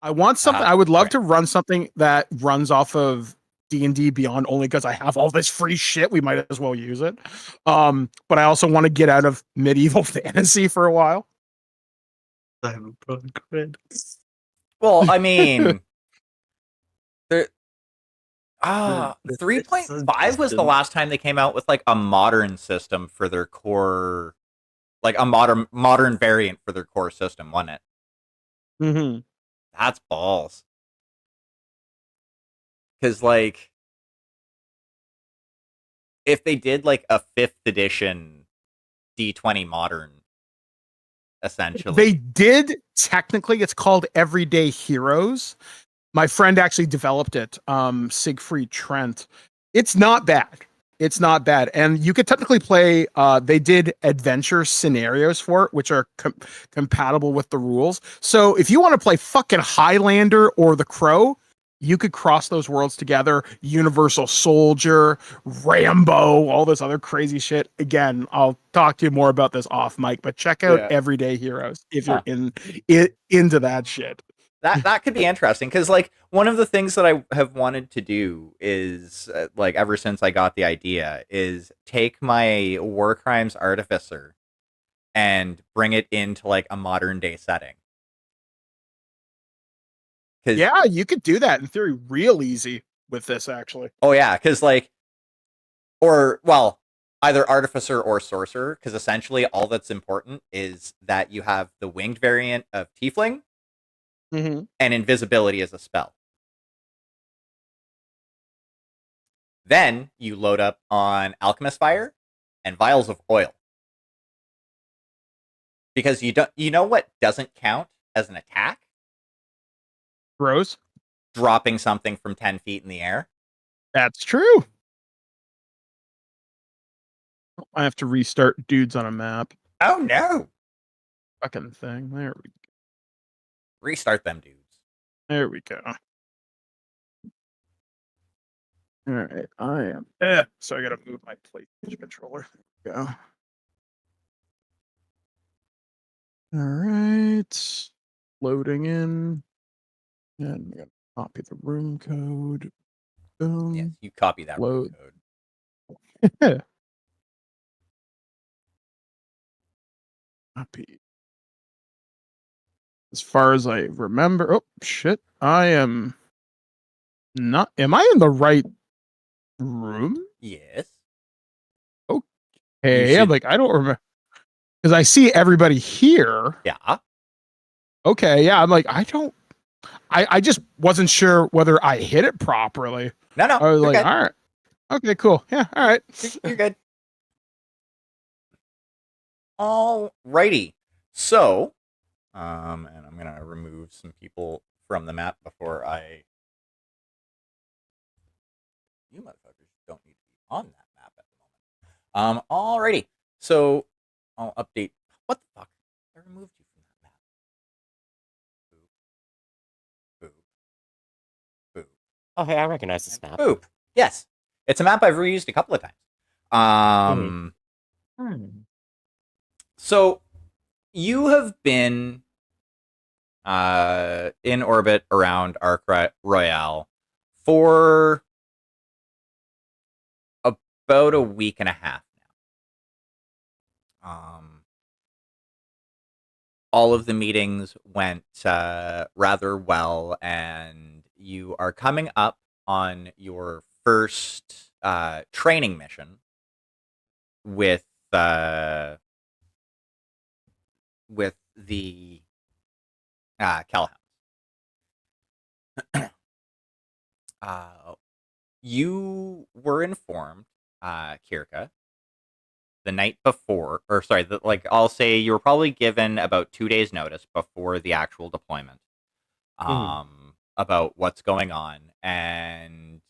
I want something. I would love Okay. to run something that runs off of D&D Beyond only because I have all this free shit. We might as well use it. But I also want to get out of medieval fantasy for a while. Cyberpunk quid. Well, I mean, there, It's 3.5 was the system. last time they came out with like a modern system for their core, like a modern variant for their core system, wasn't it? Mm-hmm. That's balls. Because like, if they did like a 5th edition D20 modern, They essentially. did technically. It's called Everyday Heroes. My friend actually developed it. Siegfried Trent. It's not bad. It's not bad, and you could technically play. They did adventure scenarios for it, which are compatible with the rules. So if you want to play fucking Highlander or The Crow, you could cross those worlds together. Universal Soldier, Rambo, all this other crazy shit. Again, I'll talk to you more about this off mic, but check out Yeah. Everyday Heroes if you're Huh. into that shit. That could be interesting because like one of the things that I have wanted to do is like ever since I got the idea is take my war crimes artificer and bring it into like a modern day setting. Because Yeah, you could do that in theory real easy with this actually. oh yeah, because like or well either artificer or sorcerer because essentially all that's important is that you have the winged variant of tiefling Mm-hmm. and invisibility as a spell. Then you load up on Alchemist Fire and Vials of Oil. Because you know what doesn't count as an attack? Rose, Dropping something from 10 feet in the air. that's true. I have to restart dudes on a map. Oh no. Fucking thing. Restart them dudes. There we go. All right, I am. So I gotta move my PlayStation controller. There we go. All right, loading in, and I'm gonna copy the room code. Boom. Yes, you copy that room Load. code. Copy. As far as I remember, oh shit, I am not. Am I in the right room? Yes. Hey, I'm should like, I don't remember because I see everybody here. Yeah. Okay, yeah, I'm like, I don't. I just wasn't sure whether I hit it properly. No, I was you're like, good. all right, okay, cool, yeah, all right. You're good. Alrighty. So, and I'm gonna remove some people from the map before I. You motherfuckers don't need to be on that map at the moment. Alrighty. So, I'll update. What the fuck? I removed you from that map. Boop. Boop. Boop. Oh, hey, I recognize this map. Boop. Yes. It's a map I've reused a couple of times. So you have been in orbit around Arc Royale for about a week and a half now. All of the meetings went rather well, and you are coming up on your first training mission with the Calhoun. You were informed, Kirka, the night before, or sorry, like I'll say you were probably given about 2 days' notice before the actual deployment, about what's going on, and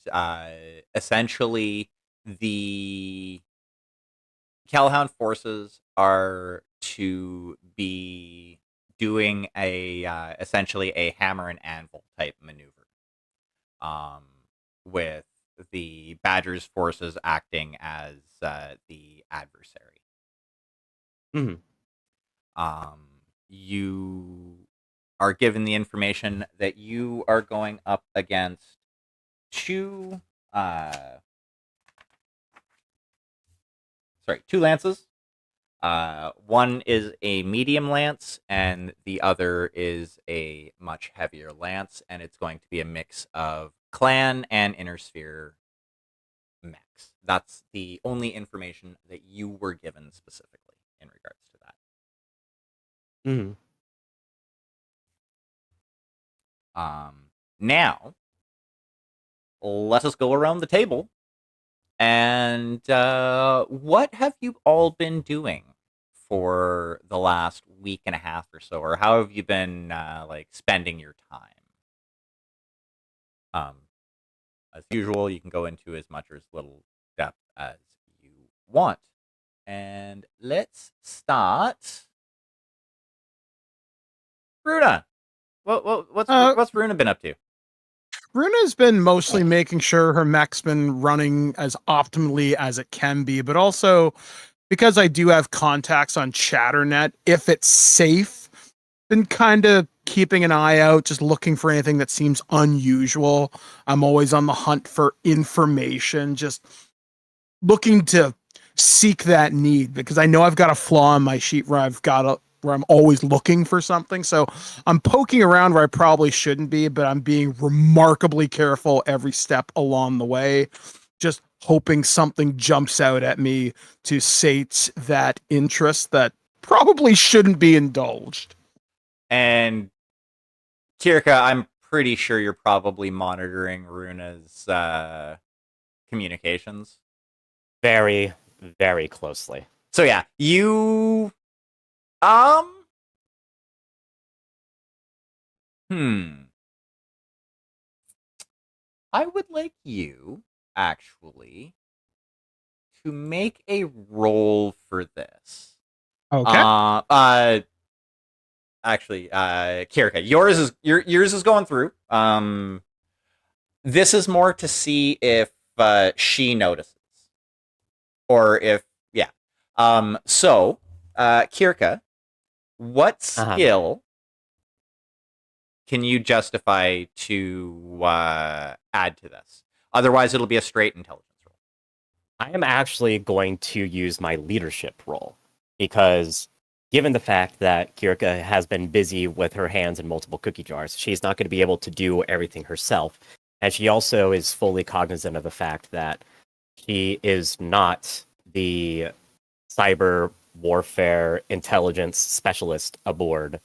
essentially the Calhoun forces are to be doing a essentially a hammer and anvil type maneuver, with the Badger's forces acting as the adversary. Mhm. You are given the information that you are going up against two two lances. One is a medium lance, and the other is a much heavier lance, and it's going to be a mix of clan and inner sphere mechs. That's the only information that you were given specifically in regards to that. Mhm. Now, let us go around the table. And what have you all been doing for the last week and a half or so, or how have you been like spending your time? As usual, you can go into as much or as little depth as you want. And let's start. Bruna, what's Bruna been up to? Runa's been mostly making sure her mech's been running as optimally as it can be, but also because I do have contacts on Chatternet, if it's safe, been kind of keeping an eye out, just looking for anything that seems unusual. I'm always on the hunt for information, just looking to seek that need because I know I've got a flaw in my sheet where I'm always looking for something. So I'm poking around where I probably shouldn't be, but I'm being remarkably careful every step along the way, just hoping something jumps out at me to sate that interest that probably shouldn't be indulged. And Tirka, I'm pretty sure you're probably monitoring Runa's communications. Very, very closely. So yeah, you I would like you actually to make a roll for this. Okay. Actually, Kirka, yours is going through. This is more to see if she notices. Or if so Kirka, what skill can you justify to add to this? Otherwise, it'll be a straight intelligence roll. I am actually going to use my leadership role because, given the fact that Kirka has been busy with her hands in multiple cookie jars, she's not going to be able to do everything herself. And she also is fully cognizant of the fact that she is not the cyber warfare intelligence specialist aboard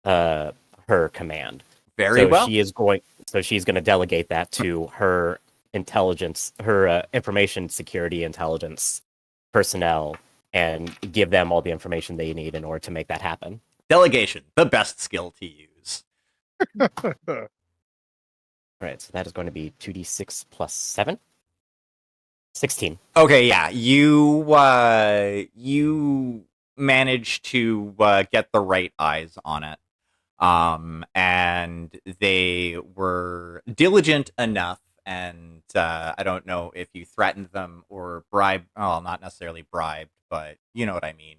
her command. Very well. She's going to delegate that to her intelligence, her information security intelligence personnel, and give them all the information they need in order to make that happen. Delegation, the best skill to use. All right, so that is going to be 2d6 plus 7. 16. Okay, yeah. You managed to get the right eyes on it. And they were diligent enough, and I don't know if you threatened them or bribed, well, not necessarily bribed, but you know what I mean.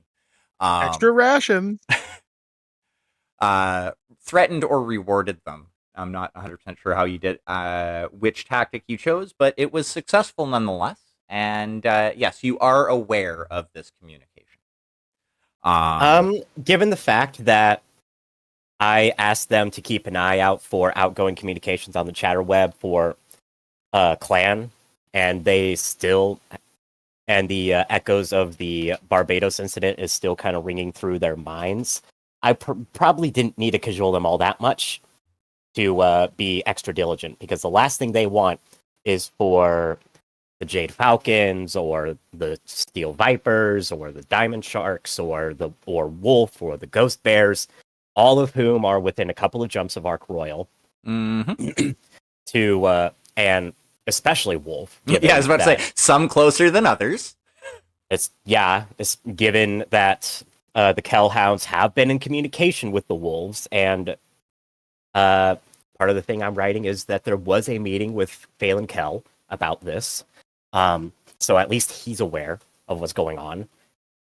Extra rations. Threatened or rewarded them. I'm not 100% sure how you did, which tactic you chose, but it was successful nonetheless. And yes, you are aware of this communication. Given the fact that I asked them to keep an eye out for outgoing communications on the chatter web for clan, and they still, and the echoes of the Barbados incident is still kind of ringing through their minds, I probably didn't need to cajole them all that much to be extra diligent, because the last thing they want is for the Jade Falcons or the Steel Vipers or the Diamond Sharks or Wolf or the Ghost Bears, all of whom are within a couple of jumps of Ark Royal, to and especially Wolf. Yeah, I was about to say some closer than others. It's given that the Kellhounds have been in communication with the Wolves, and part of the thing I'm writing is that there was a meeting with Phelan Kell about this. So at least he's aware of what's going on.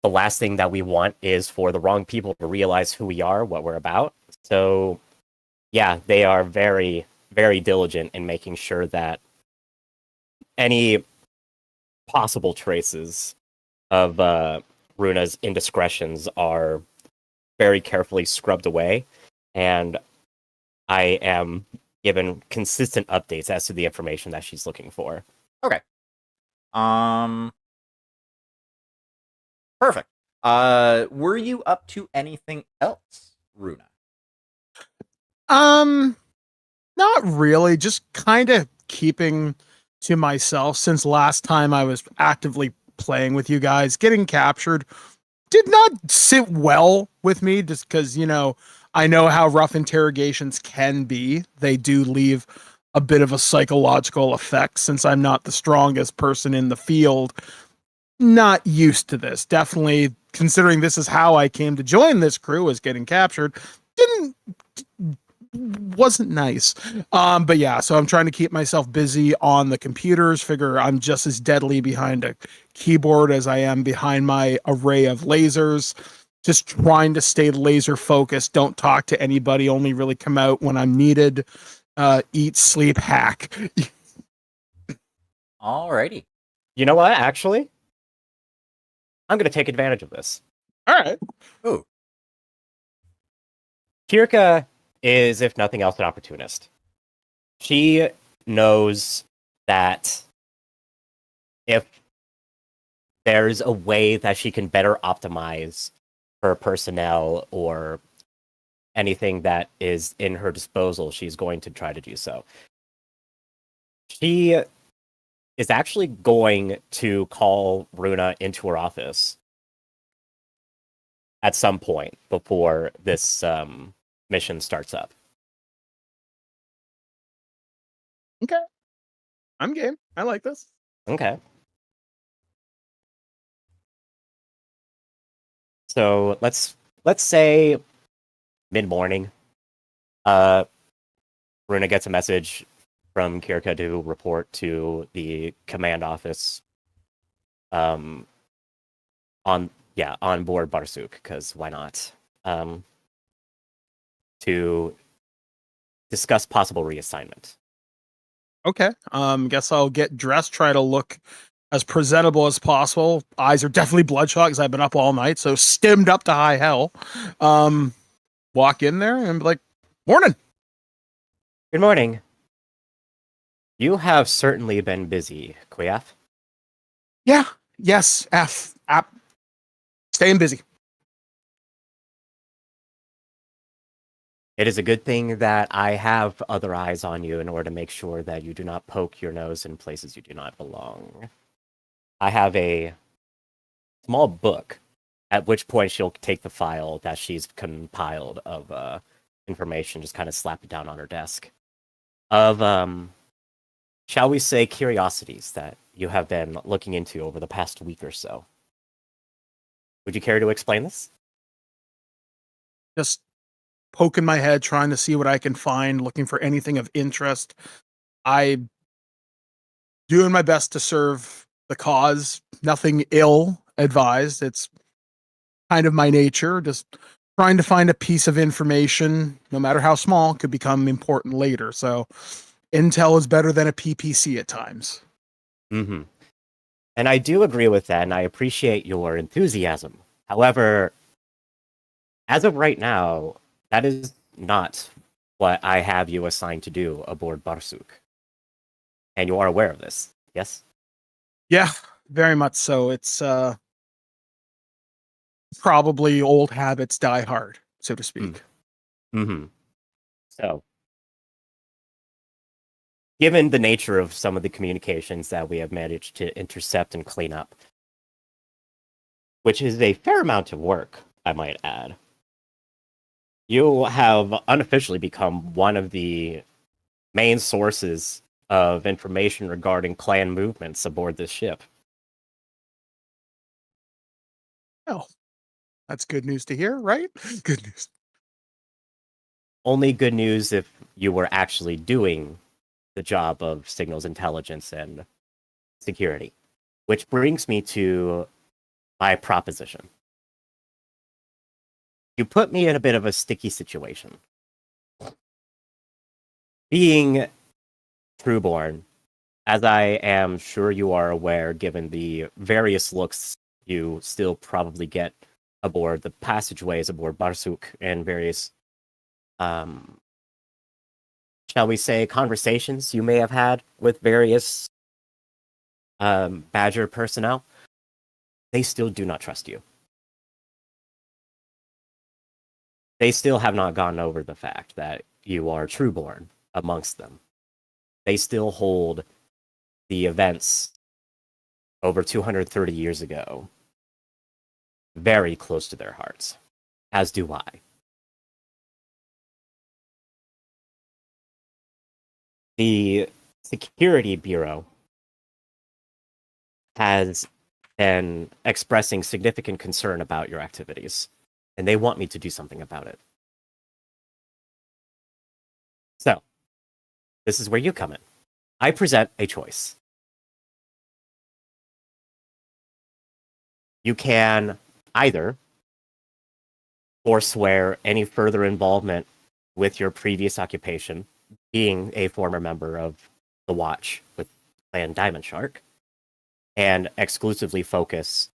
The last thing that we want is for the wrong people to realize who we are, what we're about. So, yeah, they are very, very diligent in making sure that any possible traces of Runa's indiscretions are very carefully scrubbed away, and I am given consistent updates as to the information that she's looking for. Okay. Perfect. Were you up to anything else, Runa? Not really. Just kind of keeping to myself since last time I was actively playing with you guys. Getting captured did not sit well with me just because, I know how rough interrogations can be. They do leave a bit of a psychological effect since I'm not the strongest person in the field. Not used to this. Definitely considering this is how I came to join this crew, was getting captured. Didn't wasn't nice. But yeah, so I'm trying to keep myself busy on the computers. Figure I'm just as deadly behind a keyboard as I am behind my array of lasers. Just trying to stay laser focused. Don't talk to anybody. Only really come out when I'm needed. Eat, sleep, hack. Alrighty. You know what? Actually, I'm going to take advantage of this. All right. Ooh. Kirka is, if nothing else, an opportunist. She knows that if there's a way that she can better optimize her personnel or anything that is in her disposal, she's going to try to do so. She is actually going to call Runa into her office at some point before this mission starts up. Okay. I'm game. I like this. Okay. So let's say mid-morning. Runa gets a message from Kirka to report to the command office on board Barsuk, because why not? To discuss possible reassignment. Okay. Guess I'll get dressed, try to look as presentable as possible. Eyes are definitely bloodshot because I've been up all night, so stimmed up to high hell. Walk in there and be like, morning. Good morning. You have certainly been busy, Kuyaf. Yeah. Yes. App. Staying busy. It is a good thing that I have other eyes on you in order to make sure that you do not poke your nose in places you do not belong. I have a small book, at which point she'll take the file that she's compiled of information, just kind of slap it down on her desk, of, shall we say, curiosities that you have been looking into over the past week or so. Would you care to explain this? Just poking my head, trying to see what I can find, looking for anything of interest. I doing my best to serve the cause. Nothing ill advised. It's kind of my nature. Just trying to find a piece of information, no matter how small, could become important later. So intel is better than a PPC at times. Mm-hmm. And I do agree with that, and I appreciate your enthusiasm. However, as of right now, that is not what I have you assigned to do aboard Barsuk. And you are aware of this, yes? Yeah, very much so. It's probably old habits die hard, so to speak. Mm-hmm. So, given the nature of some of the communications that we have managed to intercept and clean up, which is a fair amount of work, I might add, you have unofficially become one of the main sources of information regarding clan movements aboard this ship. Oh, that's good news to hear, right? Good news. Only good news if you were actually doing the job of signals intelligence and security. Which brings me to my proposition. You put me in a bit of a sticky situation. being Trueborn, as I am sure you are aware, given the various looks you still probably get aboard the passageways aboard Barsuk and various, shall we say, conversations you may have had with various Badger personnel, they still do not trust you. They still have not gotten over the fact that you are Trueborn amongst them. They still hold the events over 230 years ago very close to their hearts, as do I. The Security Bureau has been expressing significant concern about your activities, and they want me to do something about it. So, this is where you come in. I present a choice. You can either forswear any further involvement with your previous occupation, being a former member of the Watch with Clan Diamond Shark, and exclusively focus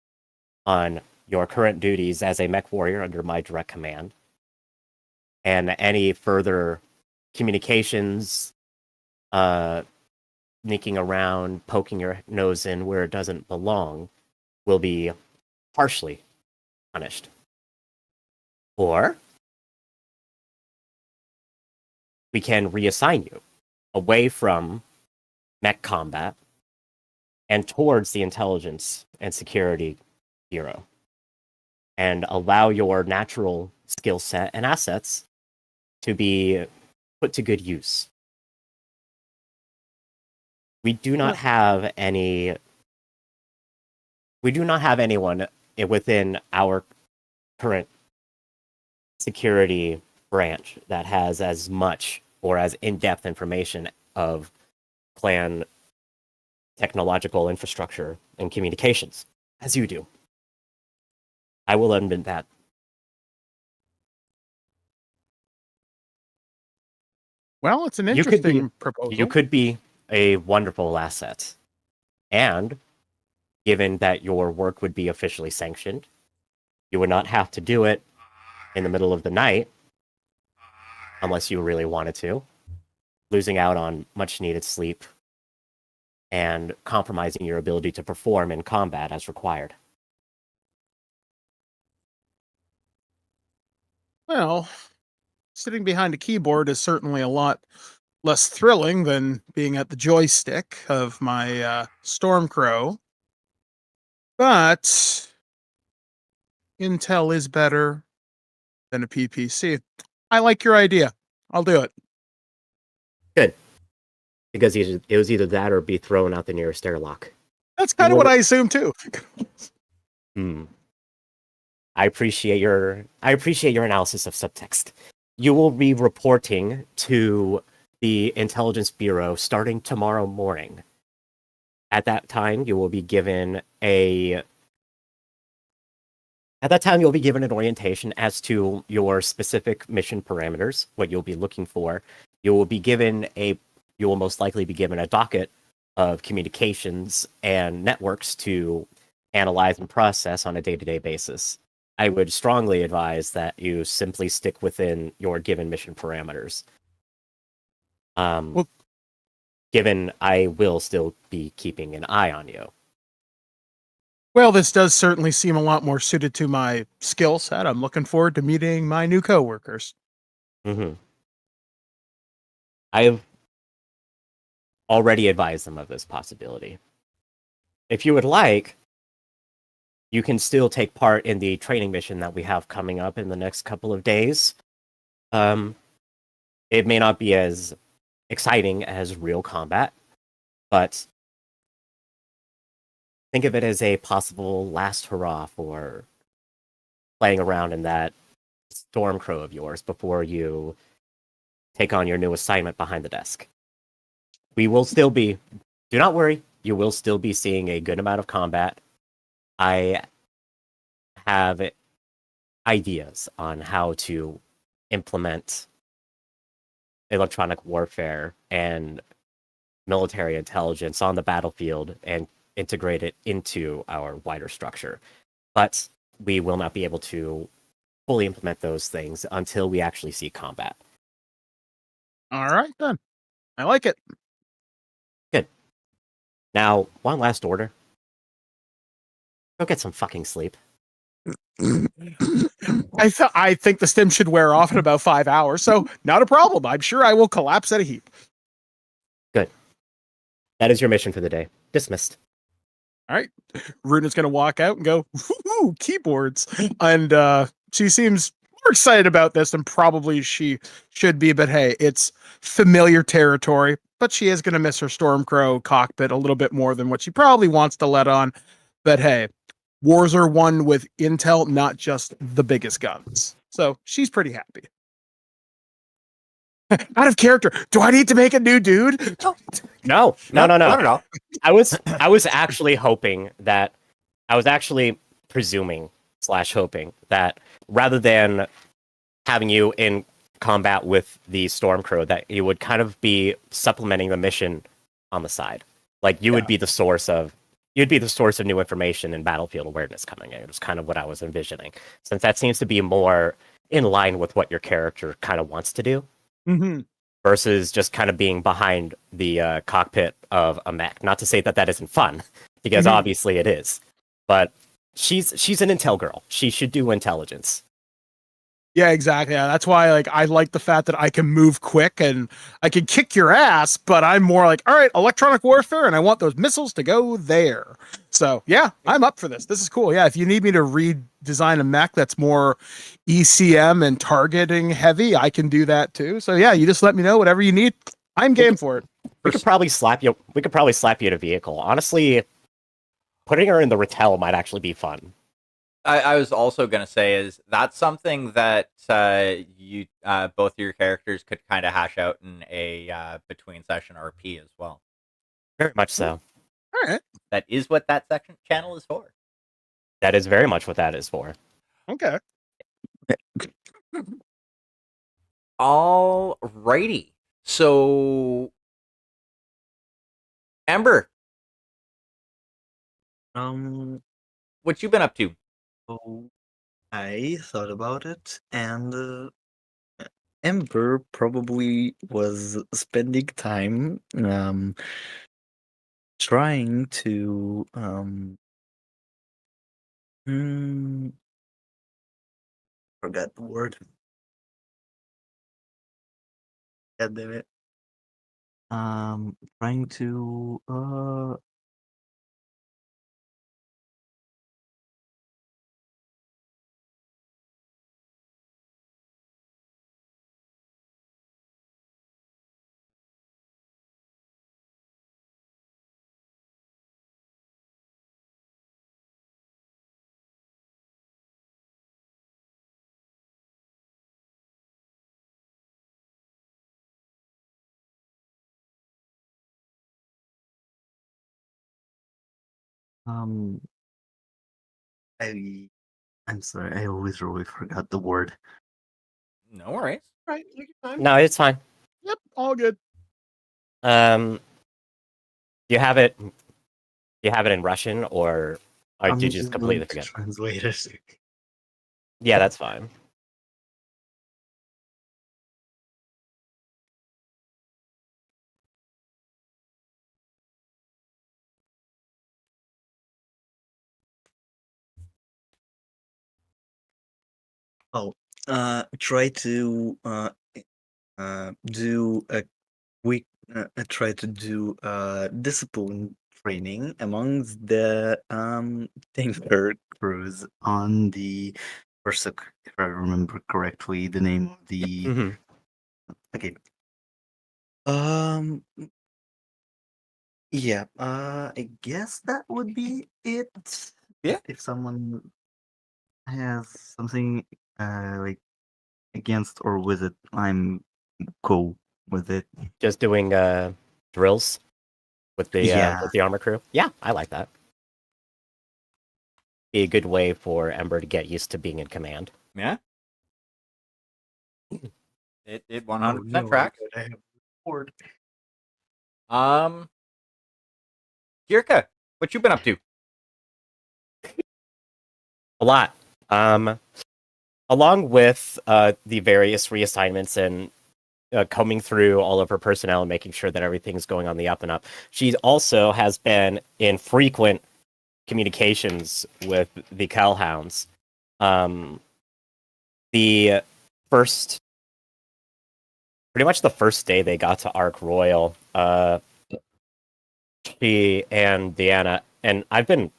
on your current duties as a mech warrior under my direct command, and any further communications, sneaking around, poking your nose in where it doesn't belong, will be harshly punished. Or we can reassign you away from mech combat and towards the Intelligence and Security Bureau, and allow your natural skill set and assets to be put to good use. We do not have anyone within our current security branch that has as much or as in-depth information of clan technological infrastructure and communications as you do. I will admit that. Well, it's an interesting proposal. You could be a wonderful asset. And given that your work would be officially sanctioned, you would not have to do it in the middle of the night unless you really wanted to, losing out on much needed sleep and compromising your ability to perform in combat as required. Well, sitting behind a keyboard is certainly a lot less thrilling than being at the joystick of my Stormcrow. But Intel is better than a PPC. I like your idea. I'll do it. Good. Because it was either that or be thrown out the nearest airlock. That's kind of what I assume too. I appreciate your analysis of subtext. You will be reporting to the Intelligence Bureau starting tomorrow morning. At that time, you'll be given an orientation as to your specific mission parameters, what you'll be looking for. You will most likely be given a docket of communications and networks to analyze and process on a day-to-day basis. I would strongly advise that you simply stick within your given mission parameters. Given I will still be keeping an eye on you. Well, this does certainly seem a lot more suited to my skill set. I'm looking forward to meeting my new coworkers. I've already advised them of this possibility. If you would like, you can still take part in the training mission that we have coming up in the next couple of days. It may not be as exciting as real combat, but think of it as a possible last hurrah for playing around in that Stormcrow of yours before you take on your new assignment behind the desk. We will still be, do not worry, you will still be seeing a good amount of combat. I have ideas on how to implement electronic warfare and military intelligence on the battlefield and integrate it into our wider structure. But we will not be able to fully implement those things until we actually see combat. All right, then. I like it. Now, one last order. Go get some fucking sleep. I think the stim should wear off in about 5 hours, so not a problem. I'm sure I will collapse at a heap. Good. That is your mission for the day. Dismissed. All right. Runa's going to walk out and go, "Ooh, keyboards." And she seems more excited about this than probably she should be, but hey, it's familiar territory. But she is going to miss her Stormcrow cockpit a little bit more than what she probably wants to let on. But hey, wars are won with intel, not just the biggest guns. So she's pretty happy. Out of character. Do I need to make a new dude? No. Not at all. I was actually hoping that I was actually presuming / hoping that rather than having you in combat with the Stormcrow, that you would kind of be supplementing the mission on the side. Like you would be the source of new information and battlefield awareness coming in. It was kind of what I was envisioning. Since that seems to be more in line with what your character kind of wants to do. Mm-hmm. Versus just kind of being behind the cockpit of a mech. Not to say that that isn't fun, because obviously it is. But she's an intel girl. She should do intelligence. Yeah, exactly. Yeah, that's why I like the fact that I can move quick and I can kick your ass, but I'm more like, all right, electronic warfare, and I want those missiles to go there. So yeah, I'm up for this. This is cool. Yeah, if you need me to redesign a mech that's more ECM and targeting heavy, I can do that too. So yeah, you just let me know whatever you need. I'm game for it. We could probably slap you in a vehicle. Honestly, putting her in the Rattel might actually be fun. I was also going to say is that's something that you both of your characters could kind of hash out in a between session RP as well. Very much so. All right. That is what that section channel is for. That is very much what that is for. Okay. All righty. So, Amber, what you been up to? So I thought about it, and Ember probably was spending time trying to forgot the word. God damn it. Trying to I'm sorry, I literally forgot the word. No worries. Right. Take your time. No, it's fine. Yep. All good. You have it in Russian, or did you just completely forget? Translate it. Yeah, that's fine. Try to do a quick try to do discipline training amongst the tanker crews on the Versuk, if I remember correctly, the name of the Mm-hmm. okay. Yeah, I guess that would be it. Yeah. If someone has something like against or with it, I'm cool with it. Just doing drills with the armor crew. Yeah, I like that. Be a good way for Ember to get used to being in command. Yeah. It Oh 100% no, tracks. I have bored. Kirka, what you been up to? A lot. Along with the various reassignments and combing through all of her personnel and making sure that everything's going on the up and up, she also has been in frequent communications with the Cowhounds. The first, pretty much the first day they got to Ark Royal, she and Deanna, and I've been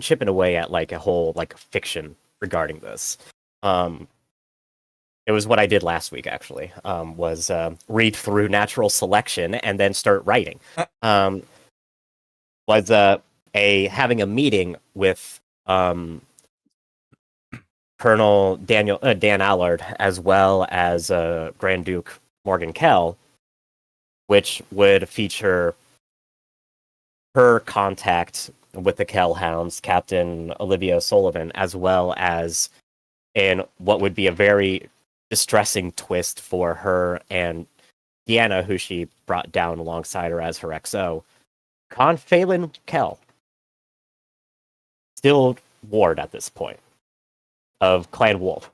chipping away at like a whole like fiction regarding this. It was what I did last week actually. Was read through natural selection and then start writing. Was having a meeting with Colonel Dan Allard as well as Grand Duke Morgan Kell, which would feature her contact with the Kell Hounds, Captain Olivia Sullivan, as well as in what would be a very distressing twist for her and Deanna, who she brought down alongside her as her XO, Con Phelan Kell, still ward at this point of Clan Wolf.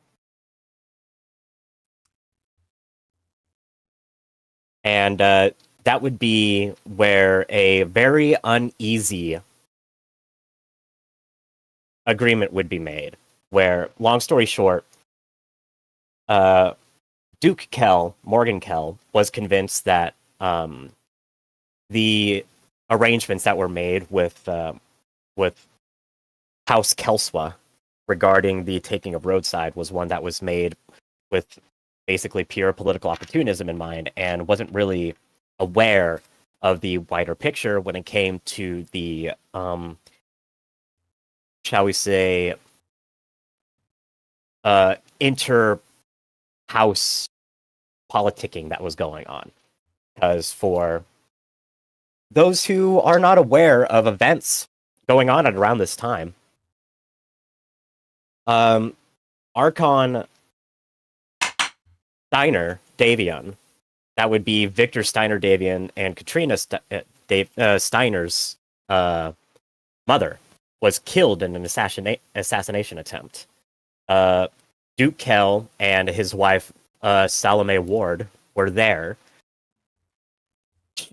And that would be where a very uneasy agreement would be made. Where, long story short, Duke Kell, Morgan Kell, was convinced that the arrangements that were made with House Kelswa regarding the taking of Roadside was one that was made with basically pure political opportunism in mind and wasn't really aware of the wider picture when it came to the, shall we say, inter-house politicking that was going on. Because for those who are not aware of events going on at around this time, Archon Steiner Davion, that would be Victor Steiner Davion and Katrina Steiner's mother, was killed in an assassination attempt. Duke Kell and his wife Salome Ward were there.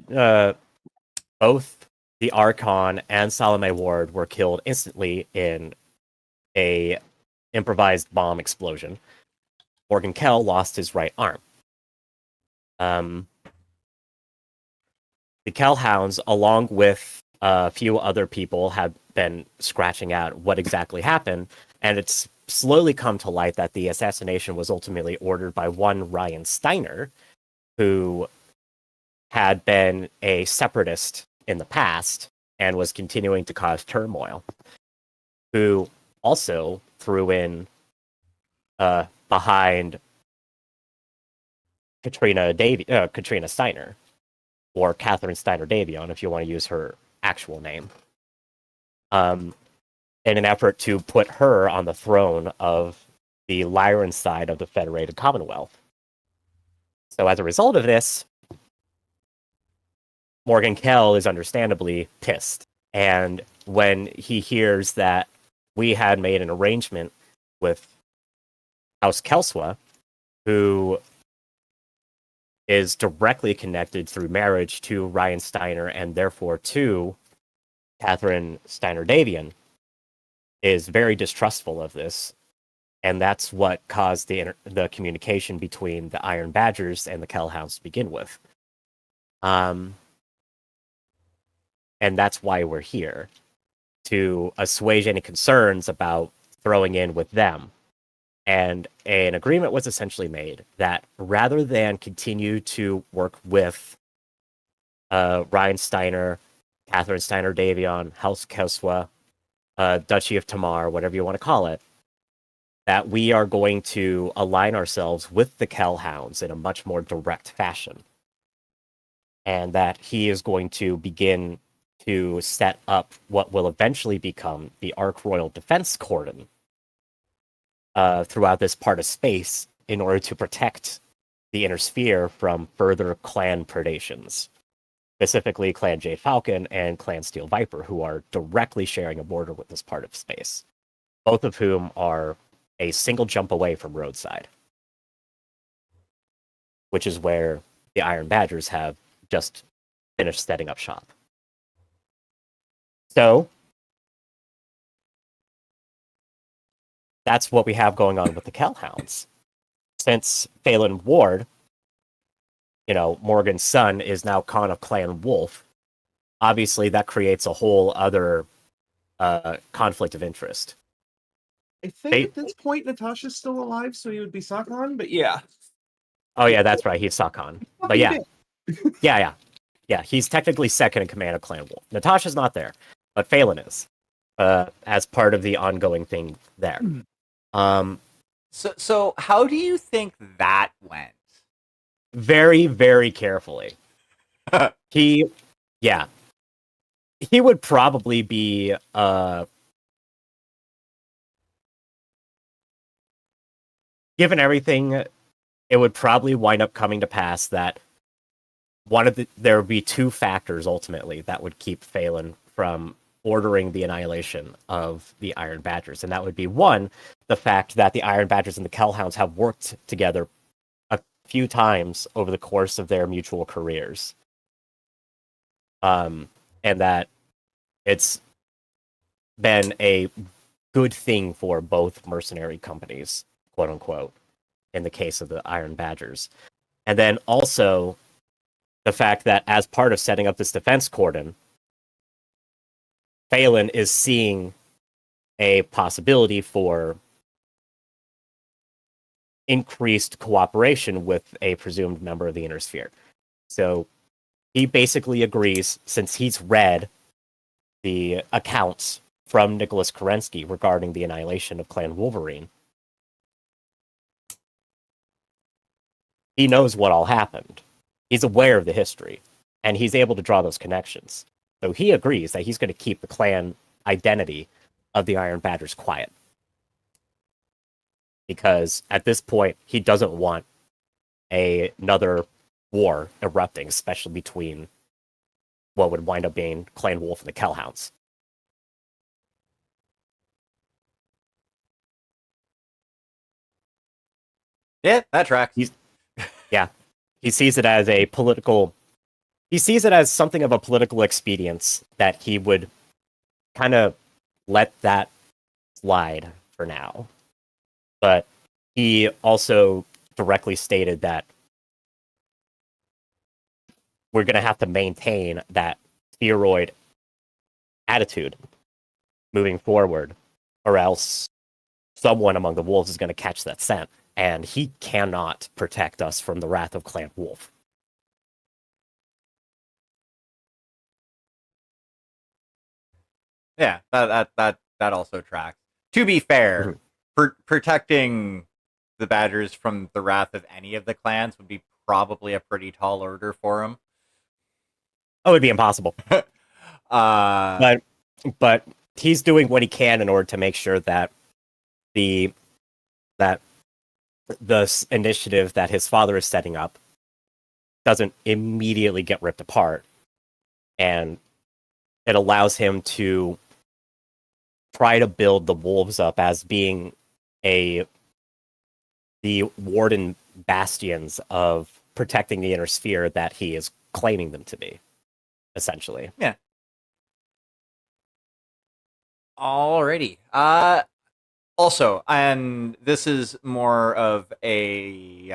Both the Archon and Salome Ward were killed instantly in a improvised bomb explosion. Morgan Kell lost his right arm. The Kell Hounds, along with a few other people, have been scratching out what exactly happened, and it's slowly come to light that the assassination was ultimately ordered by one Ryan Steiner, who had been a separatist in the past and was continuing to cause turmoil, who also threw in behind Katrina Steiner, or Catherine Steiner Davion, if you want to use her actual name, in an effort to put her on the throne of the Lyran side of the Federated Commonwealth. So as a result of this, Morgan Kell is understandably pissed. And when he hears that we had made an arrangement with House Kelswa, who is directly connected through marriage to Ryan Steiner and therefore to Catherine Steiner Davion, is very distrustful of this. And that's what caused the communication between the Iron Badgers and the Kellhounds to begin with. And that's why we're here, to assuage any concerns about throwing in with them. And an agreement was essentially made that rather than continue to work with Ryan Steiner, Catherine Steiner Davion, House Kelswa, Duchy of Tamar, whatever you want to call it, that we are going to align ourselves with the Kellhounds in a much more direct fashion. And that he is going to begin to set up what will eventually become the Ark Royal Defense Cordon throughout this part of space in order to protect the Inner Sphere from further clan predations, specifically Clan Jade Falcon and Clan Steel Viper, who are directly sharing a border with this part of space, both of whom are a single jump away from Roadside, which is where the Iron Badgers have just finished setting up shop. So that's what we have going on with the Kellhounds. Since Phelan Ward, Morgan's son, is now Khan of Clan Wolf, obviously that creates a whole other conflict of interest. I think at this point Natasha's still alive, so he would be Sakon, but yeah. Oh yeah, that's right, he's Sakon. But yeah. Yeah, he's technically second in command of Clan Wolf. Natasha's not there, but Phelan is, as part of the ongoing thing there. So how do you think that went? Very, very carefully. He would probably be given everything, it would probably wind up coming to pass that there would be two factors ultimately that would keep Phelan from ordering the annihilation of the Iron Badgers. And that would be, one, the fact that the Iron Badgers and the Kellhounds have worked together a few times over the course of their mutual careers. And that it's been a good thing for both mercenary companies, quote unquote, in the case of the Iron Badgers. And then also the fact that as part of setting up this defense cordon, Phelan is seeing a possibility for increased cooperation with a presumed member of the Inner Sphere. So he basically agrees, since he's read the accounts from Nicholas Kerensky regarding the annihilation of Clan Wolverine, he knows what all happened. He's aware of the history, and he's able to draw those connections. So he agrees that he's going to keep the clan identity of the Iron Badgers quiet. Because at this point, he doesn't want another war erupting, especially between what would wind up being Clan Wolf and the Kellhounds. Yeah, that tracks. He sees it as a political... He sees it as something of a political expedience that he would kind of let that slide for now. But he also directly stated that we're going to have to maintain that spheroid attitude moving forward, or else someone among the wolves is going to catch that scent, and he cannot protect us from the wrath of Clan Wolf. Yeah, that also tracks. To be fair, protecting the Badgers from the wrath of any of the clans would be probably a pretty tall order for him. Oh, it'd be impossible. But he's doing what he can in order to make sure that the initiative that his father is setting up doesn't immediately get ripped apart, and it allows him to try to build the wolves up as being the warden bastions of protecting the Inner Sphere that he is claiming them to be, essentially. Yeah. Alrighty. Also, and this is more of a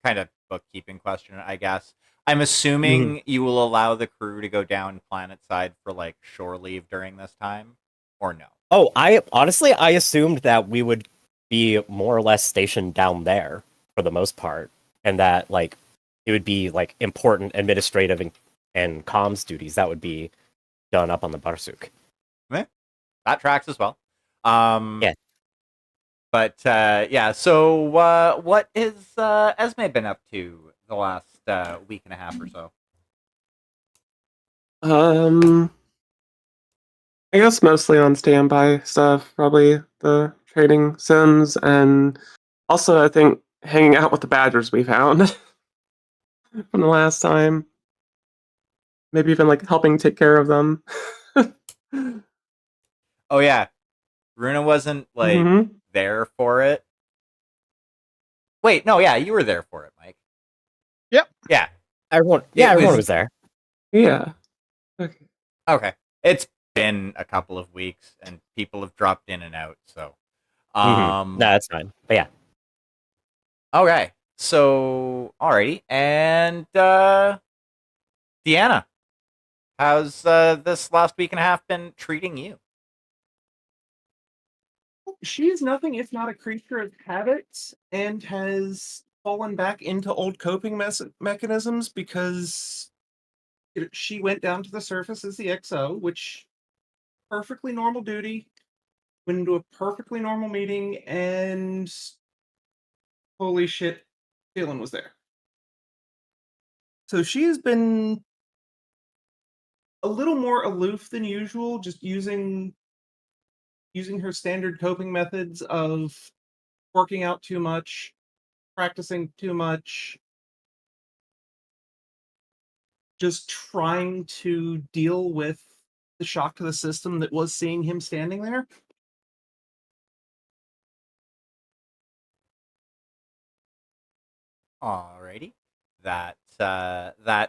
kind of bookkeeping question, I guess. I'm assuming you will allow the crew to go down planet side for like shore leave during this time, or no? Oh, I assumed that we would be more or less stationed down there for the most part, and that like it would be like important administrative and comms duties that would be done up on the Barsuk. That tracks as well. Yeah. But yeah, so what has Esme been up to the last week and a half or so? I guess mostly on standby stuff. Probably the training sims, and also I think hanging out with the badgers we found from the last time. Maybe even like helping take care of them. Oh yeah, Runa wasn't like Mhm. there for it. Wait, no, yeah, you were there for it, Mike. Yep. Yeah. Everyone was there. Yeah. Okay. Okay. It's been a couple of weeks and people have dropped in and out, so No, that's fine. But yeah. Okay. So alrighty. And Deanna, how's this last week and a half been treating you? She is nothing if not a creature of habit and has fallen back into old coping mechanisms because she went down to the surface as the XO, which perfectly normal duty, went into a perfectly normal meeting, and holy shit, Phelan was there. So she has been a little more aloof than usual, just using her standard coping methods of working out too much, practicing too much, just trying to deal with the shock to the system that was seeing him standing there. Alrighty. That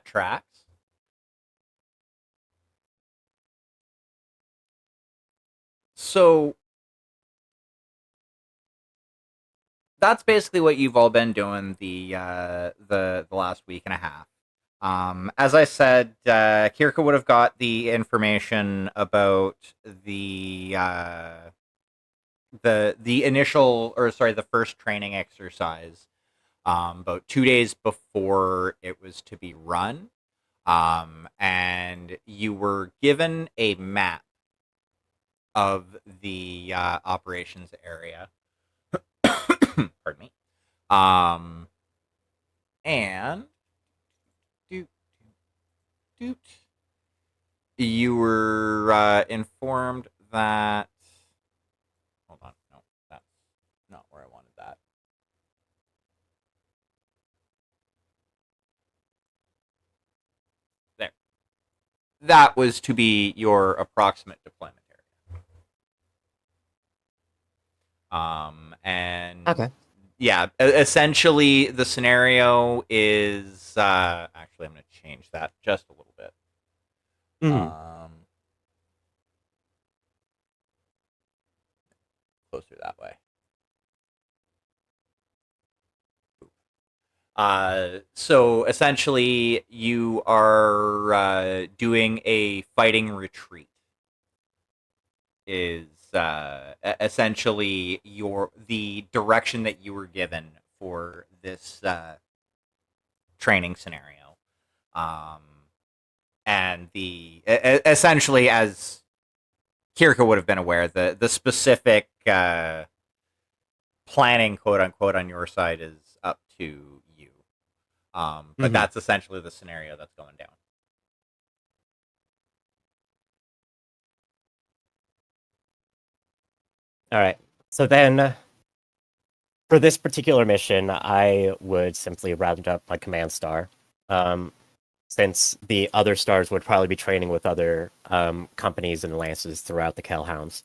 tracks. So that's basically what you've all been doing the last week and a half. As I said, Kirka would have got the information about the initial, or sorry, the first training exercise about 2 days before it was to be run. And you were given a map of the operations area. Pardon me. And doot, doot, you were informed that. Hold on, no, that's not where I wanted that. There. That was to be your approximate deployment area. And Okay. yeah, essentially the scenario is actually I'm going to change that just a little bit. Closer that way. So essentially you are doing a fighting retreat. Is essentially the direction that you were given for this training scenario, and essentially, as Kirka would have been aware, the specific planning, quote unquote, on your side is up to you. But that's essentially the scenario that's going down. All right. So then, for this particular mission, I would simply round up my command star, since the other stars would probably be training with other companies and lances throughout the Hellhounds.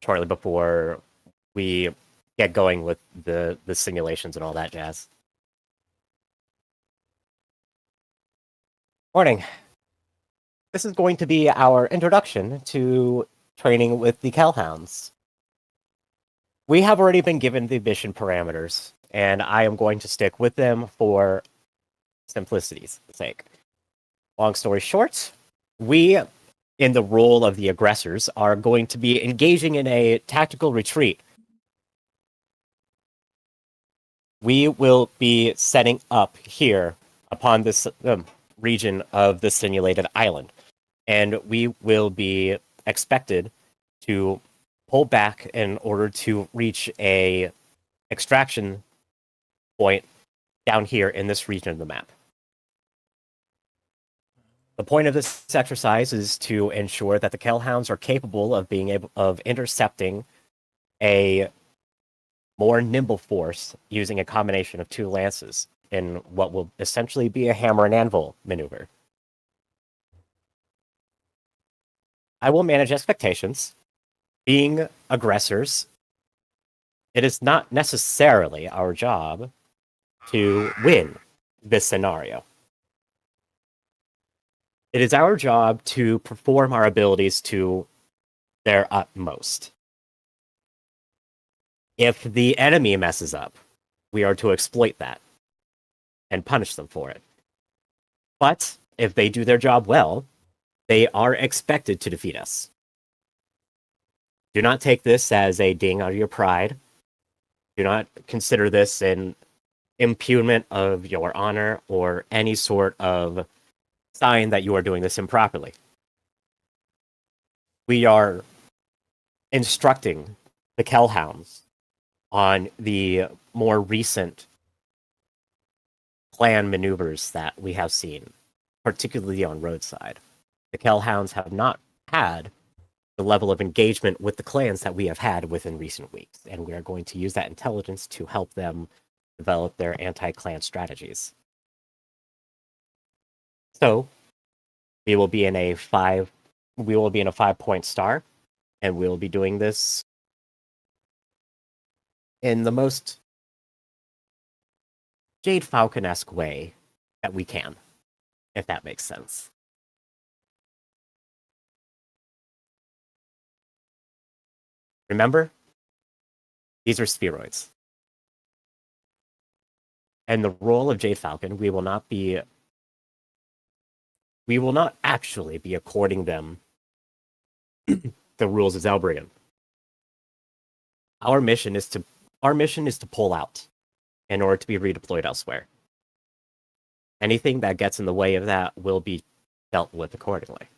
Shortly before we get going with the simulations and all that jazz. Morning. This is going to be our introduction to training with the Hellhounds. We have already been given the mission parameters, and I am going to stick with them for simplicity's sake. Long story short, we, in the role of the aggressors, are going to be engaging in a tactical retreat. We will be setting up here upon this region of the simulated island, and we will be expected to pull back in order to reach a extraction point down here in this region of the map. The point of this exercise is to ensure that the Kellhounds are capable of being able of intercepting a more nimble force using a combination of two lances in what will essentially be a hammer and anvil maneuver. I will manage expectations. Being aggressors, it is not necessarily our job to win this scenario. It is our job to perform our abilities to their utmost. If the enemy messes up, we are to exploit that and punish them for it. But if they do their job well, they are expected to defeat us. Do not take this as a ding out of your pride. Do not consider this an impugnment of your honor or any sort of sign that you are doing this improperly. We are instructing the Kellhounds on the more recent plan maneuvers that we have seen, particularly on roadside. The Kellhounds have not had the level of engagement with the clans that we have had within recent weeks, and we are going to use that intelligence to help them develop their anti-clan strategies. So, we will be in a 5-point star, and we will be doing this in the most Jade Falcon-esque way that we can, if that makes sense. Remember, these are spheroids. And the role of Jade Falcon, we will not actually be according them the rules of Zelbrian. Our mission is to pull out in order to be redeployed elsewhere. Anything that gets in the way of that will be dealt with accordingly.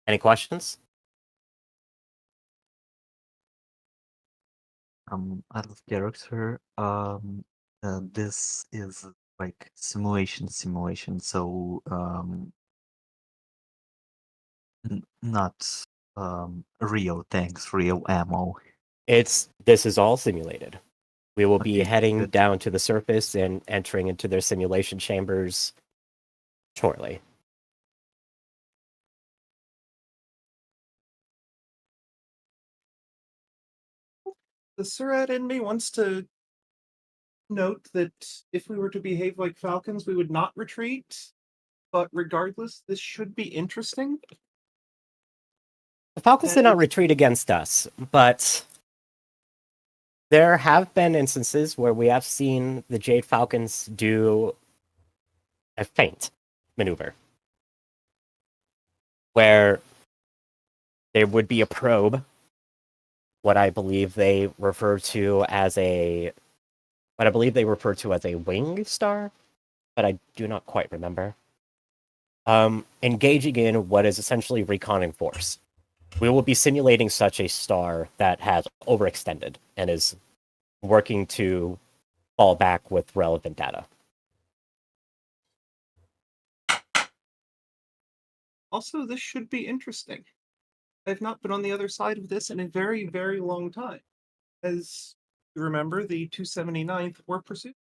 Any questions? Out of character, this is like simulation, so not real tanks, real ammo. This is all simulated. We will be Okay, heading good. down to the surface and entering into their simulation chambers shortly. The Surat in me wants to note that if we were to behave like falcons, we would not retreat. But regardless, this should be interesting. The Falcons did not retreat against us, but there have been instances where we have seen the Jade Falcons do a feint maneuver, where there would be a probe, what I believe they refer to as a wing star, but I do not quite remember. Engaging in what is essentially reconning force. We will be simulating such a star that has overextended and is working to fall back with relevant data. Also, this should be interesting. I've not been on the other side of this in a very, very long time. As you remember, the 279th were pursued.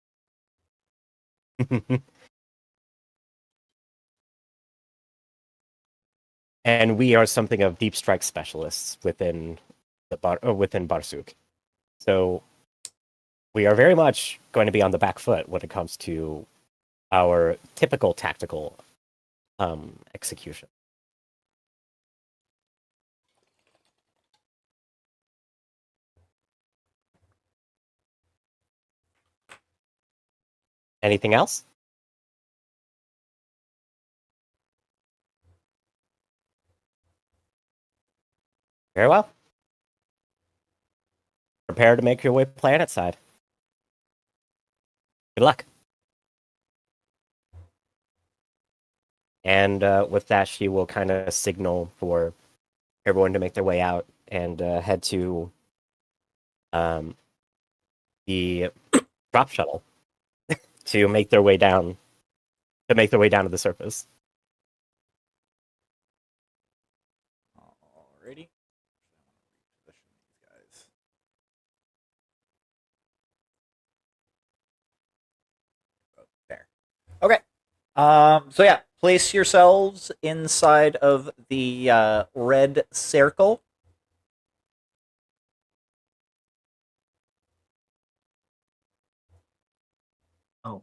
And we are something of deep strike specialists within within Barsuk. So we are very much going to be on the back foot when it comes to our typical tactical execution. Anything else? Very well. Prepare to make your way planet side. Good luck. And with that, she will kind of signal for everyone to make their way out and head to the drop shuttle to make their way down to make their way down to the surface. Alrighty. Position these guys. Oh, there. Okay. So yeah, place yourselves inside of the red circle. Oh.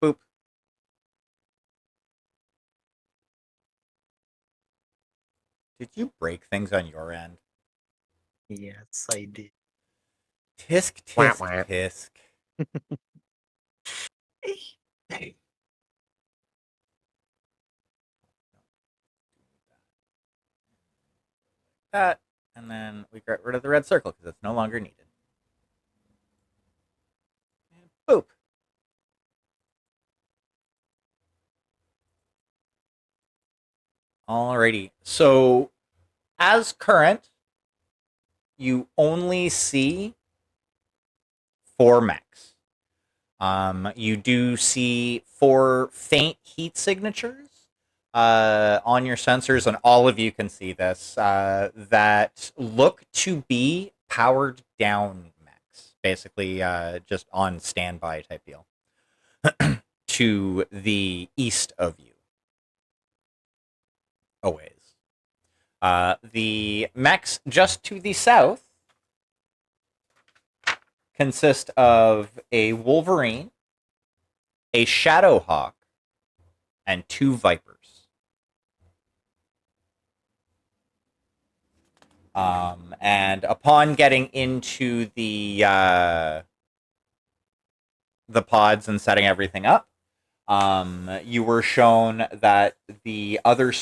Boop. Did you break things on your end? Yes, I did. Tisk, Wah, tisk, wah. tisk. That, and then we got rid of the red circle because it's no longer needed. And boop. Alrighty. So, as current, you only see 4 mechs. You do see 4 faint heat signatures on your sensors, and all of you can see this, that look to be powered down mechs, basically just on standby type deal, to the east of you. Always. The mechs just to the south consist of a Wolverine, a Shadowhawk, and 2 Vipers. And upon getting into the pods and setting everything up, you were shown that the other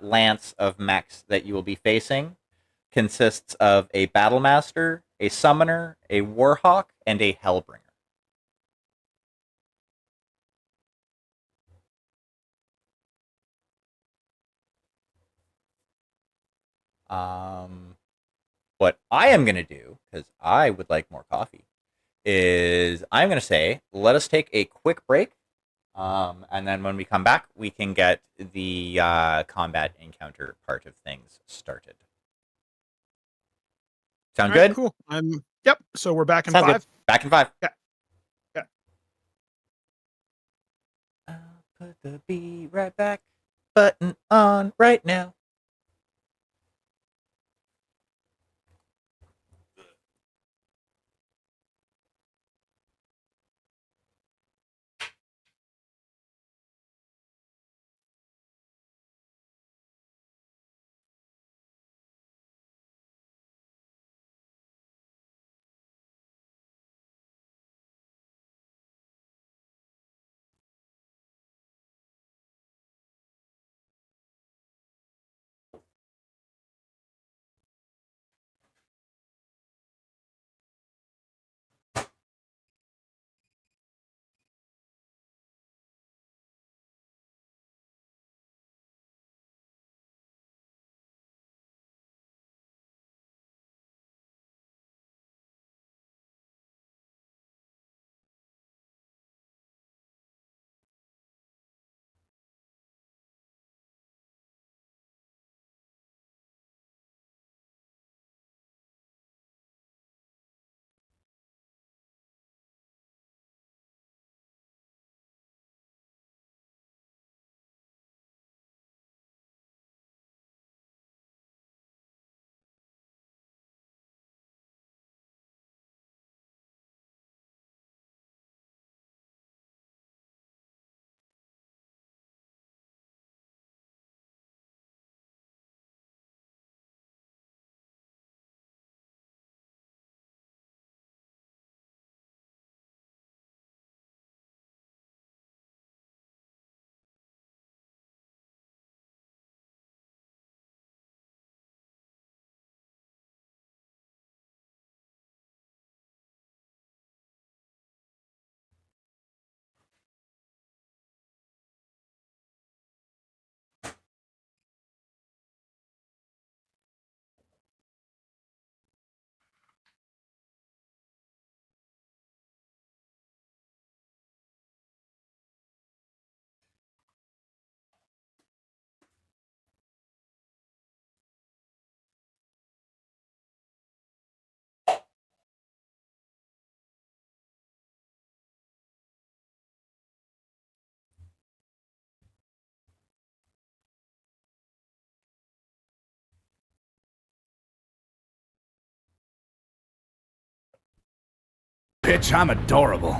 lance of mechs that you will be facing consists of a Battlemaster, a Summoner, a Warhawk, and a Hellbringer. What I am going to do, because I would like more coffee, is I'm going to say, let us take a quick break. And then when we come back, we can get the combat encounter part of things started. Sound All right, good? cool. Yep. So we're back in Sounds good. 5. Back in 5. Yeah. Yeah. I'll put the be right back button on right now. bitch, I'm adorable.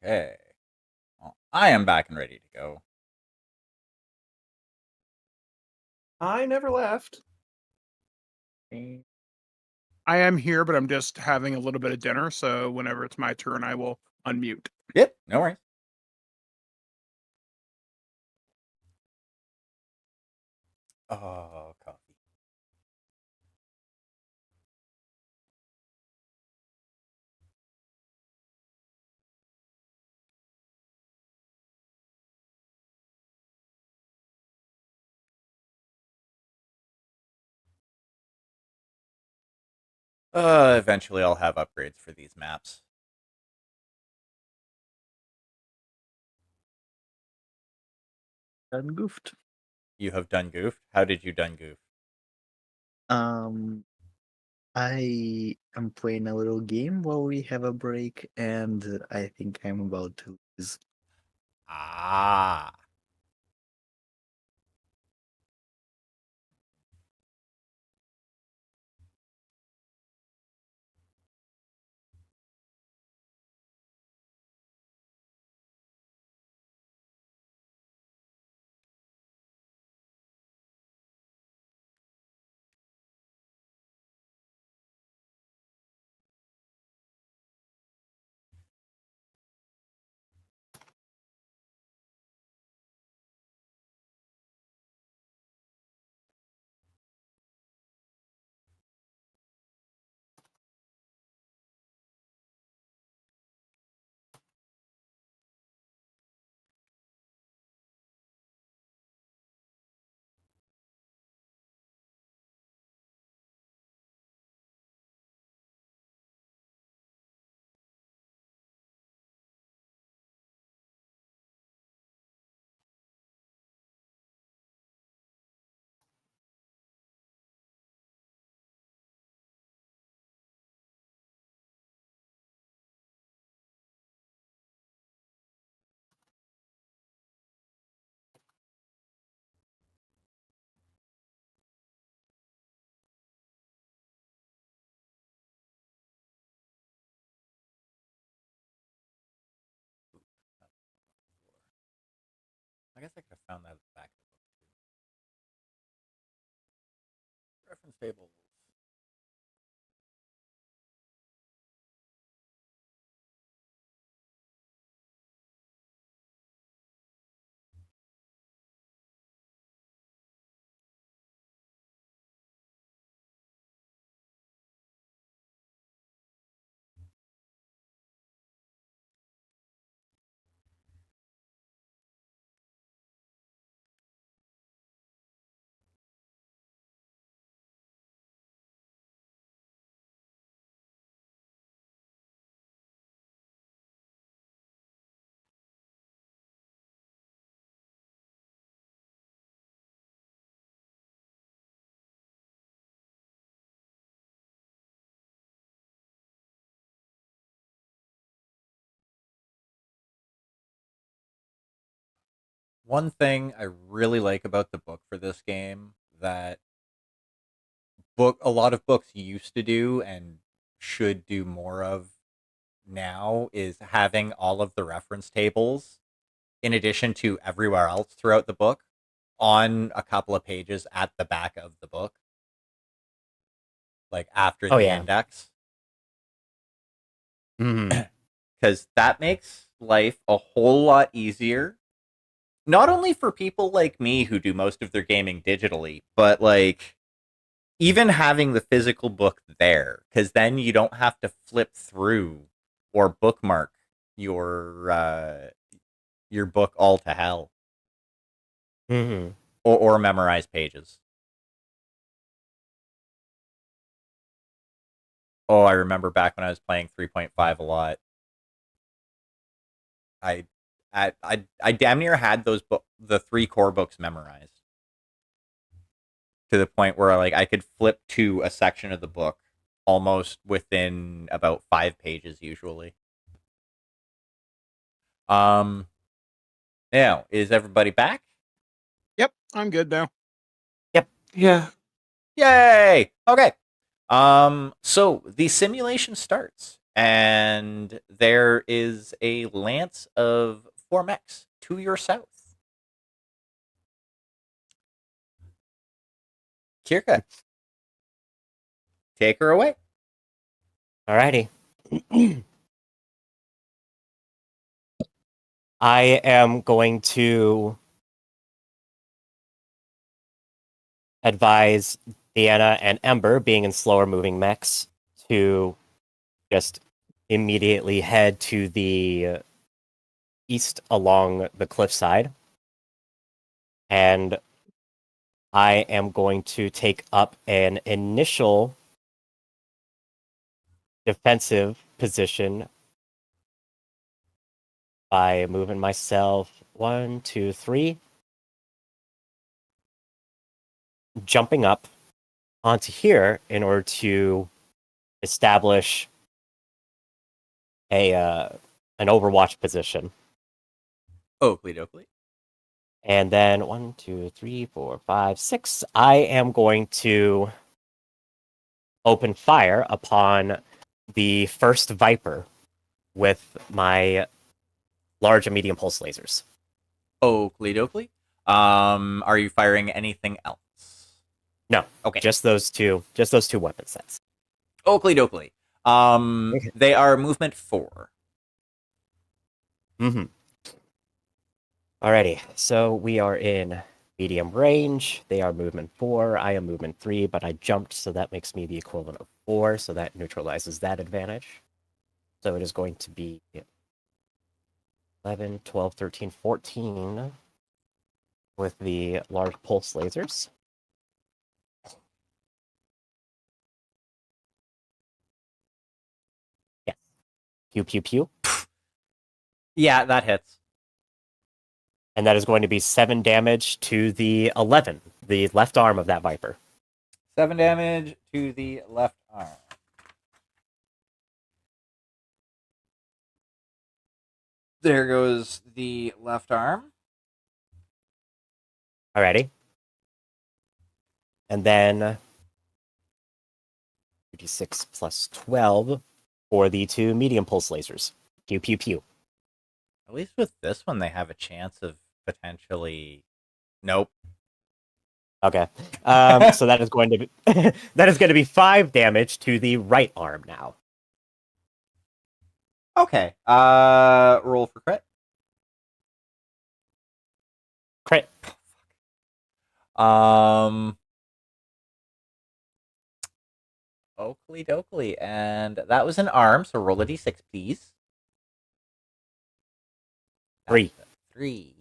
Okay. Well, I am back and ready to go. I never left. I am here, but I'm just having a little bit of dinner. So whenever it's my turn, I will unmute. Yep, no worries. Oh, coffee. Eventually I'll have upgrades for these maps. Done goofed. You have done goofed? How did you done goof? I am playing a little game while we have a break, and I think I'm about to lose. Ah. I guess I could have found that at the back of the book too. Reference table. One thing I really like about the book for this game that a lot of books used to do and should do more of now is having all of the reference tables in addition to everywhere else throughout the book on a couple of pages at the back of the book, like after Oh, the yeah. index, Mhm. because that makes life a whole lot easier. Not only for people like me who do most of their gaming digitally, but like even having the physical book there, because then you don't have to flip through or bookmark your book all to hell, Mhm. or memorize pages. Oh, I remember back when I was playing 3.5 a lot. I I damn near had the 3 core books memorized to the point where like I could flip to a section of the book almost within about 5 pages usually. Now, is everybody back? Yep, I'm good now. Yeah. Yay! Okay. So the simulation starts, and there is a lance of 4 mechs to your south. Kirka, take her away. Alrighty. I am going to advise Deanna and Ember, being in slower moving mechs, to just immediately head to the east along the cliffside. And I am going to take up an initial defensive position by moving myself 1, 2, 3, jumping up onto here in order to establish a an overwatch position. Oakley dokley. And then 1, 2, 3, 4, 5, 6. I am going to open fire upon the first Viper with my large and medium pulse lasers. Oakley dokley. Are you firing anything else? No, Okay. just those two weapon sets. Oakley dokley. They are movement 4. Mm-hmm. Alrighty, so we are in medium range. They are movement 4. I am movement 3, but I jumped, so that makes me the equivalent of 4, so that neutralizes that advantage. So it is going to be 11, 12, 13, 14 with the large pulse lasers. Yes. Pew, pew, pew. Yeah, that hits. And that is going to be 7 damage to the 11, the left arm of that Viper. 7 damage to the left arm. There goes the left arm. Alrighty. And then 56 plus 12 for the 2 medium pulse lasers. Pew, pew, pew. At least with this one, they have a chance of potentially. Nope. Okay. So that is going to be that is going to be 5 damage to the right arm now. Okay. Roll for crit. Crit. Oakley dokley, and that was an arm. So roll a d6, please. 3. 3.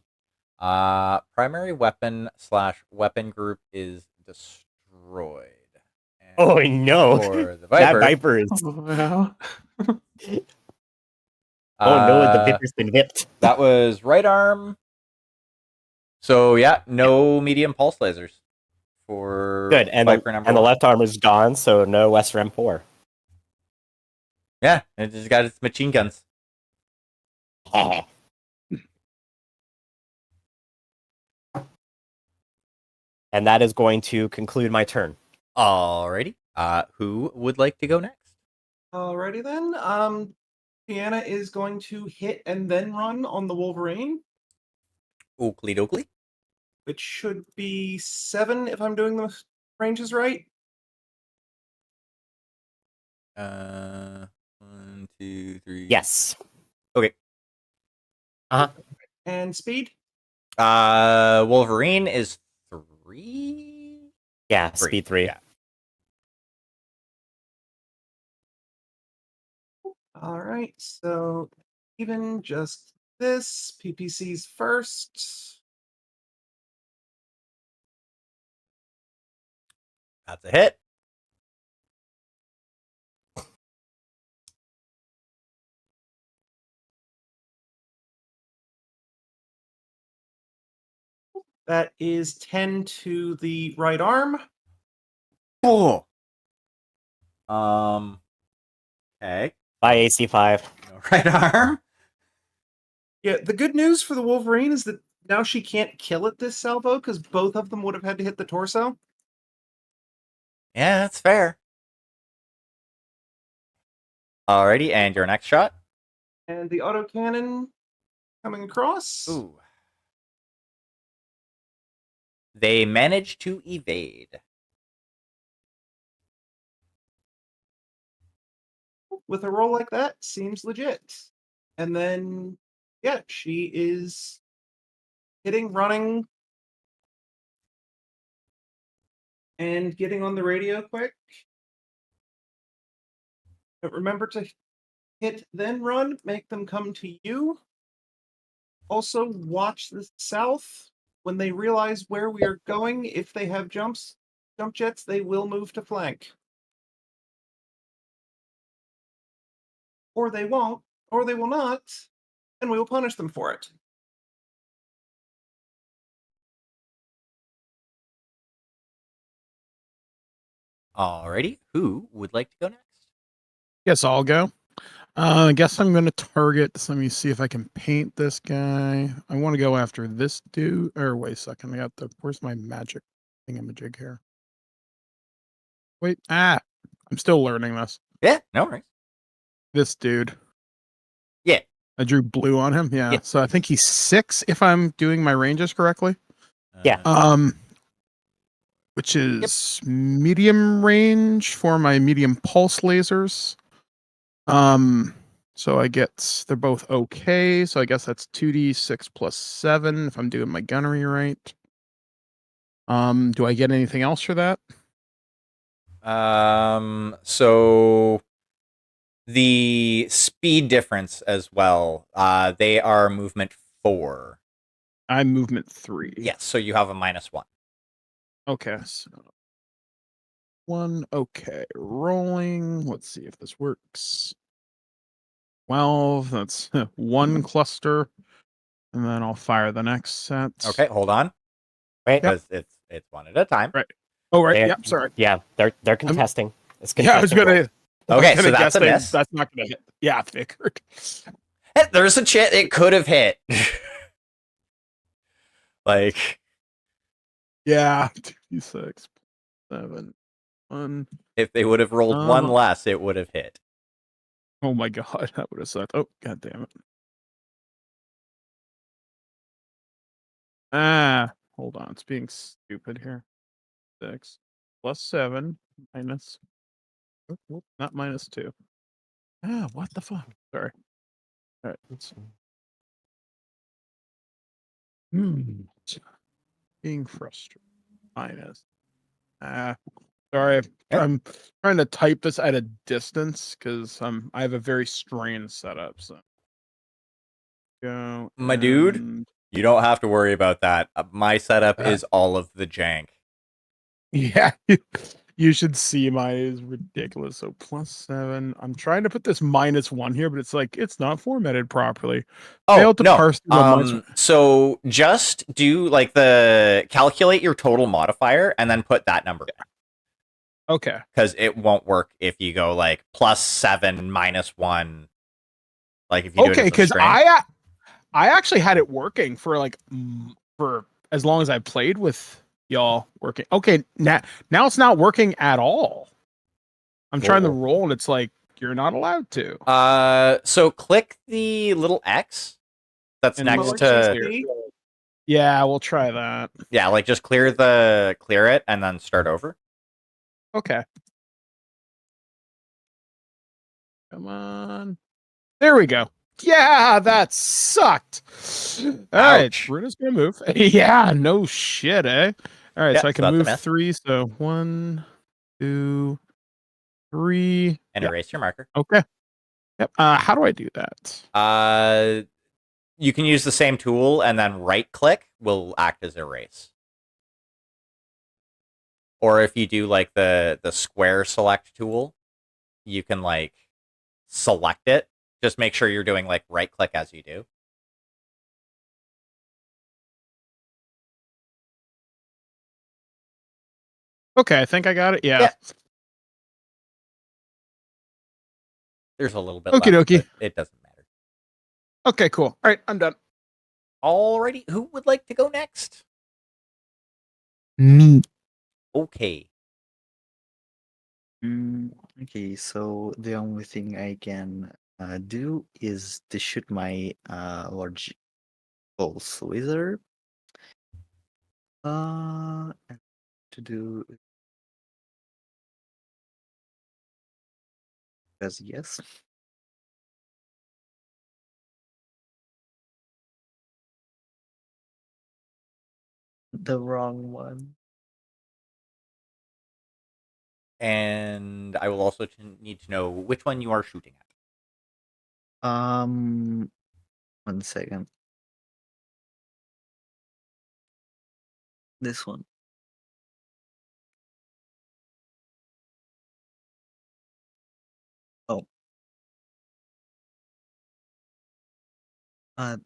Primary weapon / weapon group is destroyed. And Oh no! for the That Viper, Viper is. Oh, wow. Oh no! The Viper's been whipped. That was right arm. So yeah, no medium pulse lasers for Good, and Viper number the 1. left arm is gone, so no SRM4. Yeah, it just got its machine guns. And that is going to conclude my turn. Alrighty. Who would like to go next? Alrighty then. Deanna is going to hit and then run on the Wolverine, Oakley dokley. which should be 7 if I'm doing the ranges right. 1, 2, 3. Yes. Okay. And speed. Wolverine is 3. Yeah, speed 3. Yeah. All right, so even just this, PPC's first. That's a hit. That is 10 to the right arm. Oh. Okay. By AC5. No right arm. Yeah, the good news for the Wolverine is that now she can't kill it this salvo because both of them would have had to hit the torso. Yeah, that's fair. Alrighty, and your next shot? And the autocannon coming across. Ooh. They manage to evade. With a roll like that, seems legit. And then, yeah, she is hitting, running, and getting on the radio quick. But remember to hit, then run, make them come to you. Also, watch the south. When they realize where we are going, if they have jump jets, they will move to flank. Or they won't, or they will not, and we will punish them for it. Alrighty, who would like to go next? Guess I'll go. I guess I'm going to target. Let me see if I can paint this guy. I want to go after this dude. Or wait a second. I got the. Where's my magic thingamajig here? Wait. I'm still learning this. Yeah, no worries. This dude. Yeah. I drew blue on him. Yeah. Yeah. So I think he's 6 if I'm doing my ranges correctly. Yeah. Which is medium range for my medium pulse lasers. So I get they're both okay. So I guess that's 2d6 plus 7 if I'm doing my gunnery right. Do I get anything else for that? So the speed difference as well. They are movement 4. I'm movement 3. Yes, so you have a -1. Okay. So 1. Okay. Rolling. Let's see if this works. 12. That's 1 cluster. And then I'll fire the next set. Okay, hold on. Wait. Because it's one at a time. Right. Oh, right. They- Yep. Sorry. Yeah, they're contesting. It's Yeah, I was contesting roll. gonna. Okay, so that's a miss. That's not gonna hit. Yeah, I figured. There's a chance it could have hit. Like, Yeah. 2d6, 7, 1. if they would have rolled one less, it would have hit. Oh my god, that would have sucked. Oh, god damn it. Hold on. It's being stupid here. 6 plus 7 minus. Not -2. What the fuck? Sorry. All right. Let's. Being frustrated. Minus. Sorry. Yeah. I'm trying to type this at a distance because I have a very strange setup. So. Go. My dude, and- you don't have to worry about that. My setup is all of the jank. Yeah, you should see mine is ridiculous. So +7. I'm trying to put this -1 here, but it's like it's not formatted properly. Oh, Failed to no. parse through the minus- So just do like calculate your total modifier and then put that number in. Okay. Because it won't work if you go like +7 -1. Like if you do it Okay, as a because string. I actually had it working for like for as long as I played with y'all working. Okay, now it's not working at all. I'm trying to Cool. roll and it's like you're not allowed to. So click the little X that's And next lower to case. Yeah, we'll try that. yeah, like just clear it and then start over. Okay. Come on. There we go. Yeah, that sucked. All right, Ouch. we're just gonna move. Yeah, no shit, eh? All right, Yeah, so I so can that's a move miss. 3. So 1, 2, 3. And Yep. erase your marker. Okay. Yep. How do I do that? You can use the same tool and then right click will act as erase. Or if you do like the square select tool, you can like select it. Just make sure you're doing like right click as you do. Okay, I think I got it. Yeah. Yeah. There's a little bit Okie left, dokie. but it doesn't matter. Okay, cool. All right, I'm done. Alrighty, who would like to go next? Me. Okay. Okay, so the only thing I can do is to shoot my large pulse wizard. And to do as yes. The wrong one. And I will also need to know which one you are shooting at. 1 second. This one. Oh.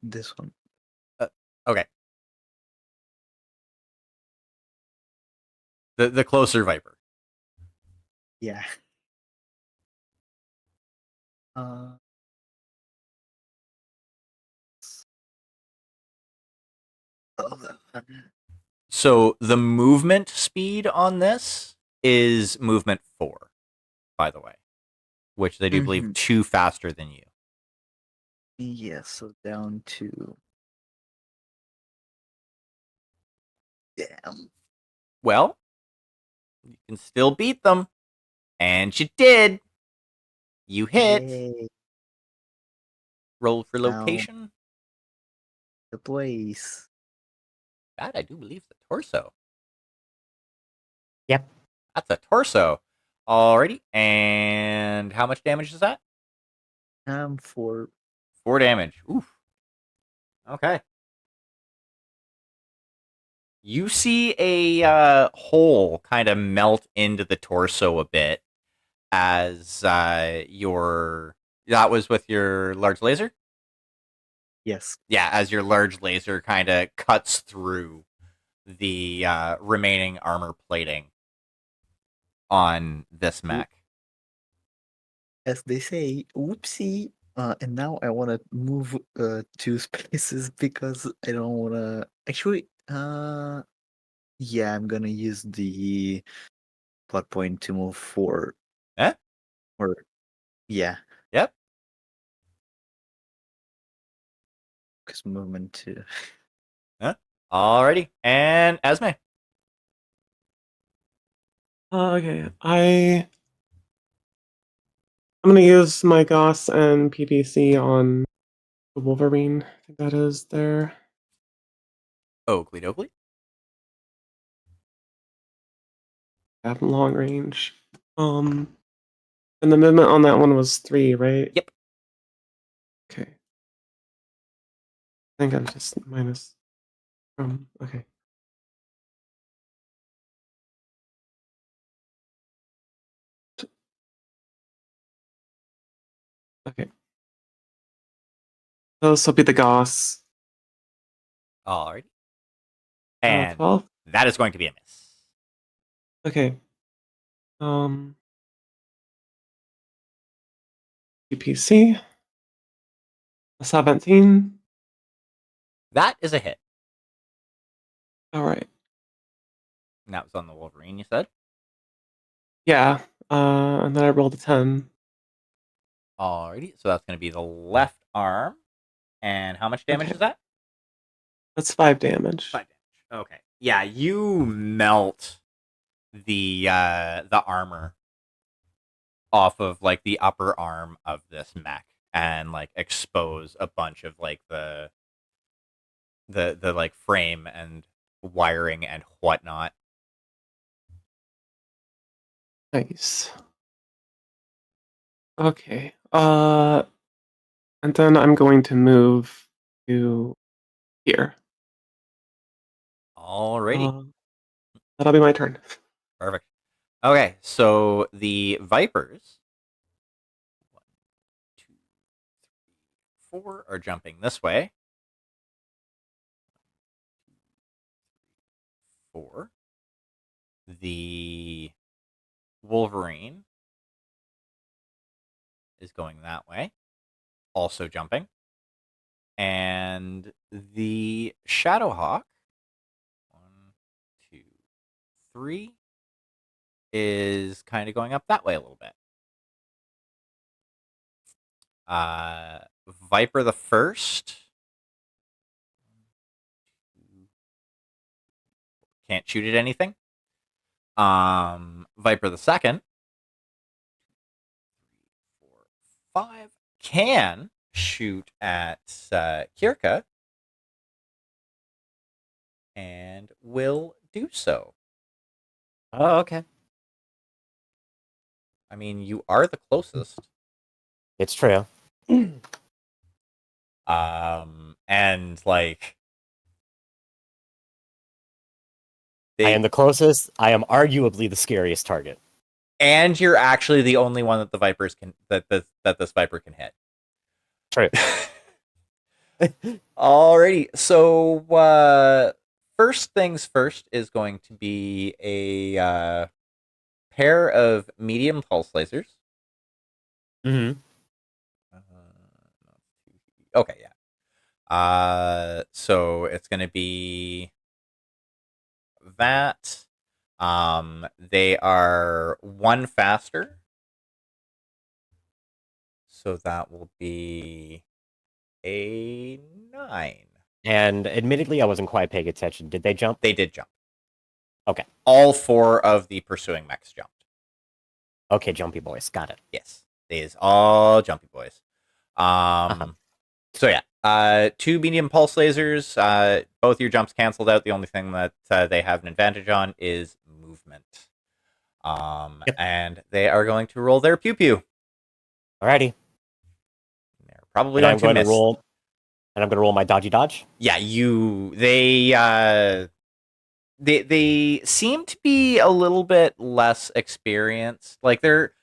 This one. Okay. The closer Viper. Yeah. Uh. So the movement speed on this is movement 4, by the way, which they do believe 2 faster than you. Yeah, so down to. Damn. Well, you can still beat them, and you did. You hit. Yay, Roll for Now- location. the place. That I do believe is a torso. Yep. That's a torso. Alrighty. And how much damage is that? For 4 damage. Oof. Okay. You see a hole kind of melt into the torso a bit as that was with your large laser? yes. Yeah, as your large laser kind of cuts through the remaining armor plating on this mech. As they say, whoopsie. And now I want to move 2 spaces because I don't want to. Actually, yeah, I'm gonna use the plot point to move 4. Eh? Or, yeah, Yep. because movement 2. Alrighty. And Esme. Okay, I'm gonna use my Goss and PDC on the Wolverine. I think that is there. Oakley Dokley. At long range. And the movement on that one was 3, right? Yep. Okay. I think I'm just minus from. Okay. Okay. So this will be the Goss. Alrighty. And 12. that is going to be a miss. Okay. UPC. A 17. That is a hit. All right. And that was on the Wolverine, you said? Yeah. And then I rolled a 10. Alrighty. So that's going to be the left arm. And how much damage Okay. is that? That's 5 damage. 5 damage. Okay. Yeah, you melt the armor off of like the upper arm of this mech and like expose a bunch of like the like frame and wiring and whatnot. Nice. Okay. And then I'm going to move to here. Alrighty. That'll be my turn. Perfect. Okay, so the Vipers 1, 2, 3, 4 are jumping this way. 4. The Wolverine is going that way, also jumping. And the Shadowhawk, 1, 2, 3, is kind of going up that way a little bit. Viper the first can't shoot at anything. Viper the second, 3, 4, 5 can shoot at Kirka and will do so. Oh, okay. I mean, you are the closest. It's true. And like I am the closest. I am arguably the scariest target. and you're actually the only one that the Vipers can that this Viper can hit. True. Alrighty, so first things first is going to be a pair of medium pulse lasers. Mm-hmm. Okay, yeah. So it's going to be that. They are 1 faster, so that will be a 9. And admittedly, I wasn't quite paying attention. Did they jump? They did jump. Okay. All 4 of the pursuing mechs jumped. Okay, jumpy boys. Got it. Yes, they is all jumpy boys. So yeah, 2 medium pulse lasers. Both your jumps canceled out. The only thing that they have an advantage on is movement. Yep. And they are going to roll their pew pew. Alrighty. They're probably And I'm going going to to roll. And I'm going to roll my dodgy dodge. Yeah, they seem to be a little bit less experienced. Like they're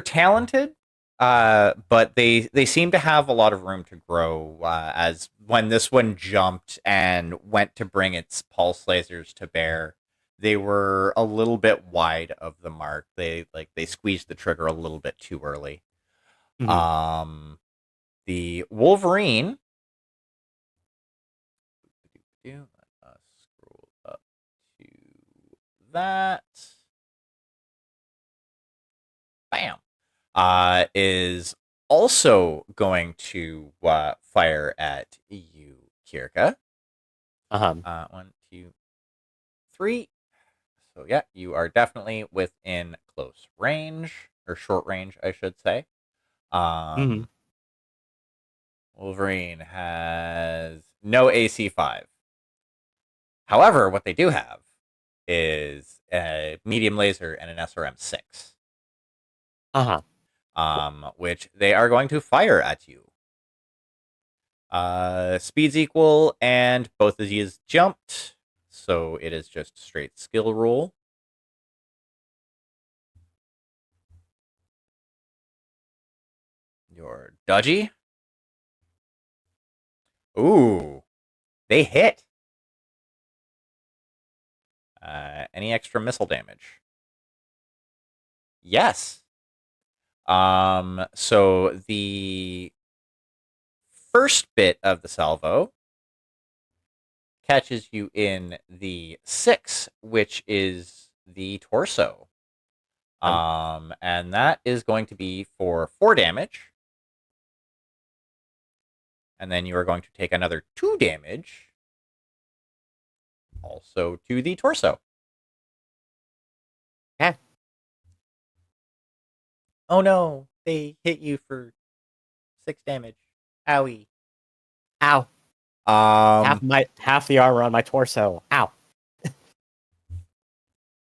talented, but they seem to have a lot of room to grow. As when this one jumped and went to bring its pulse lasers to bear, they were a little bit wide of the mark. They squeezed the trigger a little bit too early. Mhm. The Wolverine. Let us scroll up to that. Bam. Is also going to fire at you, Kirka. 1, 2, 3. So yeah, you are definitely within close range, or short range, I should say. Wolverine has no AC 5. However, what they do have is a medium laser and an SRM 6. Which they are going to fire at you. Speed's equal, and both of these jumped, so it is just straight skill roll. Your dodgy. Ooh, they hit. Any extra missile damage? Yes. So the first bit of the salvo catches you in the 6, which is the torso. And that is going to be for 4 damage. And then you are going to take another 2 damage, also to the torso. Okay. Oh no, they hit you for 6 damage. Owie. Ow. Half the armor on my torso. Ow.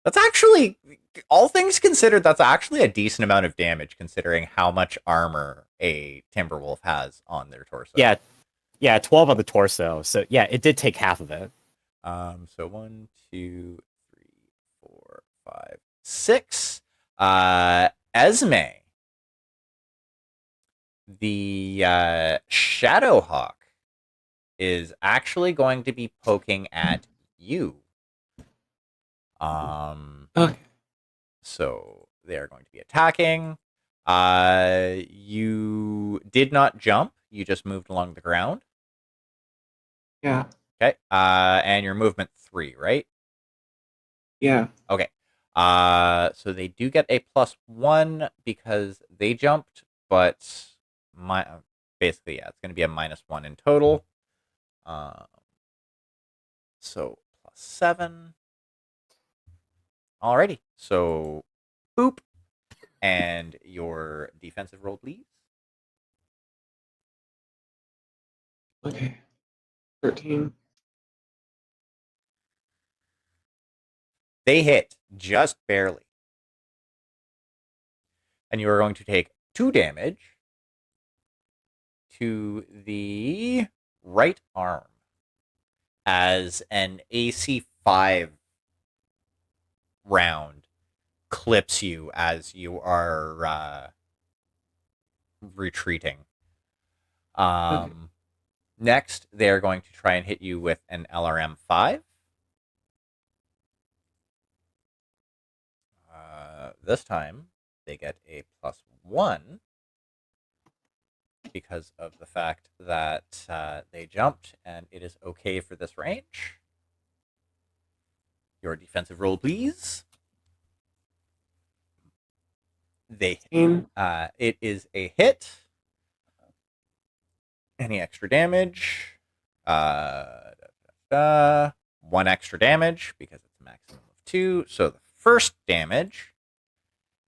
That's actually, all things considered, that's actually a decent amount of damage considering how much armor a Timberwolf has on their torso. Yeah, 12 on the torso. So yeah, it did take half of it. So 1, 2, 3, 4, 5, 6. Esme. The Shadowhawk is actually going to be poking at you. Okay. So they are going to be attacking. You did not jump. you just moved along the ground. Yeah. Okay. And your movement 3, right? Yeah. Okay. So they do get a +1 because they jumped, but basically, yeah, it's going to be a -1 in total. So +7. Alrighty. So, boop. And your defensive roll, please. Okay. 13. They hit just barely. And you are going to take 2 damage to the right arm as an AC 5 round clips you as you are retreating. Okay. Next, they're going to try and hit you with an LRM 5. This time, they get a +1 because of the fact that they jumped and it is okay for this range. Your defensive roll, please. It is a hit. Any extra damage? 1 extra damage because it's a maximum of 2. So the first damage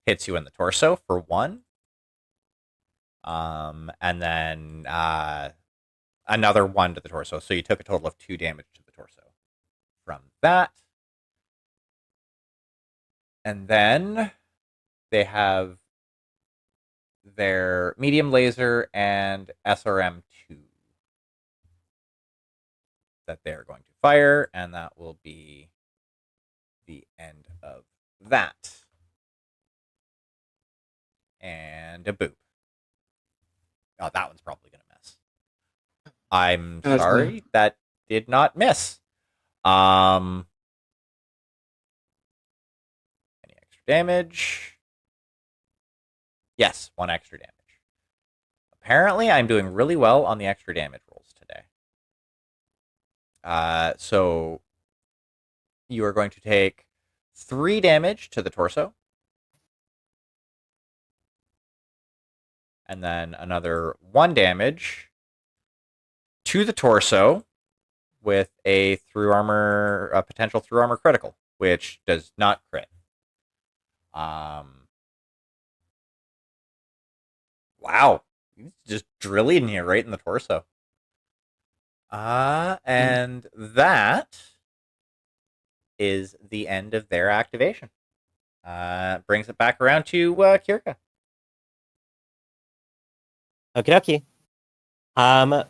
hits you in the torso for 1. And then another 1 to the torso. So you took a total of 2 damage to the torso from that. And then they have their medium laser and SRM 2 that they're going to fire, and that will be the end of that. And a boop. Oh, that one's probably going to miss. I'm That's sorry, that did not miss. Any extra damage? Yes, 1 extra damage. Apparently, I'm doing really well on the extra damage rolls today. So you are going to take 3 damage to the torso. And then another 1 damage to the torso with a potential through armor critical, which does not crit. Wow, he's just drilling you right in the torso. And that is the end of their activation. Brings it back around to Kirka. Okie dokie.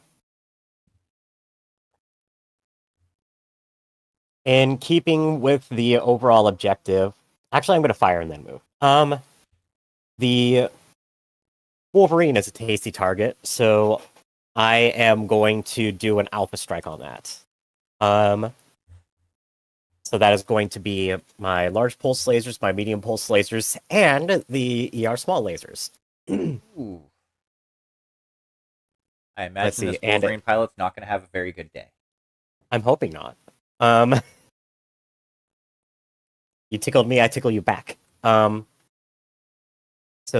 In keeping with the overall objective, actually, I'm going to fire and then move. The Wolverine is a tasty target, so I am going to do an alpha strike on that. So that is going to be my large pulse lasers, my medium pulse lasers, and the ER small lasers. Ooh. I imagine this see, and Wolverine pilot's not going to have a very good day. I'm hoping not. You tickled me, I tickle you back. So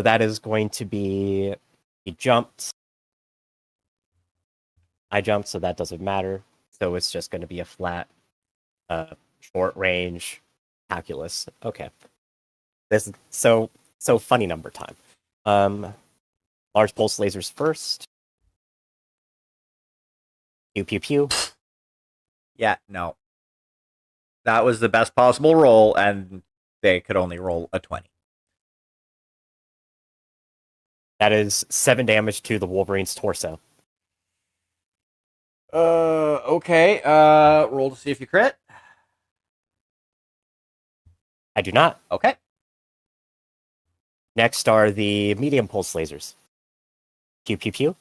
that is going to be he jumped. I jumped, so that doesn't matter. So it's just going to be a flat, short range calculus. Okay. This is so funny number time. Large pulse lasers first. Pew pew pew. Yeah, no. That was the best possible roll, and they could only roll a 20. That is 7 damage to the Wolverine's torso. Okay. Roll to see if you crit. I do not. Okay. Next are the medium pulse lasers. Pew pew pew.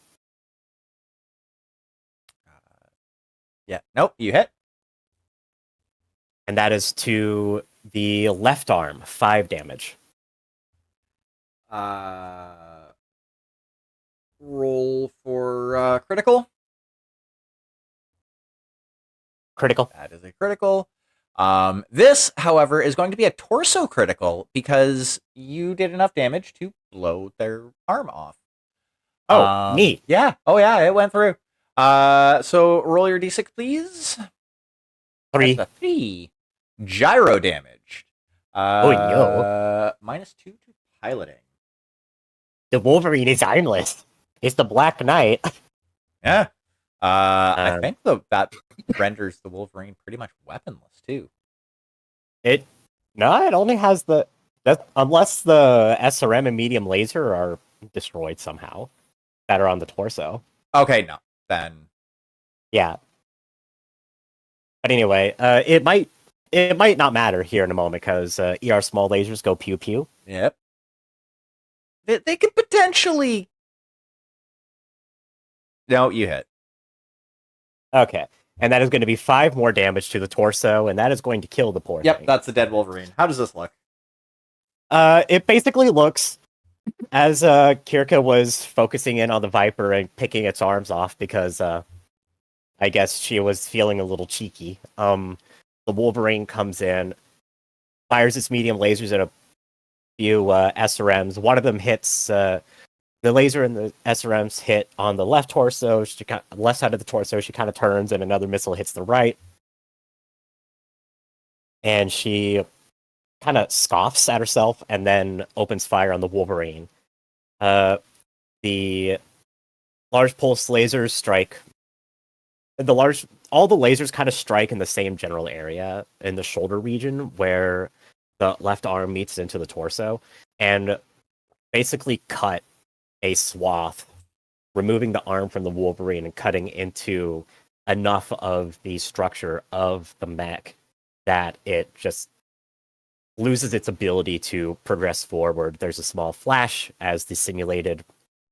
Yeah. Nope. You hit. And that is to the left arm, 5 damage. roll for critical. Critical. That is a critical. This, however, is going to be a torso critical because you did enough damage to blow their arm off. Oh, neat. Yeah. Oh, yeah. It went through. So roll your d6, please. 3. That's a 3. Gyro damaged. Oh, no. -2 to piloting. The Wolverine is armless. It's the Black Knight. Yeah. I think that renders the Wolverine pretty much weaponless too. It only has unless the SRM and medium laser are destroyed somehow that are on the torso. Okay, no. Then Yeah. But anyway, it might not matter here in a moment because ER small lasers go pew pew. yep. They could potentially. No, you hit. Okay. And that is going to be 5 more damage to the torso, and that is going to kill the poor Yep, thing. that's the dead Wolverine. How does this look? It basically looks as Kirka was focusing in on the Viper and picking its arms off because I guess she was feeling a little cheeky. The Wolverine comes in, fires its medium lasers at a few SRMs. One of them hits the laser and the SRMs hit on the left torso, left side of the torso. She kind of turns, and another missile hits the right. And she kind of scoffs at herself and then opens fire on the Wolverine. The large pulse lasers strike. All the lasers kind of strike in the same general area in the shoulder region where the left arm meets into the torso, and basically cut a swath, removing the arm from the Wolverine and cutting into enough of the structure of the mech that it just loses its ability to progress forward. There's a small flash as the simulated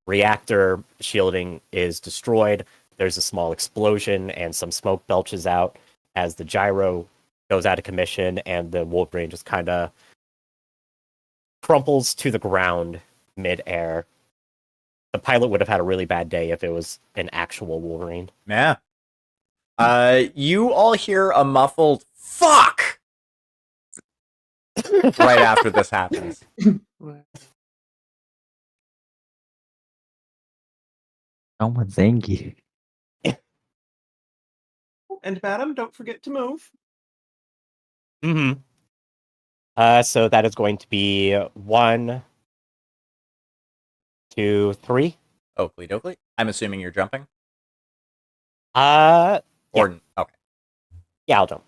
reactor shielding is destroyed. There's a small explosion and some smoke belches out as the gyro goes out of commission, and the Wolverine just kind of crumples to the ground mid-air. The pilot would have had a really bad day if it was an actual Wolverine. Yeah. You all hear a muffled "fuck" right after this happens. Someone's angry. And madam, don't forget to move. Mm-hmm. So that is going to be 1, 2, 3. Oakley dokley. I'm assuming you're jumping? Yeah. Okay. Yeah, I'll jump.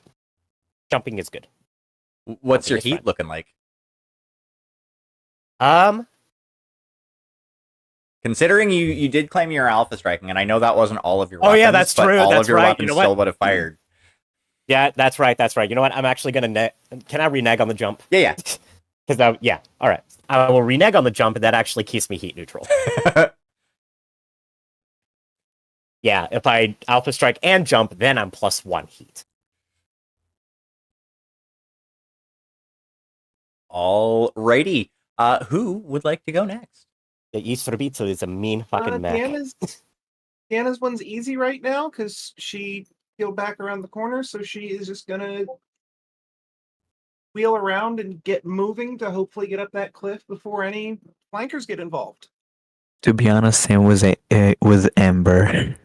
Jumping is good. What's your Jumping is heat looking like? Considering you did claim your alpha striking, and I know that wasn't all of your weapons. Oh, yeah, that's but true. All That's of your right. weapons You know still what? would have fired. Yeah, that's right. You know what? I'm actually gonna Can I renege on the jump? Yeah, Because yeah, all right. I will renege on the jump, and that actually keeps me heat neutral. yeah. Yeah, if I alpha strike and jump, then I'm +1 heat. Alrighty. Who would like to go next? The Easter Pizza is a mean fucking mech. Deanna's one's easy right now because she peeled back around the corner, so she is just gonna wheel around and get moving to hopefully get up that cliff before any flankers get involved. To be honest, same with Amber.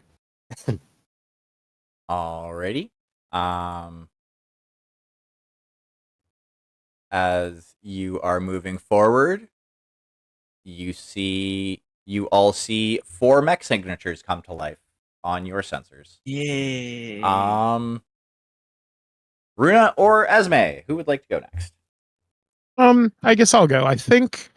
Alrighty. As you are moving forward, you all see 4 mech signatures come to life on your sensors. Yay! Runa or Esme, who would like to go next? I guess I'll go. I think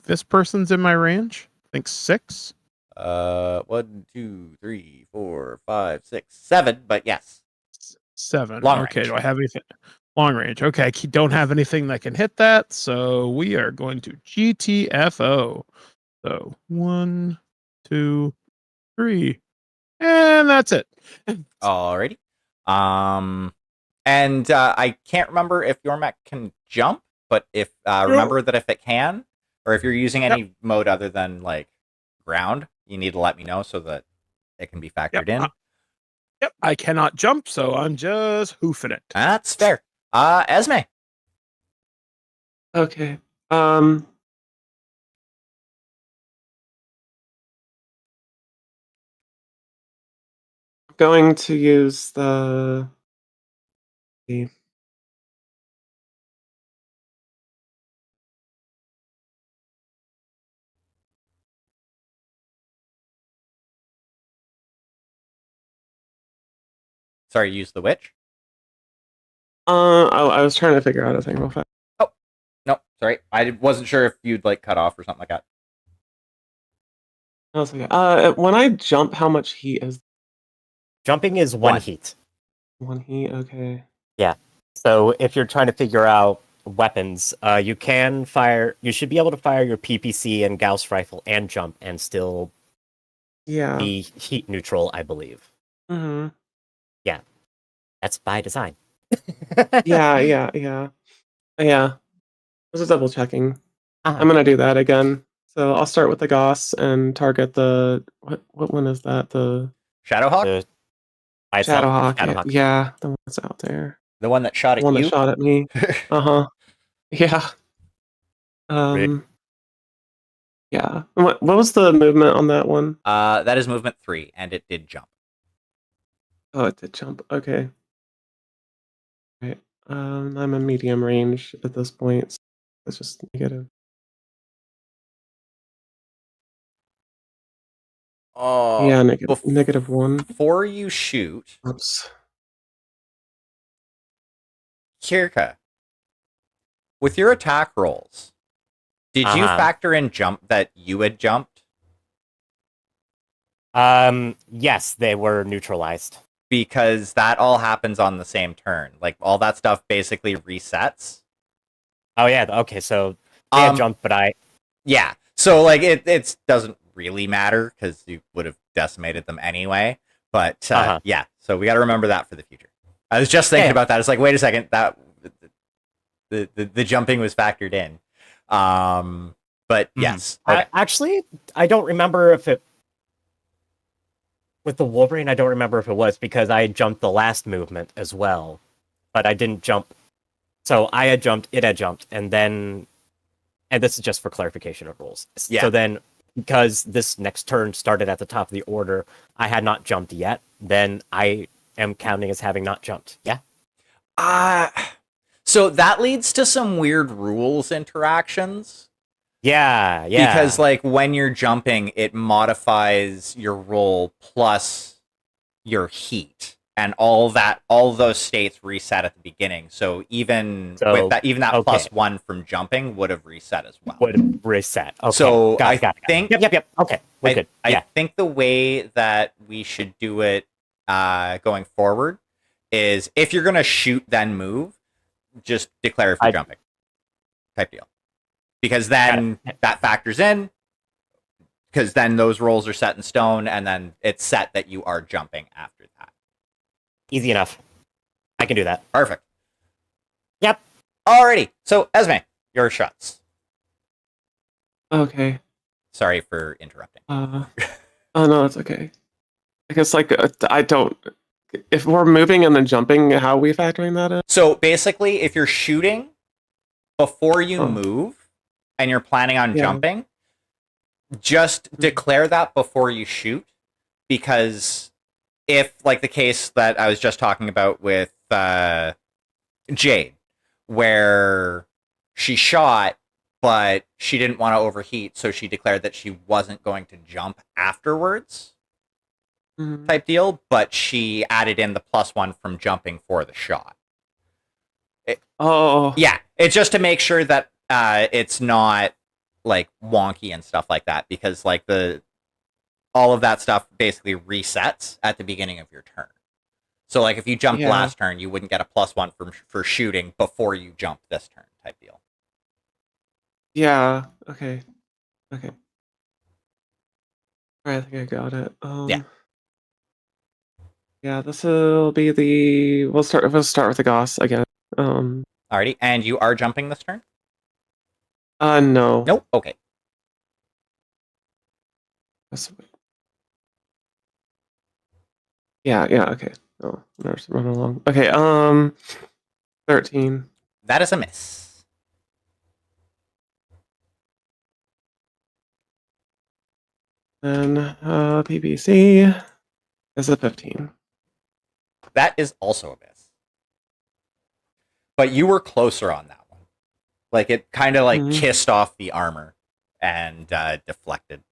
this person's in my range. I think 6. 1, 2, 3, 4, 5, 6, 7, but yes. 7. Long Okay, range. do I have anything? Long range. Okay, I don't have anything that can hit that, so we are going to GTFO. So 1, 2, 3, and that's it. Alrighty. And I can't remember if your mech can jump, but if remember that if it can, or if you're using any mode other than like ground, you need to let me know so that it can be factored in. Yep, I cannot jump, so I'm just hoofing it. That's fair. Esme. Okay. Going to use the Sorry, use the witch. I was trying to figure out a thing real fast. Oh, no, sorry. I wasn't sure if you'd like cut off or something like that. I was like, when I jump, how much heat is Jumping is one One. heat. 1 heat? Okay. So if you're trying to figure out weapons, you can fire. You should be able to fire your PPC and Gauss rifle and jump and still Yeah. be heat neutral, I believe. Mm-hmm. That's by design. Yeah. I was just double checking. Uh-huh. I'm gonna do that again. So I'll start with the Gauss and target the what one is that? The Shadowhawk, The- by itself, Shadowhawk. Shadowhawk. Yeah, the one that's out there. the one that shot The at one you. that shot at me. Uh-huh. Yeah. Yeah. What was the movement on that one? That is movement 3, and it did jump. Oh, it did jump. Okay. Right. I'm in medium range at this point. So it's just negative. Oh, Yeah, negative 1. Before you shoot, Oops. Kirka, with your attack rolls, did you Uh-huh. factor in jump that you had jumped? Yes, they were neutralized. Because that all happens on the same turn. Like all that stuff basically resets. Oh yeah. Okay, so they had jumped, but Yeah. So like it doesn't really matter because you would have decimated them anyway. But yeah, so we got to remember that for the future. I was just thinking about that. It's like, wait a second, that the jumping was factored in. But yes, okay. I don't remember if it with the Wolverine. I don't remember if it was because I jumped the last movement as well, but I didn't jump. So I had jumped, it had jumped, and this is just for clarification of rules. Yeah. So then, because this next turn started at the top of the order, I had not jumped yet. Then I am counting as having not jumped. Yeah. So that leads to some weird rules interactions. Yeah. Because like when you're jumping, it modifies your roll plus your heat, and all those states reset at the beginning. So even with that, even that +1 from jumping would have reset as well. Would have reset. Okay. So got I it. think. Yep. Okay. We're good. I think the way that we should do it going forward is if you're gonna shoot then move, just declare if you're jumping. Type deal. Because then that factors in, because then those rolls are set in stone, and then it's set that you are jumping after that. Easy enough. I can do that. Perfect. Yep. Alrighty. So, Esme, your shots. Okay. Sorry for interrupting. Oh no, it's okay. I guess like I don't. If we're moving and then jumping, how are we factoring that in? So basically, if you're shooting before you move and you're planning on jumping, just declare that before you shoot, because if, like the case that I was just talking about with Jade, where she shot, but she didn't want to overheat, so she declared that she wasn't going to jump afterwards, type deal, but she added in the +1 from jumping for the shot. Yeah, it's just to make sure that it's not like wonky and stuff like that, because like all of that stuff basically resets at the beginning of your turn. So like if you jumped last turn, you wouldn't get a +1 for shooting before you jump this turn, type deal. Yeah. Okay. All right, I think I got it. Yeah, this will be the. We'll start with the Goss again. Alrighty, and you are jumping this turn? No. Nope. Okay. Yeah, okay. Oh, nurse run along. Okay, 13. That is a miss. And PBC is a 15. That is also a miss. But you were closer on that one. Like it kind of like kissed off the armor and deflected.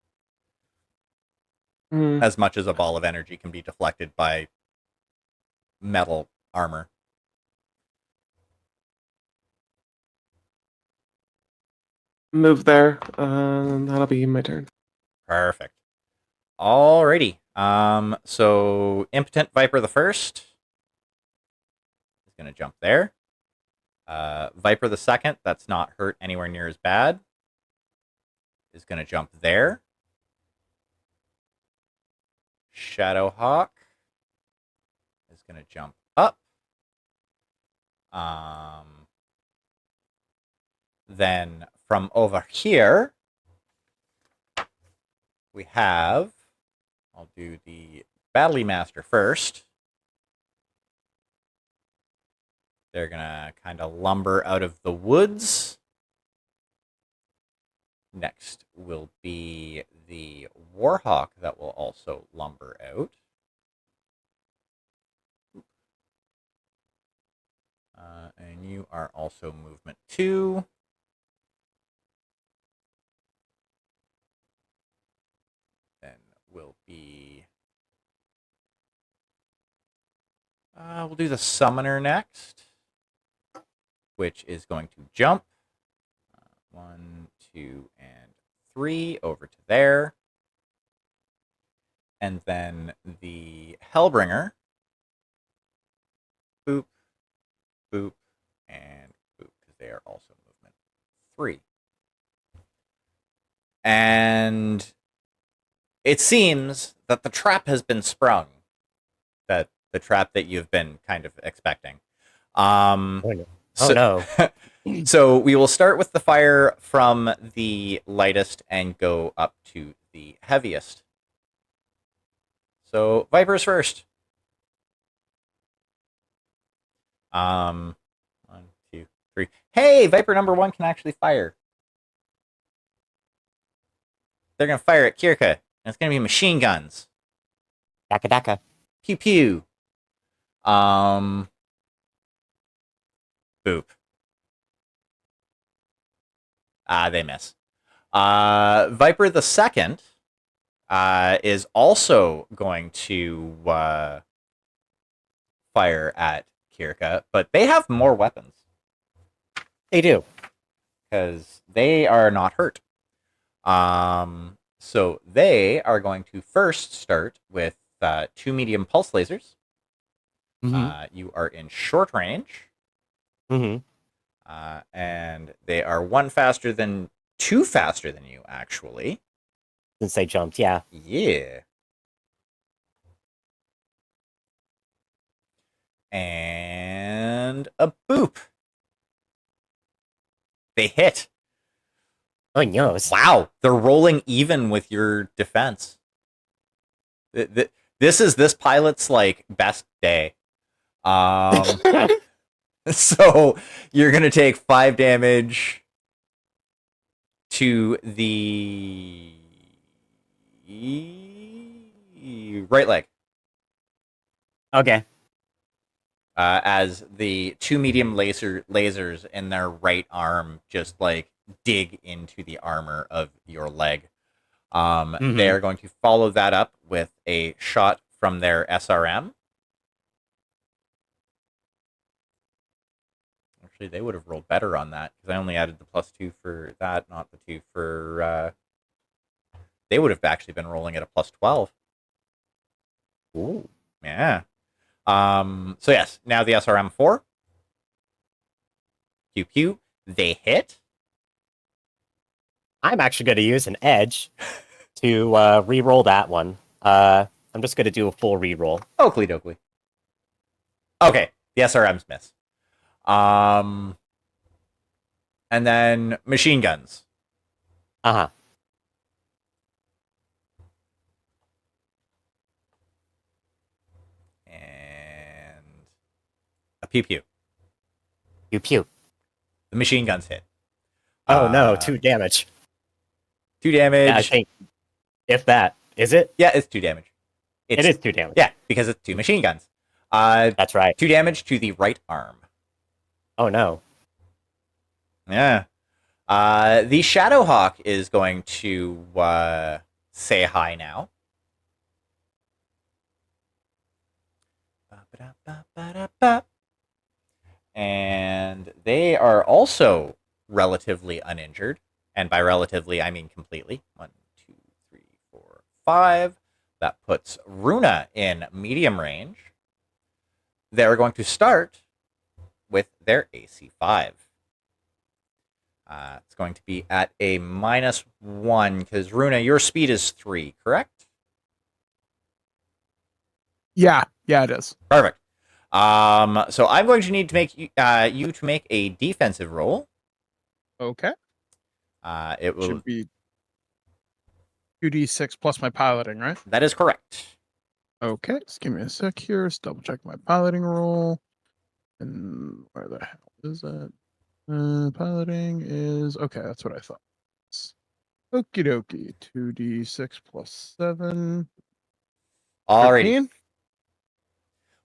As much as a ball of energy can be deflected by metal armor. Move there. That'll be my turn. Perfect. Alrighty. So Impotent Viper the first is gonna jump there. Viper the second, that's not hurt anywhere near as bad, is gonna jump there. Shadowhawk is gonna jump up. Then from over here, we have, I'll do the Battle Master first. They're gonna kind of lumber out of the woods. Next will be the Warhawk that will also lumber out. And you are also movement 2. Then will be... we'll do the Summoner next, which is going to jump. 1, 2, and 3 over to there. And then the Hellbringer. Boop, boop, and boop, because they are also movement 3. And it seems that the trap has been sprung. That the trap that you've been kind of expecting. No. So we will start with the fire from the lightest and go up to the heaviest. So Vipers first. 1, 2, 3. Hey, Viper number 1 can actually fire. They're gonna fire at Kirka, and it's gonna be machine guns. Daka daka. Pew pew. Boop. They miss. Viper the second is also going to fire at Kirka, but they have more weapons. They do. Because they are not hurt. So they are going to first start with 2 medium pulse lasers. You are in short range. And they are 1 faster than 2 faster than you, actually. Since they jumped, yeah. Yeah. And a boop. They hit. Oh, no. Wow, they're rolling even with your defense. This is this pilot's like best day. So you're gonna take 5 damage to the right leg. Okay. As the 2 medium lasers in their right arm just like dig into the armor of your leg. They are going to follow that up with a shot from their SRM. Actually, they would have rolled better on that because I only added the +2 for that, not the 2 for. They would have actually been rolling at a +12. Ooh. Yeah. So yes, now the SRM 4. Pew pew. They hit. I'm actually going to use an edge to re-roll that one. I'm just going to do a full re-roll. Oakley dokley. Okay, the SRMs miss. And then machine guns. Uh-huh. Pew pew. Pew pew. The machine guns hit. Oh no, Uh, 2 damage. 2 damage. Yeah, I think if that is it. Yeah, it's 2 damage. It is 2 damage. Yeah, because it's 2 machine guns. That's right. 2 damage to the right arm. Oh no. Yeah. The Shadowhawk is going to say hi now. And they are also relatively uninjured. And by relatively, I mean completely. 1, 2, 3, 4, 5. That puts Runa in medium range. They're going to start with their AC 5. It's going to be at a -1 because Runa, your speed is 3, correct? Yeah, it is. Perfect. So I'm going to need to make you to make a defensive roll. Okay. It will. Should be 2d6 plus my piloting, right? That is correct. Okay, just give me a sec here. Let's double check my piloting roll. And where the hell is that? Piloting is okay. That's what I thought. Okie dokie. 2d6 plus 7. Alrighty. 13.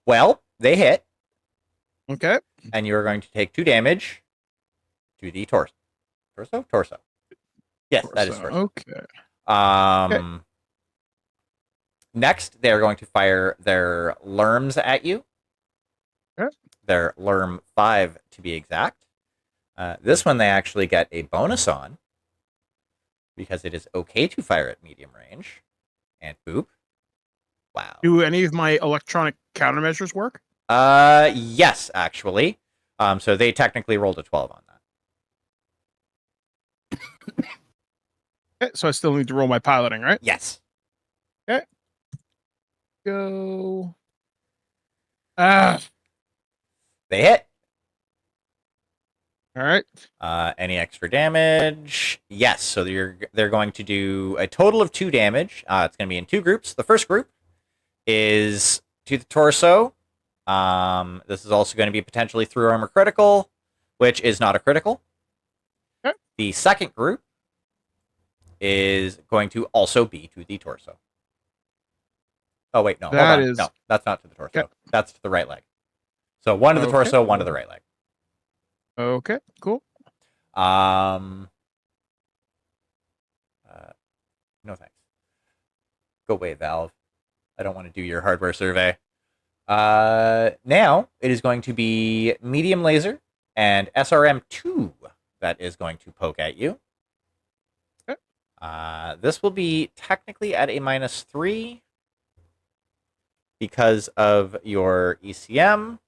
Well, they hit, Okay. and you are going to take 2 damage to the torso. Torso. Yes, that is Torso. torso. Okay. Okay. Next, they are going to fire their Lerms at you. Okay. Their Lerm 5, to be exact. This one they actually get a bonus on because it is okay to fire at medium range. And boop. Wow. Do any of my electronic countermeasures work? Yes, actually. So they technically rolled a 12 on that. Okay, so I still need to roll my piloting, right? Yes. Okay. Go. Ah. They hit. All right. Any extra damage? Yes. So they're going to do a total of 2 damage. It's going to be in 2 groups. The first group is to the torso. This is also going to be potentially through armor critical, which is not a critical. Okay. The second group is going to also be to the torso. Oh wait, no, hold on. No, that's not to the torso. Okay. That's to the right leg. So 1 to the torso, 1 to the right leg. Okay, cool. No thanks. Go away, Valve. I don't want to do your hardware survey. Now it is going to be medium laser and SRM2 that is going to poke at you. Okay. This will be technically at a -3 because of your ECM.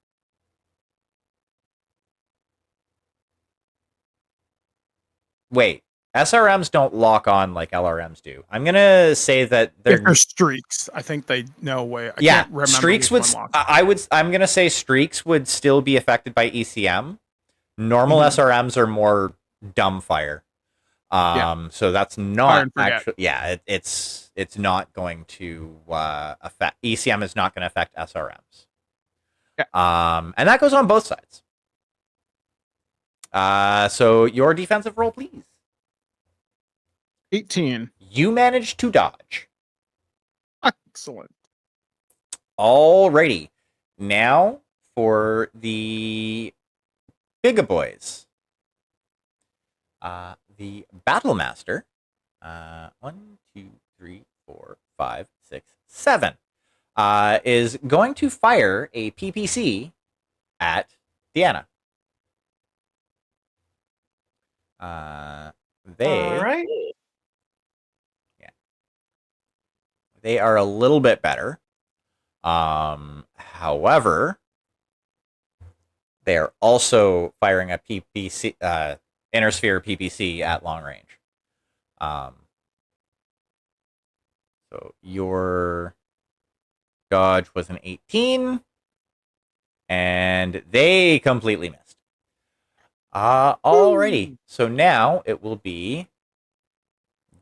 Wait, SRMs don't lock on like LRMs do. I'm gonna say that They're streaks. I think they no way. I can't remember streaks which would. one locks. I'm gonna say streaks would still be affected by ECM. Normal SRMs are more dumbfire. So that's not actually. Yeah, it's not going to affect ECM. Is not going to affect SRMs. Yeah. And that goes on both sides. So your defensive roll, please. 18. You managed to dodge. Excellent. Alrighty. Now for the Bigga Boys. The Battle Master. 1, 2, 3, 4, 5, 6, 7. Is going to fire a PPC at Deanna. They. All right. Yeah. They are a little bit better. However, they are also firing a PPC, inner sphere PPC at long range. So your dodge was an 18, and they completely missed. Alrighty. So now it will be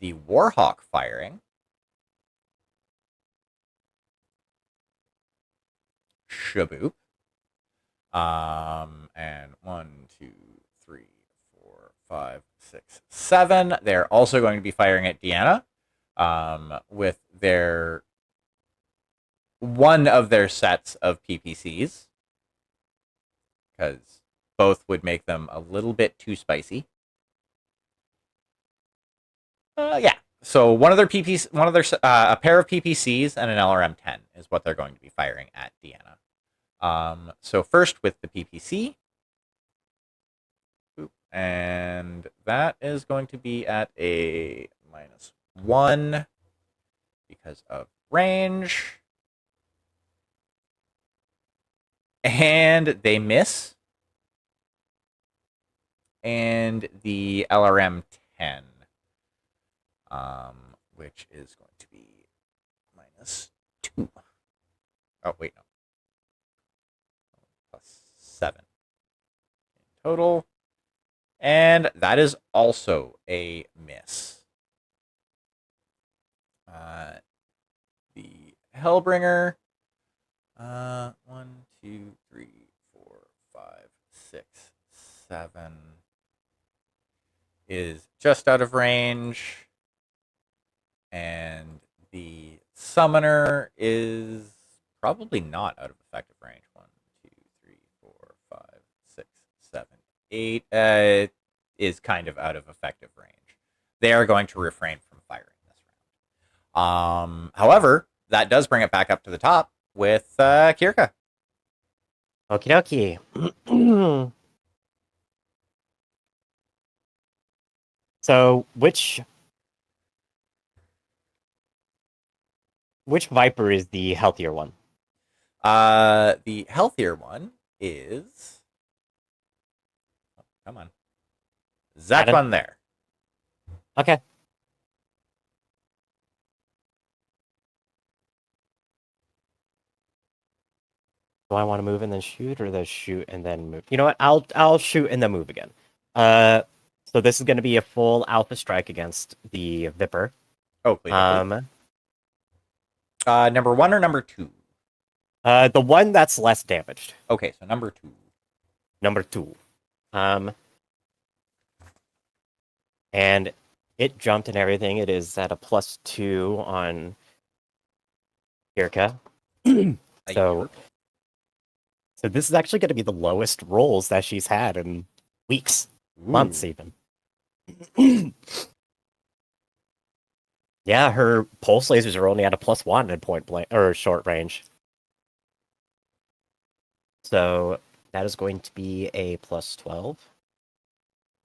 the Warhawk firing. Shaboop. And 1, 2, 3, 4, 5, 6, 7. They're also going to be firing at Deanna with their one of their sets of PPCs, because both would make them a little bit too spicy. Yeah. So one of their PPCs, a pair of PPCs and an LRM-10 is what they're going to be firing at Deanna. So first with the PPC, and that is going to be at a -1 because of range. And they miss. And the LRM-10, which is going to be -2. Oh, wait, no. +7 in total. And that is also a miss. The Hellbringer, 1, 2, 3, 4, 5, 6, 7 is just out of range. And the Summoner is probably not out of effective range. 1, 2, 3, 4, 5, 6, 7, 8 is kind of out of effective range. They are going to refrain from firing this round. However, that does bring it back up to the top with Kirka. Okie dokie. So which Viper is the healthier one? The healthier one is... Oh, come on. That Adam? one there. Okay. Do I want to move and then shoot, or the shoot and then move? You know what? I'll shoot and then move again. So this is going to be a full alpha strike against the Viper. Oh, please. Number 1 or number 2? The one that's less damaged. Okay, so number 2. Number 2. And it jumped and everything. It is at a +2 on Kirka. So this is actually going to be the lowest rolls that she's had in weeks, months even. Yeah, her pulse lasers are only at a +1 in point blank or short range. So that is going to be a +12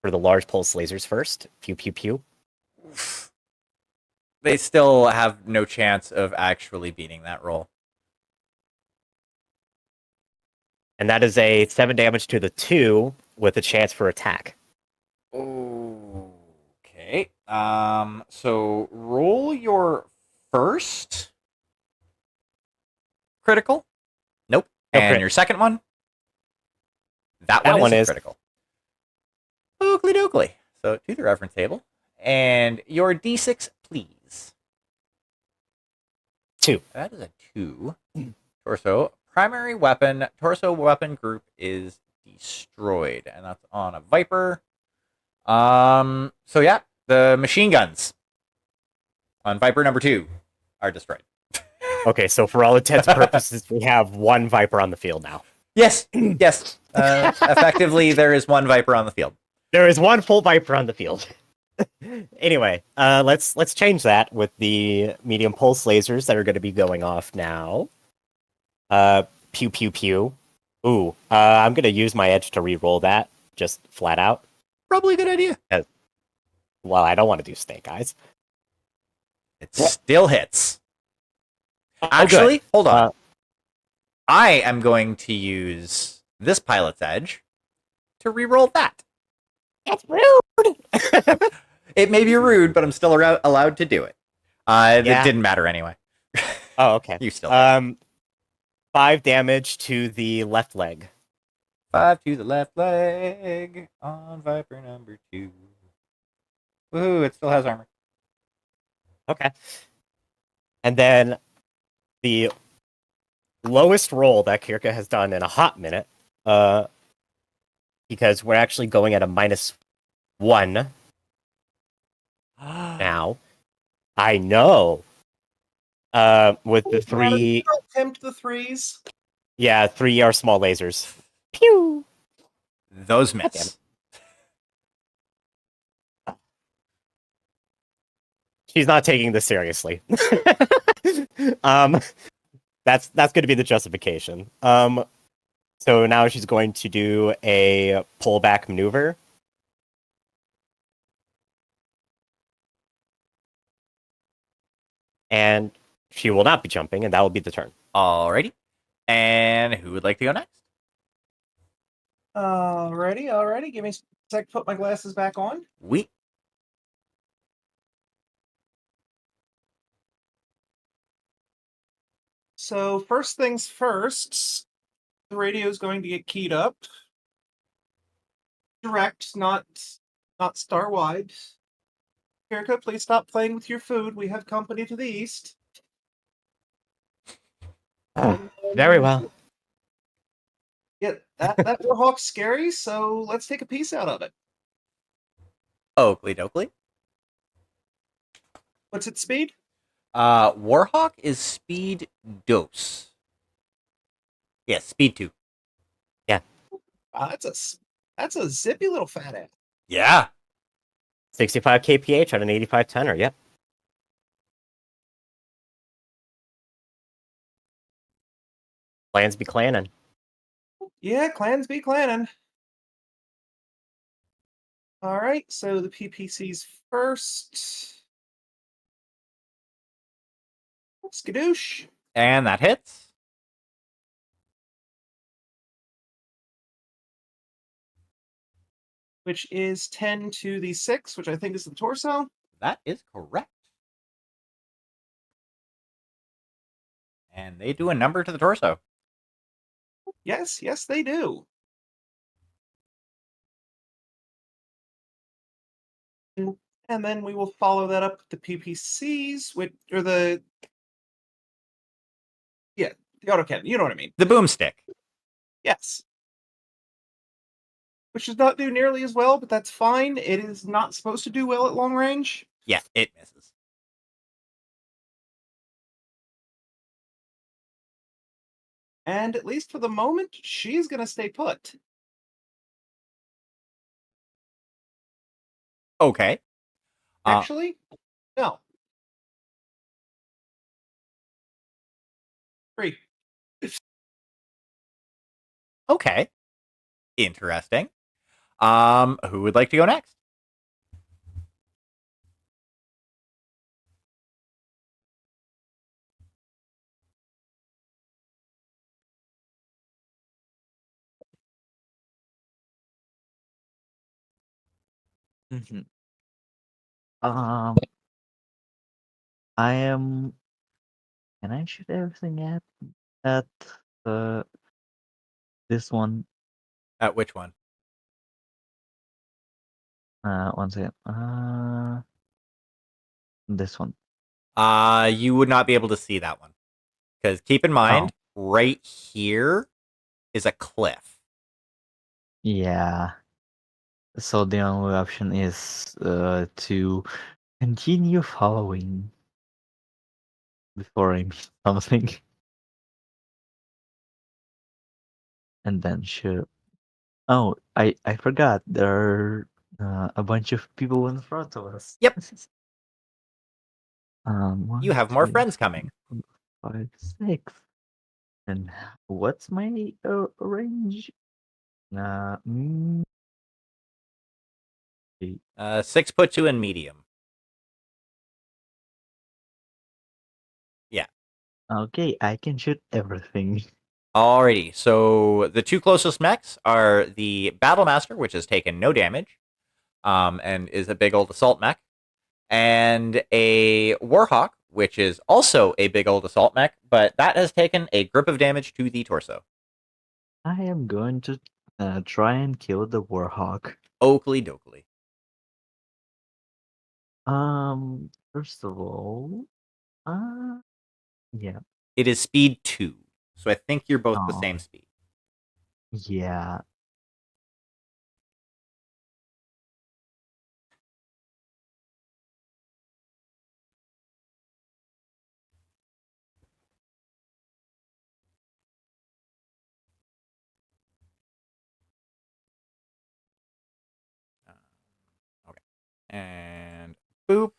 for the large pulse lasers first. Pew pew pew. They still have no chance of actually beating that roll. And that is a 7 damage to the 2 with a chance for attack. Okay. So roll your first critical. Nope. No And crit. your second one. That That one one is is. critical. Oakley dokley. So to the reference table. And your D6, please. 2. That is a 2. Torso. Primary weapon. Torso weapon group is destroyed. And that's on a Viper. So yeah, the machine guns on Viper number 2 are destroyed. Okay, so for all intents and purposes, we have 1 Viper on the field now. Yes, yes. Effectively, there is 1 Viper on the field. There is 1 full Viper on the field. Anyway, let's change that with the medium pulse lasers that are going to be going off now. Pew pew pew. Ooh, I'm going to use my edge to re-roll that, just flat out. Probably a good idea. Well, I don't want to do snake eyes. It still hits. Oh, Actually, good. hold on. I am going to use this pilot's edge to re-roll that. That's rude. It may be rude, but I'm still allowed to do it. It didn't matter anyway. Oh, okay. You still 5 damage to the left leg. 5 to the left leg on Viper number 2. Woohoo, it still has armor. Okay. And then the lowest roll that Kirka has done in a hot minute because we're actually going at a -1 now. I know. With the three, Don't tempt the threes. yeah, 3 are small lasers. Pew. Those damn miss. She's not taking this seriously. That's going to be the justification. So now she's going to do a pullback maneuver. And she will not be jumping, and that will be the turn. Alrighty. And who would like to go next? Alrighty. Give me a sec to put my glasses back on. We. So first things first, the radio is going to get keyed up. Direct, not star wide. Erica, please stop playing with your food. We have company to the east. Very well. Yeah, that Warhawk's scary, so let's take a piece out of it. Oakley Dokley. What's its speed? Warhawk is speed dose. Yeah, speed 2. That's a zippy little fat ass. Yeah. 65 kph on an 85 tenor. Yep. Plans be clanning. Yeah, clans be clanning. All right, so the PPC's first. Skadoosh. And that hits. Which is 10 to the 6, which I think is the torso. That is correct. And they do a number to the torso. Yes, they do. And then we will follow that up with the PPCs, or the autocannon. You know what I mean? The boomstick. Yes. Which does not do nearly as well, but that's fine. It is not supposed to do well at long range. Yeah, it misses. And at least for the moment, she's going to stay put. Okay. Actually, no. 3. Okay. Interesting. Who would like to go next? Mhm. I am. Can I shoot everything at this one? At which one? One second. This one. You would not be able to see that one. Because keep in mind, right here is a cliff. Yeah. So the only option is to continue following before I meet something, and then shoot. Oh, I forgot there are a bunch of people in front of us. Yep. One, You have more two, friends coming. 5, 6. And what's my range? Uh, mm, 6 puts you in medium. Yeah. okay, I can shoot everything. Alrighty. So the two closest mechs are the Battlemaster, which has taken no damage, and is a big old assault mech, and a Warhawk, which is also a big old assault mech, but that has taken a grip of damage to the torso. I am going to try and kill the Warhawk. Oakley Dokley. First of all, yeah. It is speed 2, so I think you're both the Oh. same speed. Yeah. Okay. And boop.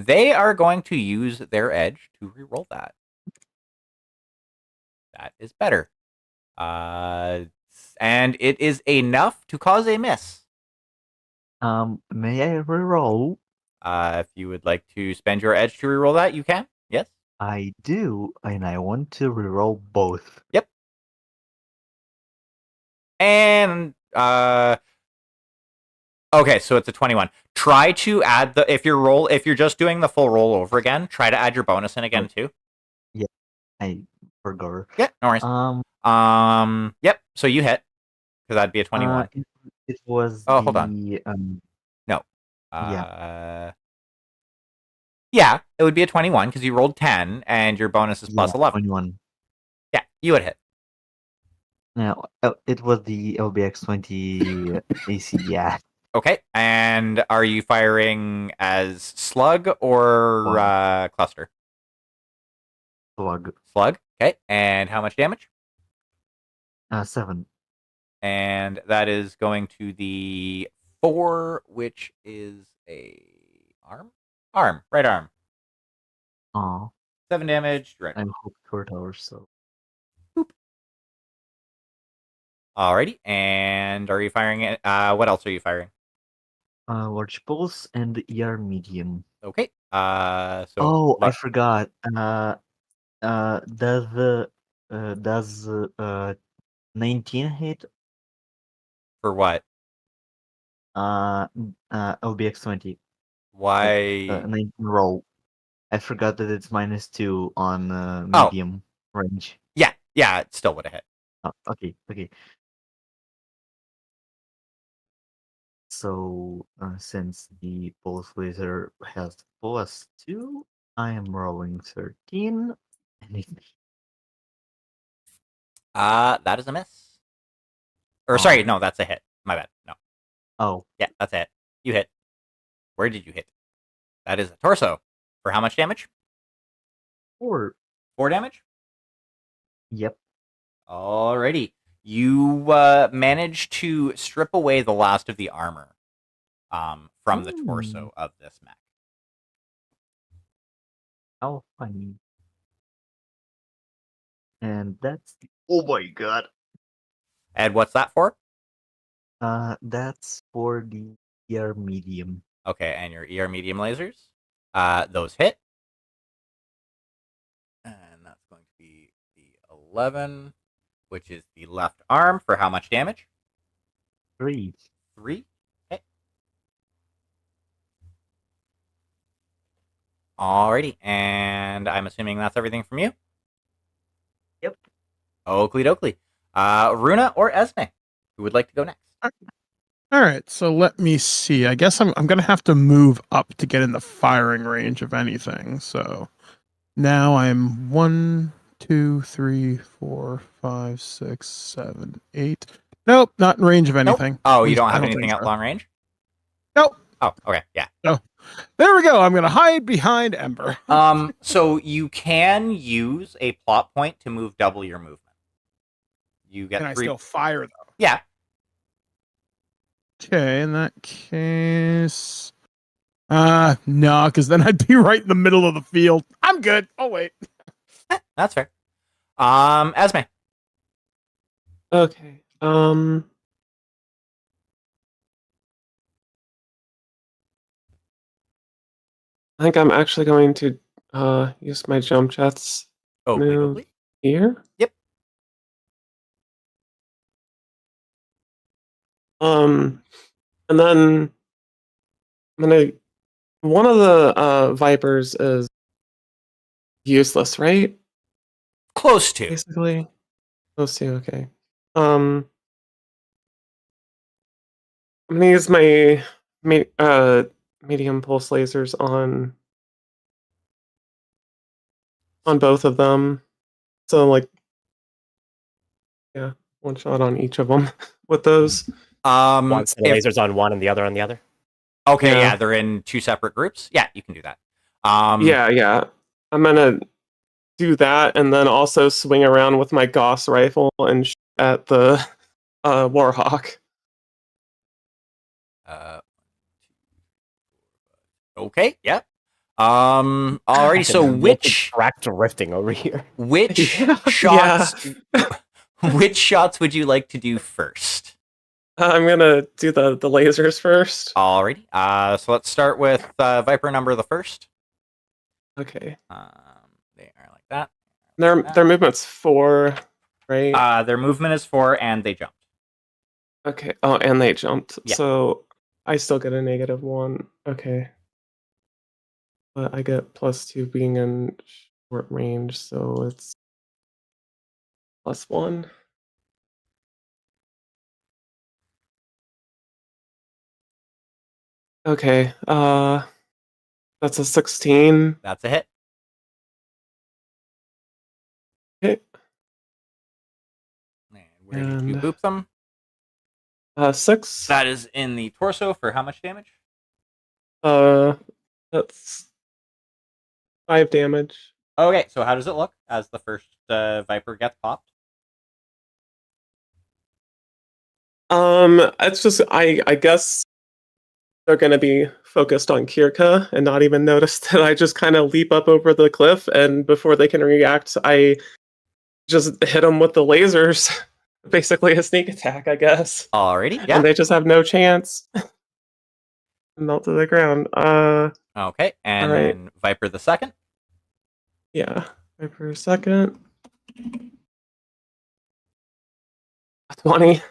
They are going to use their edge to reroll that. That is better. And it is enough to cause a miss. May I reroll? If you would like to spend your edge to reroll that, you can. Yes. I do, and I want to reroll both. Yep. And okay, so it's a 21. Try to add if you're just doing the full roll over again, try to add your bonus in again too. Yeah, I forgot. Yeah, no worries. Yep. So you hit because that'd be a 21. It was Oh, the hold on. No. Yeah. Yeah, it would be a 21 because you rolled 10 and your bonus is plus 11. 21. Yeah, you would hit. Now it was the LBX 20 AC. Yeah. Okay, and are you firing as slug or cluster? Slug. Slug. Okay, and how much damage? 7. And that is going to the 4, which is a arm? Arm, right arm. Aw. 7 damage. Right. I'm hooked for hours, so. Alrighty, and are you firing it? What else are you firing? Large pulse and ER medium. Okay. Oh, I forgot. Does 19 hit? For what? LBX 20. Why? 19 roll. I forgot that it's -2 on medium range. Yeah, it still would have hit. Oh, okay. So, since the pulse laser has +2, I am rolling 13. And That is a miss. Or sorry, no, that's a hit. My bad. No. Oh. Yeah, that's a hit. You hit. Where did you hit? That is a torso. For how much damage? 4. 4 damage? Yep. Alrighty. You manage to strip away the last of the armor from the torso of this mech. How funny. And that's oh my god. And what's that for? That's for the ER medium. Okay, and your ER medium lasers? Those hit. And that's going to be the 11, which is the left arm for how much damage? 3. 3. Okay. Alrighty, and I'm assuming that's everything from you? Yep. Oakley dokley. Runa or Esme? Who would like to go next? All right, so let me see. I guess I'm gonna have to move up to get in the firing range of anything. So now I'm 1, 2, 3, 4, 5, 6, 7, 8. Nope, not in range of anything. Nope. Oh, At you least don't I have don't anything think at so. long range? Nope. Oh, okay, yeah. There we go. I'm gonna hide behind Ember. So you can use a plot point to move double your movement. You get Can I 3. still fire though? Yeah. Okay, in that case, no, because then I'd be right in the middle of the field. I'm good. Oh wait. That's fair. Esme. Okay. I think I'm actually going to use my jump jets. Oakley Move dokley. here. Yep. And then I'm gonna. One of the vipers is useless, right? Close to. Basically, those two. Okay. I'm gonna use my medium pulse lasers on both of them. So like Yeah, one shot on each of them with those. One set of If, lasers on one and the other on the other. okay, Yeah. yeah, they're in 2 separate groups. Yeah, you can do that. Yeah. I'm gonna do that and then also swing around with my Gauss rifle and shoot at the Warhawk. Okay, yeah. Alrighty. So which track drifting over here? Yeah. shots? Which shots would you like to do first? I'm gonna do the lasers first. Alrighty. So let's start with Viper number the first. Okay. They are like that. Their movement's 4, right? Their movement is 4, and they jumped. Okay. Oh, and they jumped. Yeah. So I still get a -1. Okay. But I get +2 being in short range, so it's +1. Okay. That's a 16. That's a hit. Okay. And where did you And- boop them? 6. That is in the torso for how much damage? That's 5 damage. Okay, so how does it look as the first Viper gets popped? It's just I guess they're gonna be focused on Kirka and not even notice that I just kind of leap up over the cliff, and before they can react, I just hit them with the lasers. Basically a sneak attack, I guess. Alrighty, yeah. And they just have no chance. Melt to the ground. Okay, and Alright. then Viper the second. Yeah. Wait for a second. 20.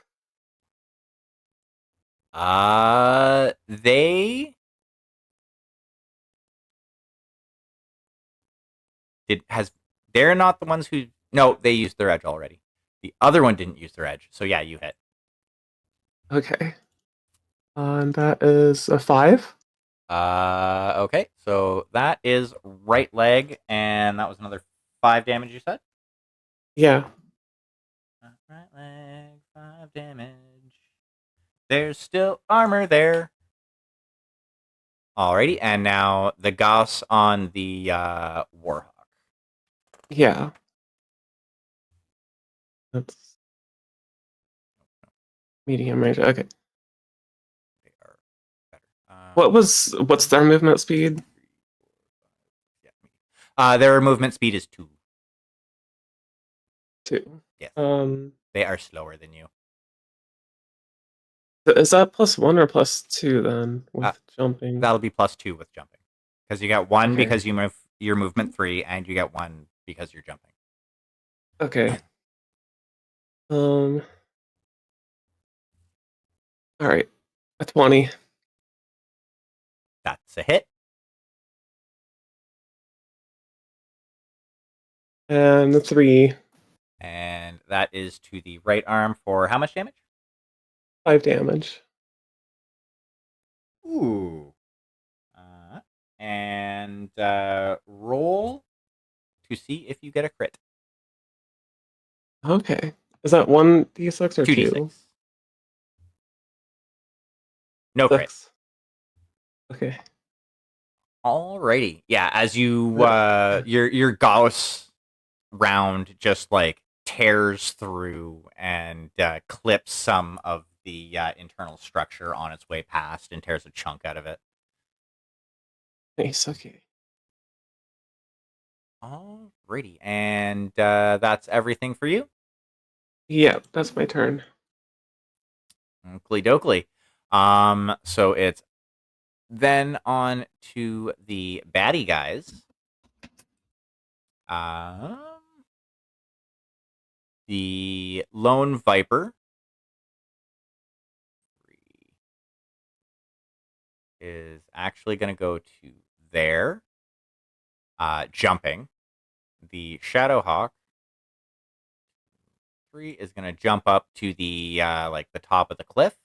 They're not the ones who. No, they used their edge already. The other one didn't use their edge, so yeah, you hit. Okay. And that is a 5. Okay, so that is right leg, and that was another 5 damage. You said. Yeah. Right leg, 5 damage. There's still armor there. Alrighty, and now the Gauss on the Warhawk. Yeah. That's medium range. Okay. They are better. What's their movement speed? Their movement speed is 2. 2. Yes. Um, They are slower than you. is that +1 or +2 then with jumping? That'll be +2 with jumping, because you get 1 Okay. because you move your movement 3, and you get 1 because you're jumping. Okay. All right. A 20. That's a hit. And a 3. And that is to the right arm for how much damage? 5 damage. Ooh. And roll to see if you get a crit. Okay. Is that 1d6 or 2? 2d6. No crit. 6. Okay. Alrighty. Yeah, as you your Gauss round just like tears through and clips some of the internal structure on its way past and tears a chunk out of it. Nice. Okay. Alrighty, and that's everything for you. Yeah, that's my turn. Oakley dokley. So it's then on to the baddie guys. The lone Viper is actually going to go to there, jumping. The Shadowhawk 3 is going to jump up to the like the top of the cliff.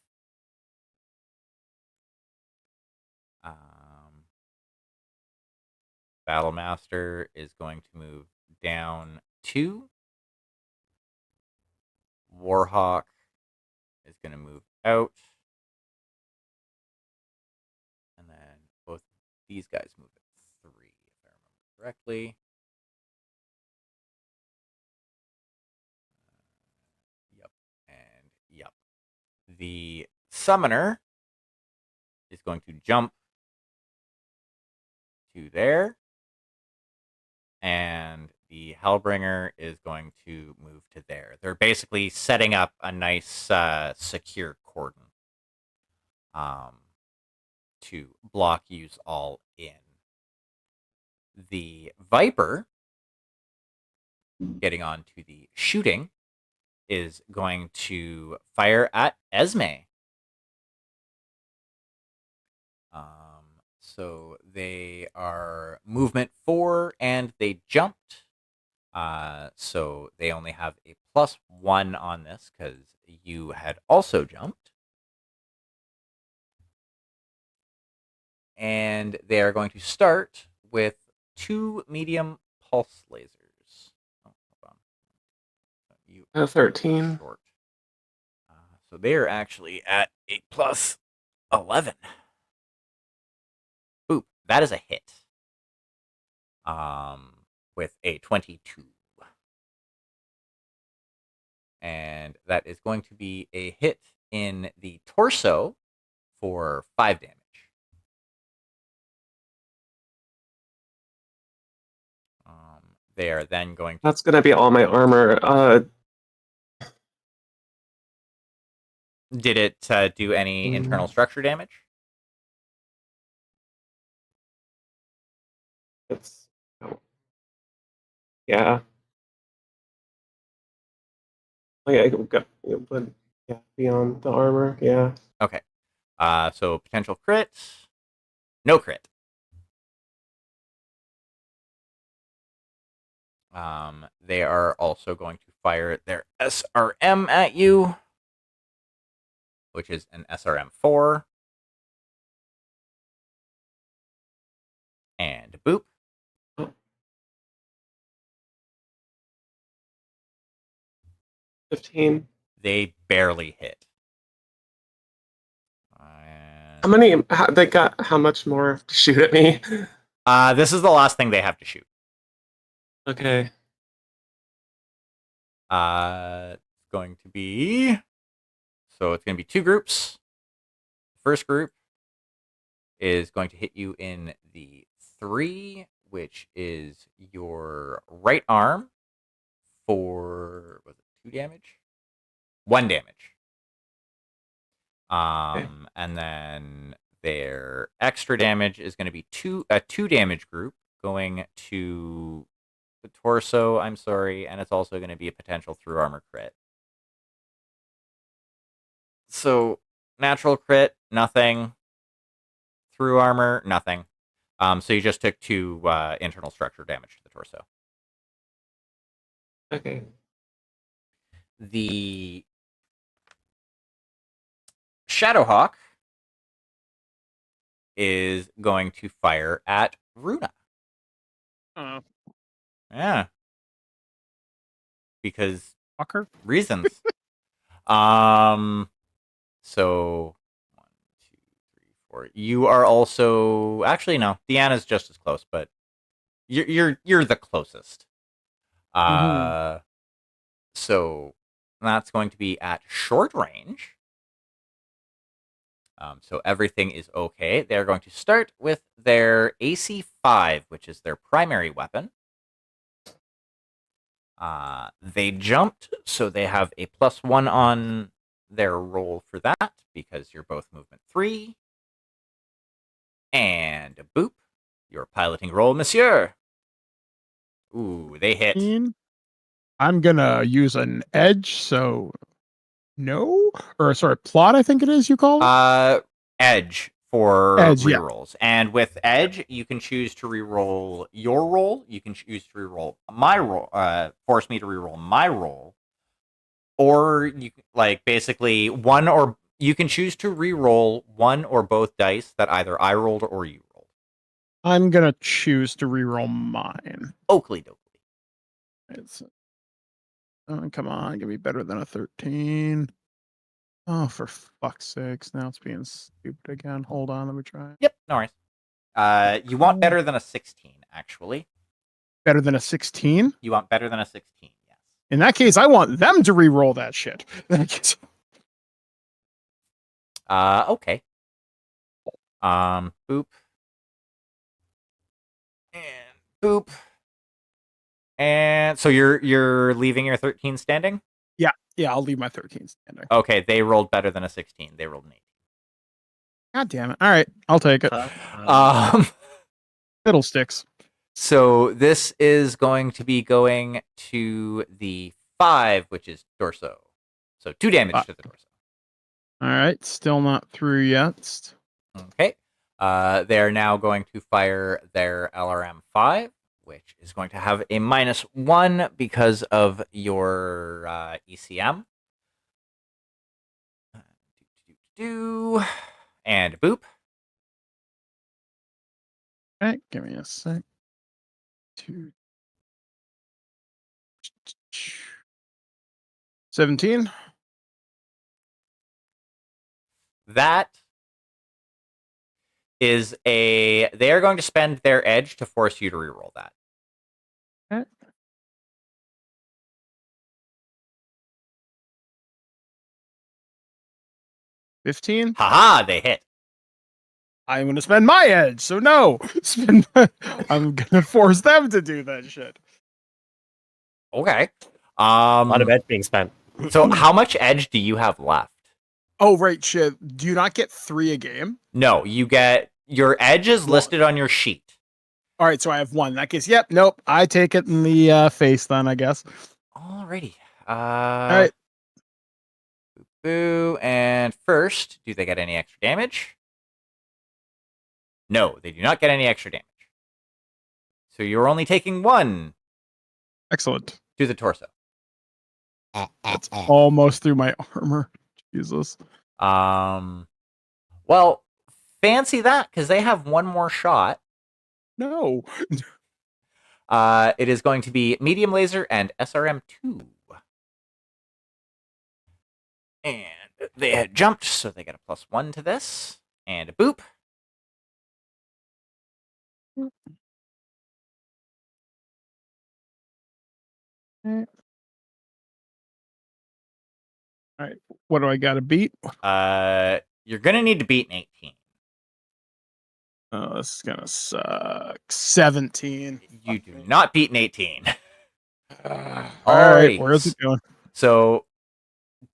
Battlemaster is going to move down 2. Warhawk is going to move out. And then both these guys move at 3, if I remember correctly. Yep. And yep. The Summoner is going to jump to there. And the Hellbringer is going to move to there. They're basically setting up a nice secure cordon to block yous all in. The Viper, getting on to the shooting, is going to fire at Esme. So they are movement 4 and they jumped. So they only have a +1 on this because you had also jumped. And they are going to start with 2 medium pulse lasers. Oh, hold on. You 13. short. So they are actually at a +11. Boop. That is a hit. With a 22. And that is going to be a hit in the torso for 5 damage. They are then going to... That's gonna be all my armor. Did it do any internal structure damage? It's yeah. Oh yeah, it would beyond the armor, yeah. Okay. So potential crit. No crit. They are also going to fire their SRM at you, which is an SRM-4. And boop. 15. They barely hit. They got how much more to shoot at me? This is the last thing they have to shoot. Okay. It's going to be... So it's going to be 2 groups. The first group is going to hit you in the 3, which is your right arm for... Was it 2 damage? 1 damage. And then their extra damage is going to be a 2 damage group going to the torso, I'm sorry, and it's also going to be a potential through armor crit. So natural crit, nothing. Through armor, nothing. So you just took 2 internal structure damage to the torso. Okay. The Shadowhawk is going to fire at Runa. Yeah. Because Fucker. reasons. So 1, 2, 3, 4. You are also actually no. Deanna's just as close, but you're the closest. So that's going to be at short range. So everything is okay. They're going to start with their AC 5, which is their primary weapon. They jumped, so they have a +1 on their roll for that, because you're both movement 3. And boop, your piloting roll, monsieur. Ooh, they hit. I'm gonna use an edge, so no, or sorry, plot. I think it is. You call it Edge for Edge, yeah. rerolls, and with edge, you can choose to reroll your roll. You can choose to reroll my roll. Force me to reroll my roll, or you basically one or you can choose to reroll one or both dice that either I rolled or you rolled. I'm gonna choose to reroll mine. Oakley dokley. Oh, come on, give me better than a 13. Oh, for fuck's sakes! Now it's being stupid again. Hold on, let me try. Yep, no worries. You want better than a 16, actually. Better than a 16? You want better than a 16, yes. In that case, I want them to re-roll that shit. Okay. Boop. And boop. And so you're leaving your 13 standing? Yeah, I'll leave my 13 standing. Okay, they rolled better than a 16. They rolled an 18. God damn it. All right, I'll take it. Fiddlesticks. So this is going to be going to the 5, which is torso. So 2 damage to the torso. All right, still not through yet. Okay. They are now going to fire their LRM 5, which is going to have a -1 because of your ECM. And boop. Okay, give me a sec. 2. 17. That is a. They are going to spend their edge to force you to reroll that. Okay. $15. Haha, they hit. I'm going to spend my edge, so no. I'm going to force them to do that shit. Okay. A lot of edge being spent. So how much edge do you have left? Oh, right, shit. Do you not get 3 a game? No, you get your edge is listed on your sheet. All right, so I have 1. In that case, yep, nope. I take it in the face then, I guess. Alrighty. All right. Boo. And first, do they get any extra damage? No, they do not get any extra damage. So you're only taking 1 Excellent. to the torso. That's almost through my armor. Jesus. Well, fancy that, because they have 1 more shot. No. It is going to be medium laser and SRM 2. And they had jumped, so they get a +1 to this. And a boop. All right. What do I got to beat? You're going to need to beat an 18. Oh, this is going to suck. 17. You do not beat an 18. All right. Alrighty. Where is it going? So,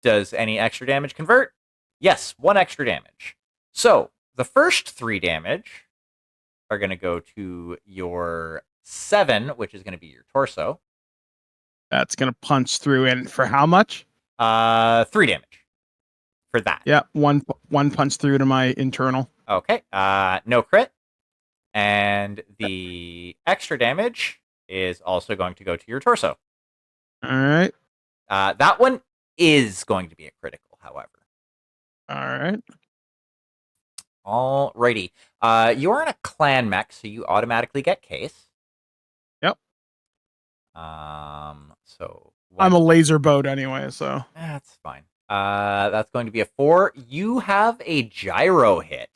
does any extra damage convert? Yes, 1 extra damage. So, the first 3 damage are going to go to your 7, which is going to be your torso. That's going to punch through. And for how much? 3 damage for that. Yeah, one punch through to my internal. Okay. No crit. And the extra damage is also going to go to your torso. All right. That one is going to be a critical, however. All right. Alrighty. You're in a clan mech, so you automatically get case. Yep. So I'm a laser boat anyway, so that's fine. That's going to be a 4. You have a gyro hit.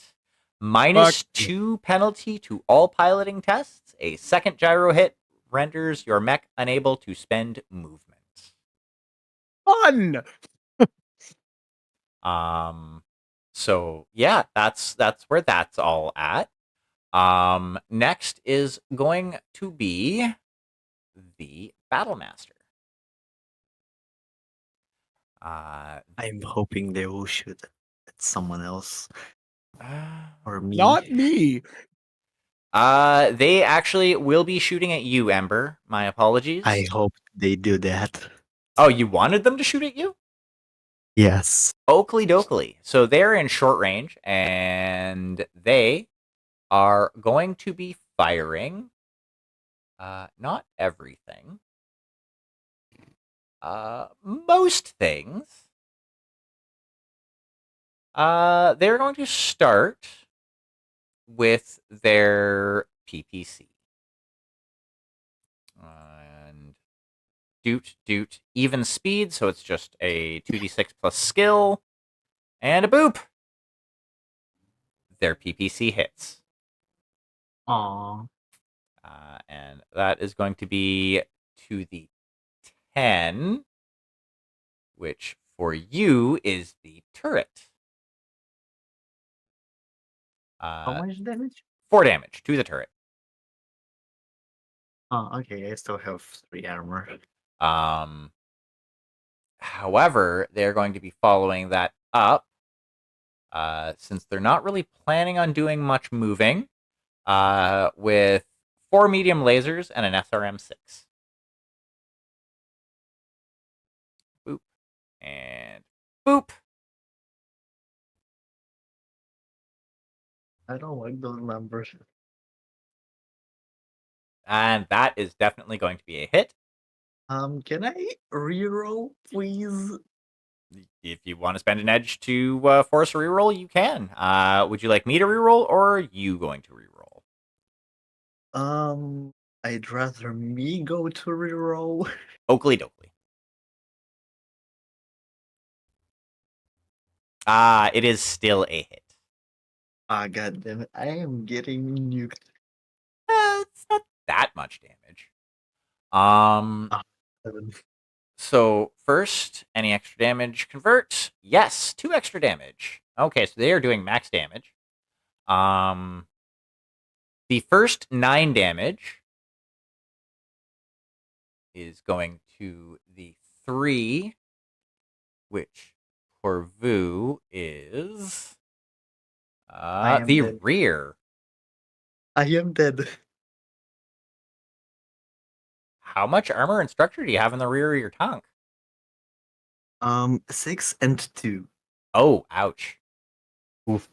-2 penalty to all piloting tests. A second gyro hit renders your mech unable to spend movement. fun. So yeah, that's where that's all at. Next is going to be the Battlemaster. I'm hoping they will shoot at someone else or me. Not me. They actually will be shooting at you, Ember. My apologies. I hope they do that. Oh, you wanted them to shoot at you? Yes. Oakley dokley. So they're in short range, and they are going to be firing. Not everything. Most things. They're going to start with their PPC. And doot, even speed, so it's just a 2d6 plus skill, and a boop. Their PPC hits. Aw. And that is going to be to the 10, which for you is the turret. How much damage? 4 damage to the turret. Oh, okay. I still have 3 armor. However, they're going to be following that up, since they're not really planning on doing much moving, with 4 medium lasers and an SRM-6. Boop. And boop. I don't like those numbers. And that is definitely going to be a hit. Can I reroll, please? If you want to spend an edge to force a reroll, you can. Would you like me to reroll, or are you going to reroll? I'd rather me go to reroll. Oakley dokley. It is still a hit. Ah, god damn it! I am getting nuked. It's not that much damage. Seven. So first, any extra damage convert? Yes, 2 extra damage. Okay, so they are doing max damage. The first 9 damage is going to the 3, which for Vu is am the dead. rear. I am dead. How much armor and structure do you have in the rear of your tank? 6 and 2. Oh, ouch. Oof.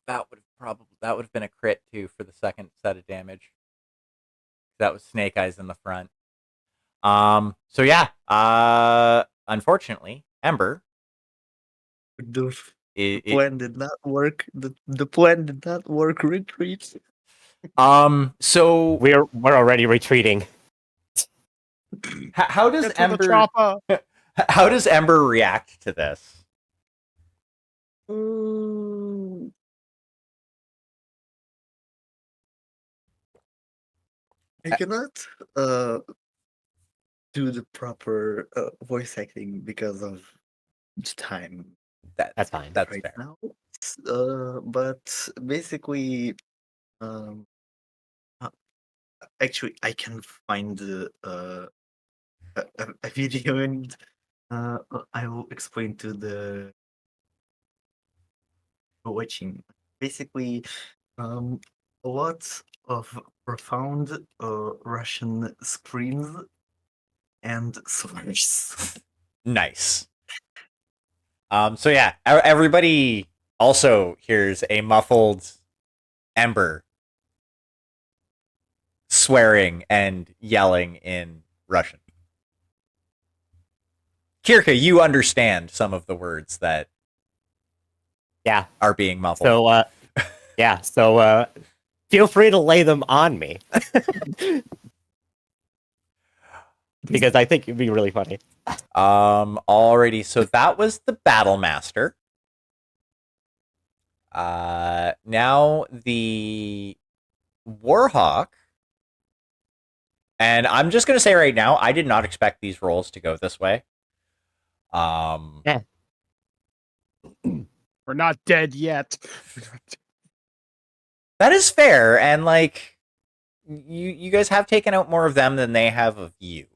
That would have been a crit too for the second set of damage. That was Snake Eyes in the front. So yeah, unfortunately, Ember. The plan did not work. The plan did not work. Retreat. So We're already retreating. how does Get to the Ember chopper. how does Ember react to this? I cannot do the proper voice acting because of the time That's fine. That's right fair. now. But basically, um, actually, I can find a video and I will explain to the watching. Basically, a lot of profound Russian screams and slurs. Nice. So yeah, everybody also hears a muffled Ember swearing and yelling in Russian. Kirka, you understand some of the words that Yeah. are being muffled. So, yeah. So, feel free to lay them on me. Because I think it'd be really funny. Alrighty, so that was the Battle Master. Now the Warhawk. And I'm just gonna say right now, I did not expect these rolls to go this way. Yeah. We're not dead yet. That is fair, and like you guys have taken out more of them than they have of you.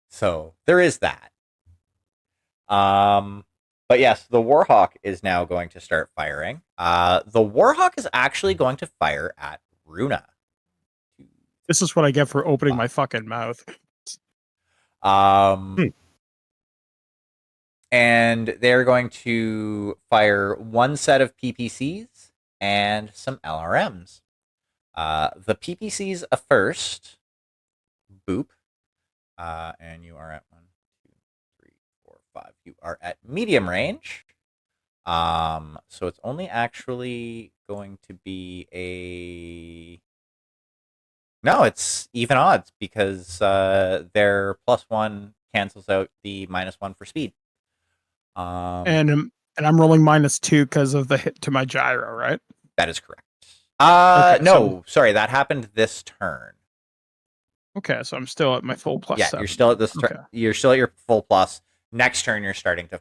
So there is that. But yes, the Warhawk is now going to start firing. The Warhawk is actually going to fire at Runa. This is what I get for opening my fucking mouth. And they're going to fire 1 set of PPCs and some LRMs. The PPCs first. Boop. And you are at 1, 2, 3, 4, 5. You are at medium range. So it's only actually going to be a No, it's even odds because their +1 cancels out the -1 for speed. And I'm rolling -2 because of the hit to my gyro, right? That is correct. Okay, No, sorry, that happened this turn. Okay, so I'm still at my full Yeah, +7. you're still at this. Okay. You're still at your full plus. Next turn, you're starting to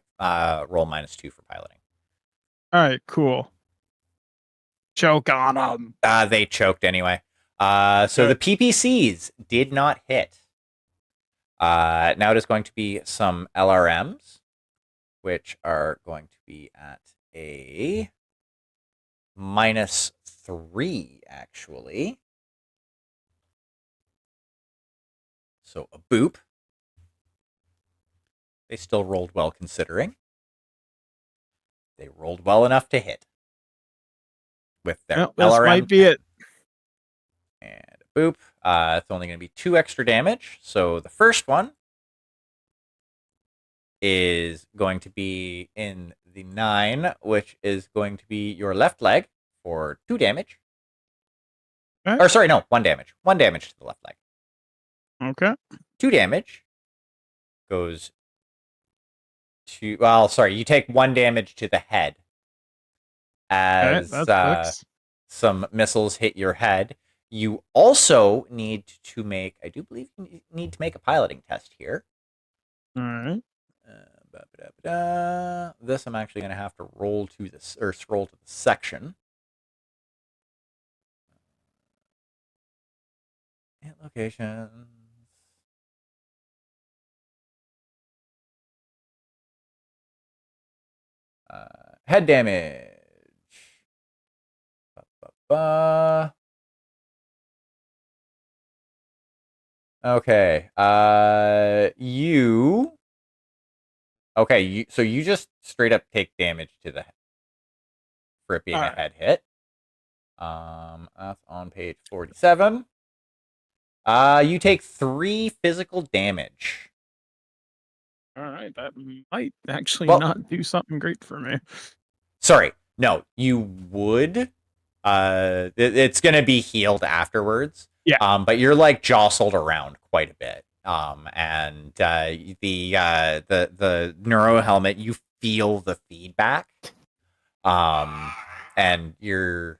roll -2 for piloting. All right, cool. Choke on them. They choked anyway. So the PPCs did not hit. Now it is going to be some LRMs, which are going to be at a -3, actually. So a boop. They still rolled well considering. They rolled well enough to hit with their Well, this LRM. might be it. And a boop. It's only going to be 2 extra damage. So the first one is going to be in the 9, which is going to be your left leg for 2 damage. Okay. Or sorry, no, 1 damage. 1 damage to the left leg. Okay. 2 damage goes to, well, sorry, you take 1 damage to the head as some missiles hit your head. You also need to make, I do believe you need to make a piloting test here. All right. This I'm actually going to have to roll to this, or scroll to the section. Hit locations. Head damage. Okay. So you just straight up take damage to the head for it being a head hit. That's on page 47. You take 3 physical damage. All right. That might actually Well- not do something great for me. Sorry, no, you would. It's gonna be healed afterwards. Yeah. But you're like jostled around quite a bit. And the neuro helmet, you feel the feedback. And you're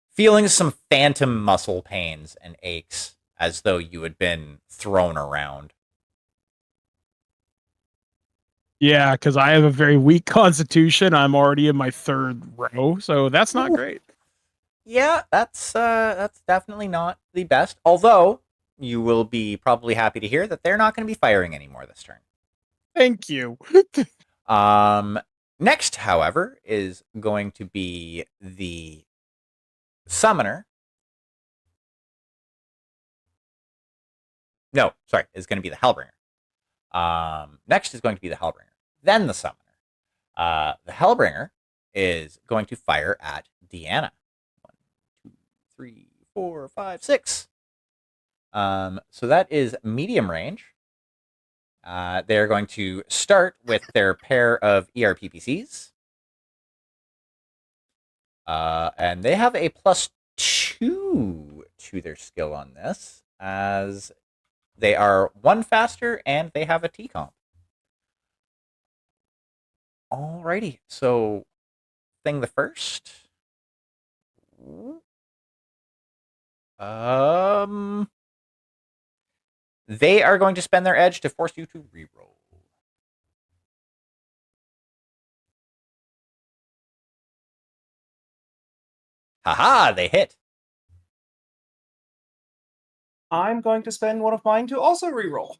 feeling some phantom muscle pains and aches as though you had been thrown around. Yeah, because I have a very weak constitution. I'm already in my 3rd row, so that's not great. Yeah, that's definitely not the best. Although you will be probably happy to hear that they're not going to be firing anymore this turn. Thank you. Next, however, is going to be the summoner. No, sorry, is going to be the Hellbringer. Next is going to be the Hellbringer, then the summoner. The Hellbringer is going to fire at Deanna. 1, 2, 3, 4, 5, 6. So that is medium range. They're going to start with their pair of ERPPCs. And they have a +2 to their skill on this, as they are 1 faster and they have a T-comp. Alrighty, so thing the first. They are going to spend their edge to force you to reroll. Haha, they hit. I'm going to spend one of mine to also reroll.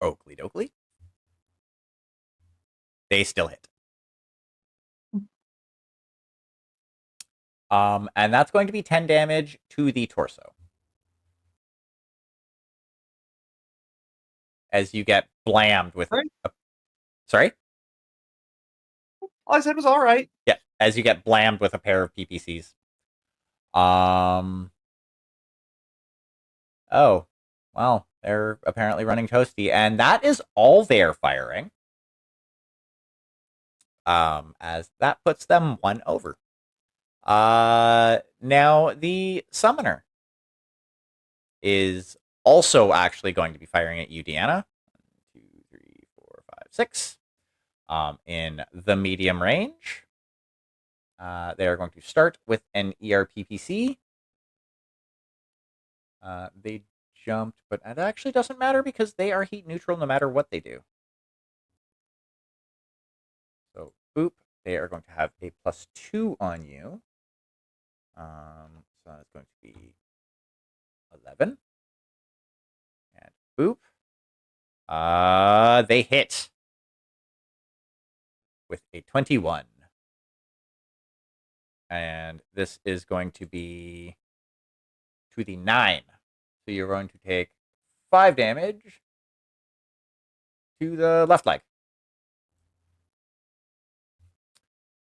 Oakley dokley. They still hit. And that's going to be 10 damage to the torso. As you get blammed with... Right. Sorry? All I said was all right. Yeah, as you get blammed with a pair of PPCs. Oh. Well, they're apparently running toasty. And that is all they're firing. as that puts them 1 over. Now the summoner is also actually going to be firing at you, Deanna. 1, 2, 3, 4, 5, 6. In the medium range. They are going to start with an ERPPC. They jumped, but it actually doesn't matter because they are heat neutral no matter what they do. So, boop, they are going to have a +2 on you. So that's going to be 11. And boop. They hit with a 21. And this is going to be to the 9. So you're going to take 5 damage to the left leg.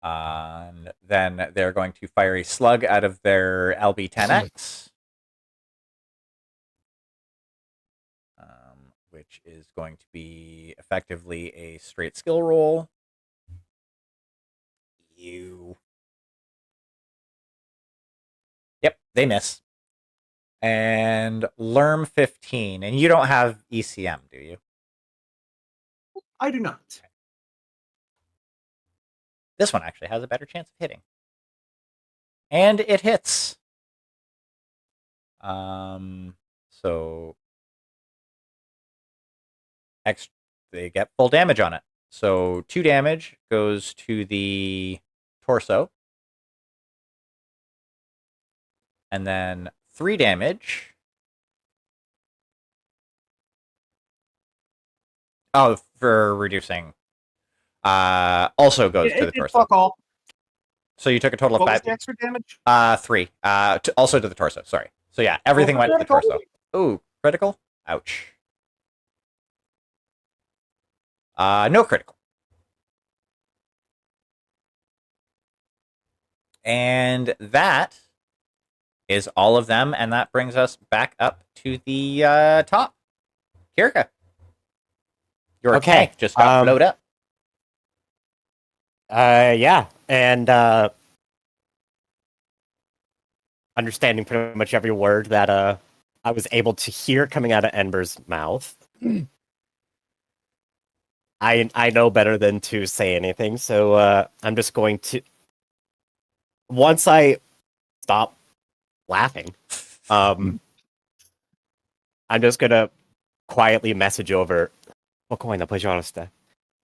And then they're going to fire a slug out of their LB-10X. Which is going to be effectively a straight skill roll. Yep, they miss. And Lerm 15. And you don't have ECM, do you? I do not. This one actually has a better chance of hitting. And it hits. So they get full damage on it. So 2 damage goes to the torso. And then 3 damage. Oh, for reducing. Also goes to the torso. Fuck all. So you took a total of What was 5. the extra damage? 3. Also to the torso. Sorry. So yeah, everything went to the critical? torso. Ooh, critical? Ouch. No critical. And that is all of them, and that brings us back up to the top. Kirka. Your Okay, tank just got blowed up. Yeah, and understanding pretty much every word that I was able to hear coming out of Ember's mouth. I know better than to say anything, so I'm just going to. Once I stop laughing, I'm just gonna quietly message over. Spokojna, pожалуйста.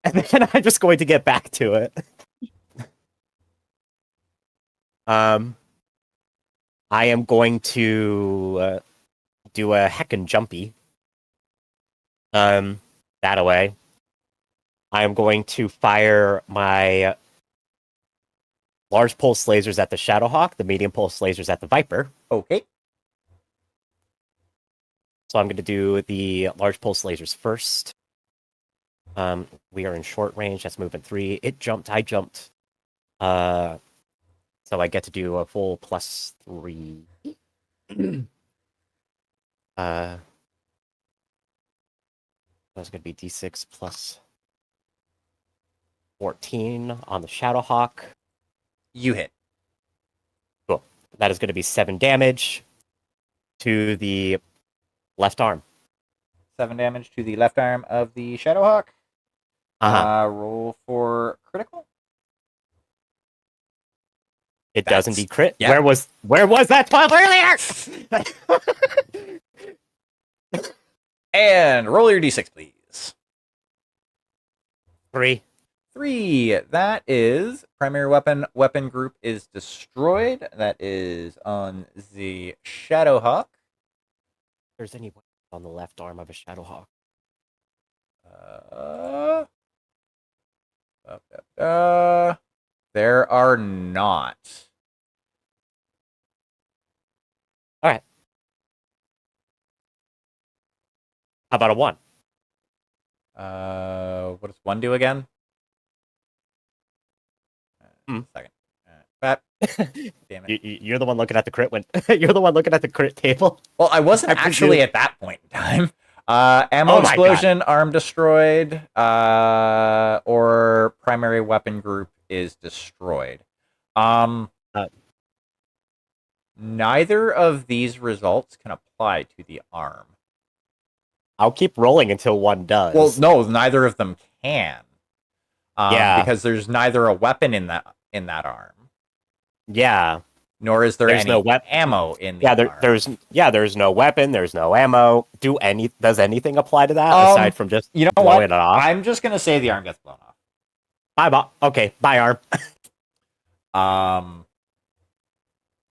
And then I'm just going to get back to it. I am going to do a heckin' jumpy. That away. I am going to fire my large pulse lasers at the Shadowhawk, the medium pulse lasers at the Viper. Okay. So I'm going to do the large pulse lasers first. We are in short range. That's movement 3. It jumped. I jumped. So I get to do a full +3. That's going to be D6 plus 14 on the Shadowhawk. You hit. Cool. That is going to be 7 damage to the left arm. 7 damage to the left arm of the Shadowhawk. Roll for critical. It does indeed crit. Yeah. Where was that spot earlier? And roll your d6, please. 3. 3. That is primary weapon. Weapon group is destroyed. That is on the Shadowhawk. If there's any weapons on the left arm of a Shadowhawk. There are not. All right. How about a 1? What does 1 do again? Second. Damn it. You're the one looking at the crit when you're the one looking at the crit table. Well, I wasn't I actually presume. at that point in time. Ammo Oh my explosion, arm destroyed, or primary weapon group is destroyed. Um, Uh, neither of these results can apply to the arm. I'll keep rolling until one does. Well, no, neither of them can. Yeah. Because there's neither a weapon in that arm, Yeah. nor is there There's any no ammo in the Yeah, arm. there's no weapon, there's no ammo. Does anything apply to that aside from just you know blowing what? it off? I'm just gonna say the arm gets blown off. Okay, bye arm. I'm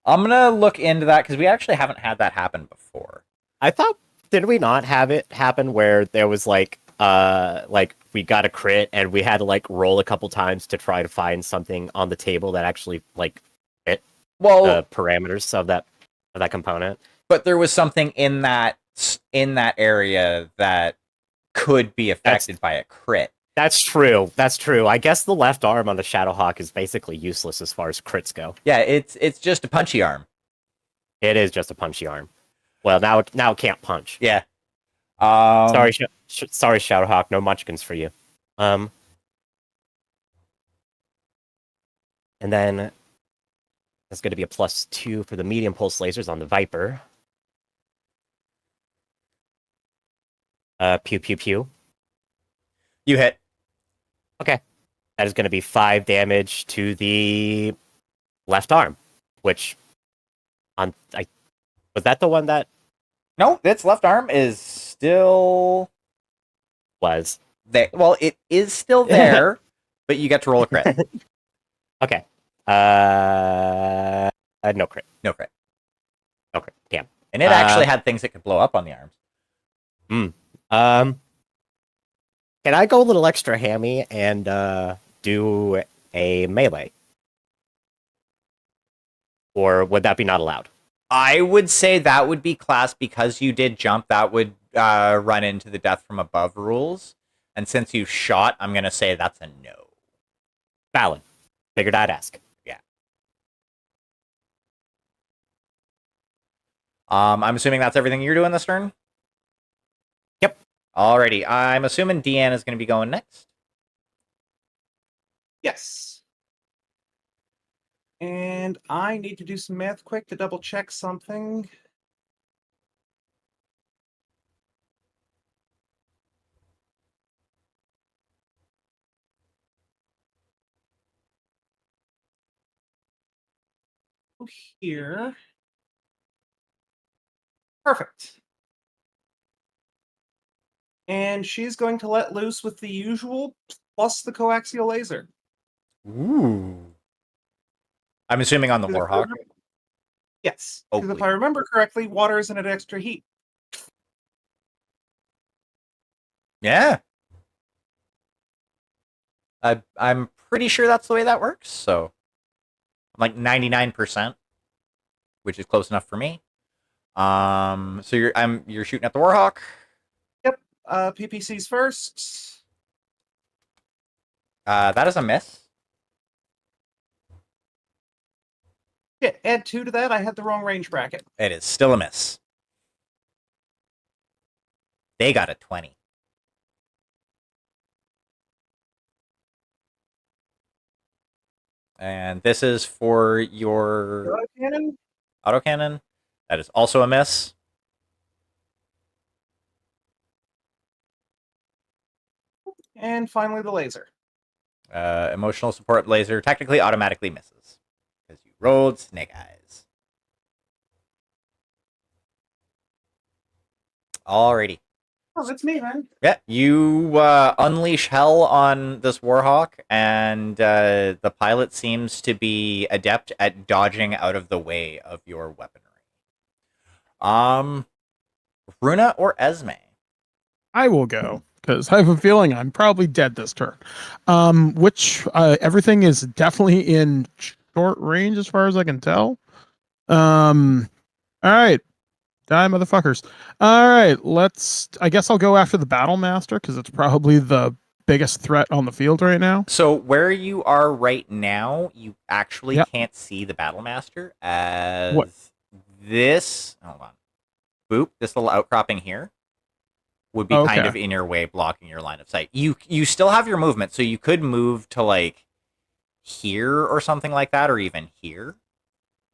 gonna look into that because we actually haven't had that happen before. I thought, did we not have it happen where there was like we got a crit and we had to like roll a couple times to try to find something on the table that actually like fit the parameters of that component? But there was something in that area that could be affected by a crit. That's true. I guess the left arm on the Shadowhawk is basically useless as far as crits go. Yeah, it's just a punchy arm. It is just a punchy arm. Well, now it can't punch. Yeah. Sorry, Shadowhawk. No munchkins for you. And then that's going to be a +2 for the medium pulse lasers on the Viper. Pew pew pew. You hit. Okay. That is going to be 5 damage to the left arm, which was that the one that No, its left arm is still was there. Well, it is still there, but you get to roll a crit. Okay. No crit. No crit. Okay. Damn. And it actually had things that could blow up on the arms. Can I go a little extra hammy and do a melee? Or would that be not allowed? I would say that would be class because you did jump. That would run into the death from above rules. And since you shot, I'm going to say that's a no. Valid. Figured I'd ask. Yeah. I'm assuming that's everything you're doing this turn? Yep. Alrighty. I'm assuming Deanne is going to be going next. Yes. And I need to do some math quick to double check something. Here. Perfect. And she's going to let loose with the usual plus the coaxial laser. Ooh. I'm assuming on the Warhawk. Yes. Oh, Because if please. I remember correctly, water isn't at extra heat. Yeah. I'm pretty sure that's the way that works. So I'm like 99%, which is close enough for me. So you're shooting at the Warhawk. Yep. PPC's first. That is a miss. Yeah, add 2 to that. I had the wrong range bracket. It is still a miss. They got a 20. And this is for your Cannon. autocannon. That is also a miss. And finally the laser. Emotional support laser technically automatically misses because you rolled snake eyes. Alrighty. Oh, that's me, man. Yeah, you unleash hell on this Warhawk, and the pilot seems to be adept at dodging out of the way of your weaponry. Runa or Esme? I will go because I have a feeling I'm probably dead this turn. Which everything is definitely in short range as far as I can tell. All right. Die, motherfuckers. All right, I guess I'll go after the Battle Master because it's probably the biggest threat on the field right now. So where you are right now, you actually Yep. can't see the Battle Master as What? this. Hold on. Boop. This little outcropping here. would be kind Okay. of in your way, blocking your line of sight. You still have your movement, so you could move to like here or something like that, or even here.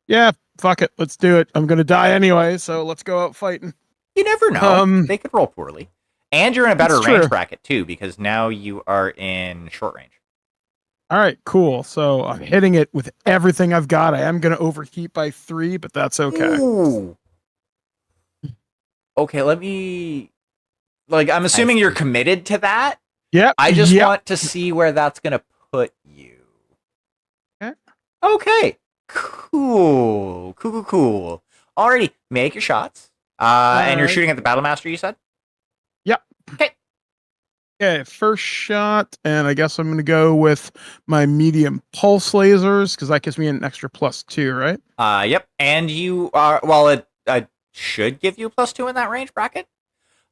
Yeah, fuck it. Let's do it. I'm gonna die anyway, so let's go out fighting. You never know. Um, They could roll poorly. And you're in a better It's range true. bracket too, because now you are in short range. All right, cool. So I'm hitting it with everything I've got. I am gonna overheat by 3, but that's okay. Ooh. Okay, let me. Like, I'm assuming you're committed to that. Yep. I just yep. want to see where that's gonna put you. Okay. Okay. Cool. Alrighty, make your shots. And you're Alright. shooting at the battle master, you said? Yep. Okay. Okay, first shot, and I guess I'm gonna go with my medium pulse lasers because that gives me an extra +2, right? Yep. And you are it should give you a +2 in that range bracket.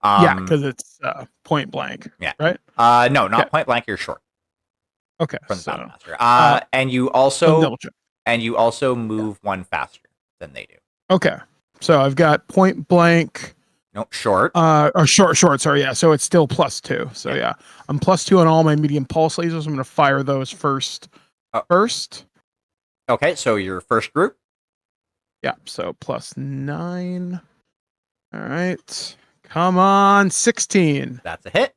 Yeah, because it's point blank. Yeah. Right. No, not Okay. point blank. You're short Okay. from the So battle master. And you let me also double check. move one faster than they do. Okay. So I've got point blank. No, short. Or short. Sorry, yeah. So it's still +2. So yeah, I'm +2 on all my medium pulse lasers. I'm gonna fire those first. Oh. First. Okay, so your first group. Yeah. So +9. All right. Come on, 16. That's a hit.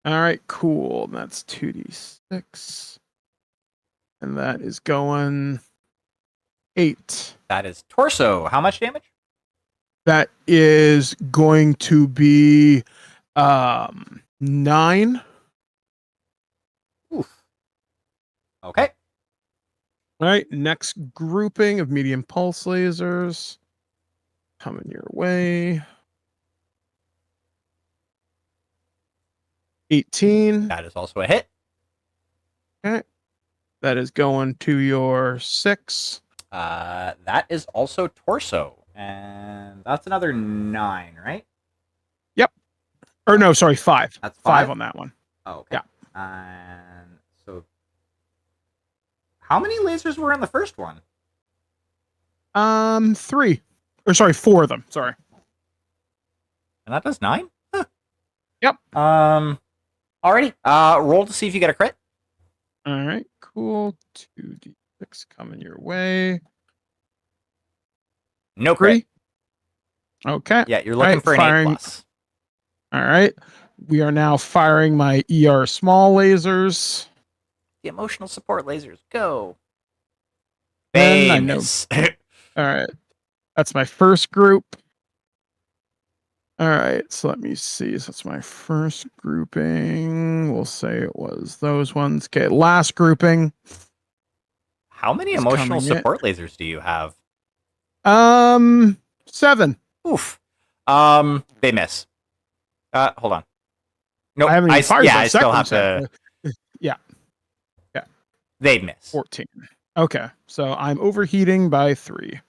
All right, cool. That's 2d6. And that is going 8. That is torso. How much damage? That is going to be 9. Oof. Okay. All right, next grouping of medium pulse lasers coming your way. 18. That is also a hit. Okay. That is going to your 6. That is also torso. And that's another 9, right? Or no, sorry, 5. That's 5 5? on that one. Oh, okay. Yeah. And so how many lasers were in the first one? 3. Or sorry, 4 of them. Sorry. And that does 9? Huh. Yep. Alrighty. Roll to see if you get a crit. All right, cool. 2d6 coming your way. No crit. 3. Okay. Yeah, you're looking Right, for an firing. 8+. All right. We are now firing my ER small lasers. The emotional support lasers. Go. Then I know. Famous. All right. That's my first group. All right. So let me see. So that's my first grouping. We'll say it was those ones. Okay. Last grouping. How many It's emotional coming in. support lasers do you have? 7. Oof. They miss. Hold on. No, I haven't even fired yeah, the I still second have set. to. Yeah. They miss. 14. Okay. So I'm overheating by 3.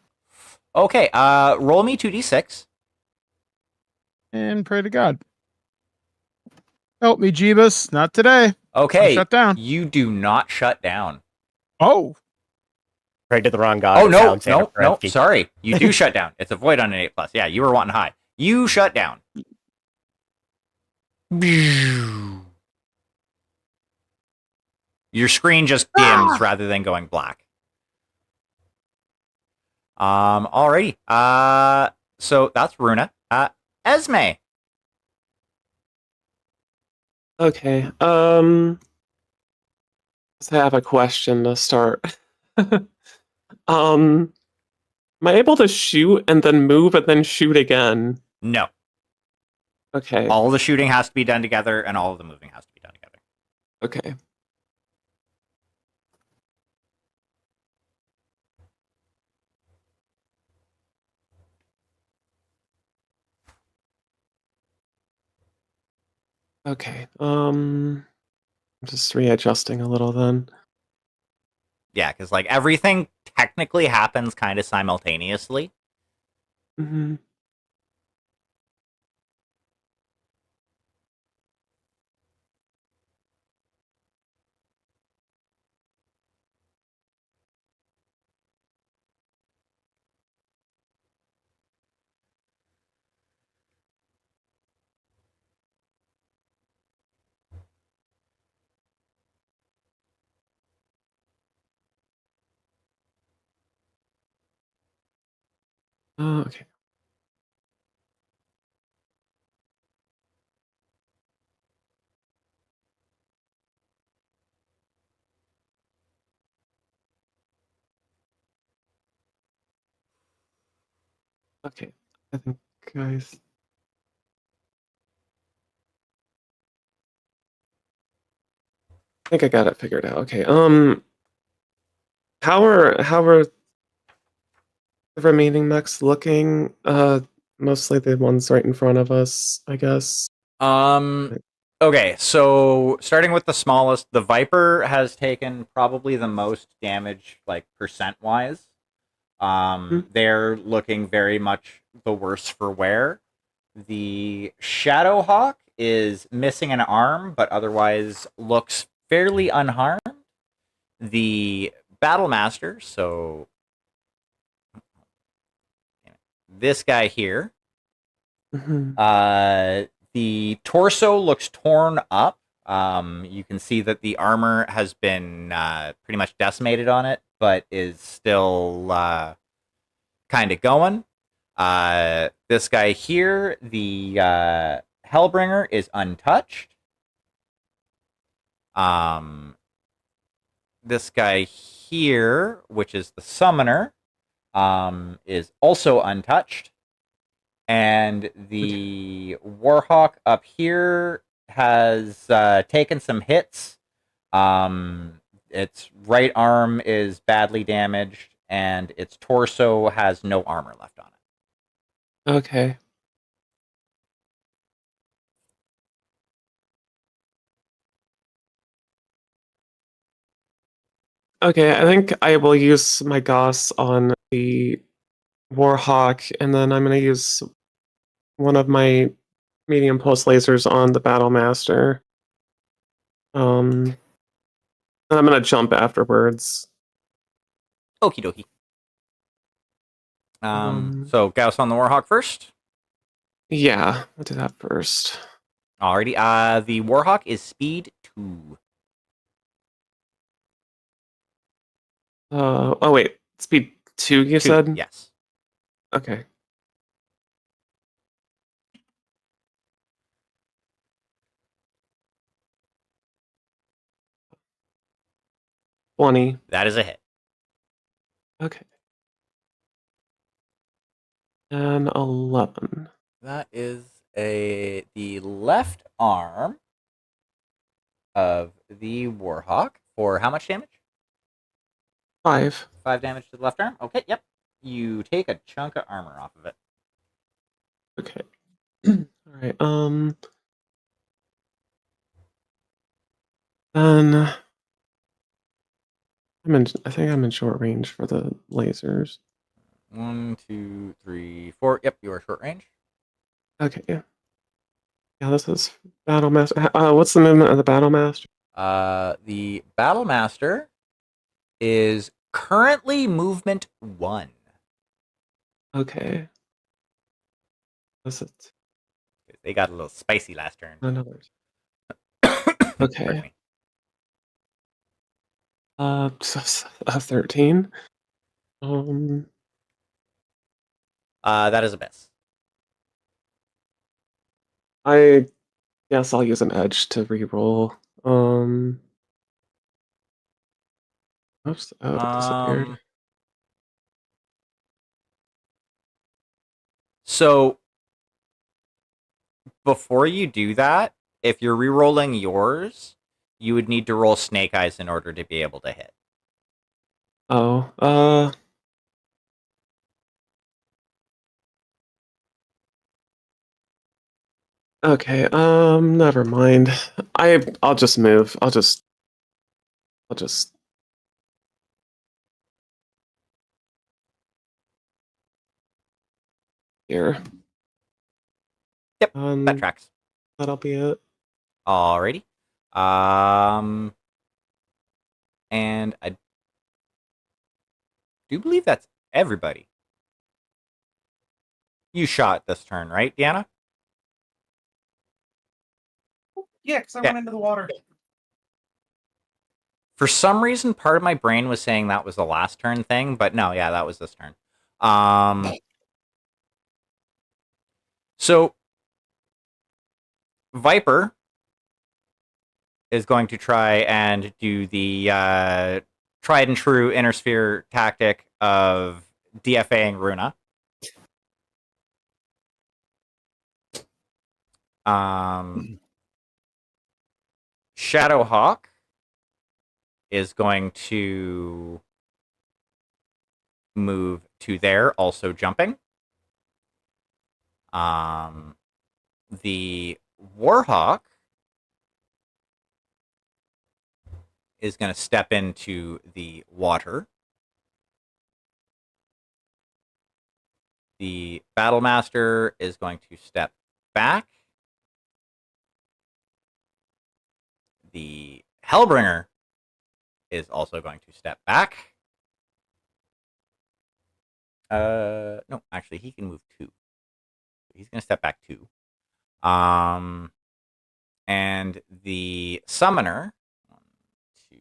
Okay. Roll me 2d6. And pray to God. Help me, Jeebus. Not today. Okay. I'm shut down. You do not shut down. Oh. Prayed to the wrong god. Oh It's no, Alexander no. Kerensky. Sorry, you do shut down. It's a void on an 8+. Yeah, you were wanting high. You shut down. Your screen just dims rather than going black. Alrighty. So that's Runa. Esme. Okay. I have a question to start. Am I able to shoot and then move and then shoot again? No. Okay. All the shooting has to be done together, and all of the moving has to be done together. Okay. Okay. I'm just readjusting a little then. Yeah, because like everything technically happens kind of simultaneously. Mm-hmm. Okay. Okay. I think guys. I think I got it figured out. Okay. How are the remaining mechs looking? Mostly the ones right in front of us, I guess. Okay, so starting with the smallest, the Viper has taken probably the most damage, like percent wise. They're looking very much the worse for wear. The Shadowhawk is missing an arm, but otherwise looks fairly unharmed. The Battlemaster, so this guy here, the torso looks torn up. You can see that the armor has been pretty much decimated on it, but is still kind of going. This guy here, the Hellbringer, is untouched. This guy here, which is the Summoner, is also untouched. And the Warhawk up here has taken some hits. Its right arm is badly damaged, and its torso has no armor left on it. Okay. Okay, I think I will use my Goss on the Warhawk, and then I'm going to use one of my medium pulse lasers on the Battlemaster. And I'm going to jump afterwards. Okie dokie. So Gauss on the Warhawk first. Yeah, I'll do that first. Alrighty. The Warhawk is speed 2. Oh wait, speed 2 you 2, said? yes. Okay. $20. That is a hit. Okay. And 11. That is the left arm of the Warhawk for how much damage? 5. 5 damage to the left arm. Okay, yep. You take a chunk of armor off of it. Okay. All right. Then I think I'm in short range for the lasers. 1, 2, 3, 4. Yep, you are short range. Okay. Yeah. Yeah, this is Battlemaster. What's the movement of the Battlemaster? The Battlemaster is currently movement 1. Okay. What's it? They got a little spicy last turn. Another. Pardon Okay. me. 13. That is a miss. I guess I'll use an edge to reroll. Oops. Oh, it disappeared. So before you do that, if you're re-rolling yours, you would need to roll Snake Eyes in order to be able to hit. Oh, okay, never mind. I'll just move. I'll just here. Yep, that tracks. That'll be it. Alrighty. And I do believe that's everybody. You shot this turn, right, Deanna? Yeah, because I Yeah. went into the water. For some reason, part of my brain was saying that was the last turn thing, but no, yeah, that was this turn. So Viper is going to try and do the tried and true inner sphere tactic of DFAing Runa. Shadowhawk is going to move to there, also jumping. The Warhawk is going to step into the water. The Battlemaster is going to step back. The Hellbringer is also going to step back. No, actually, he can move 2. He's going to step back 2. And the Summoner, 1, 2,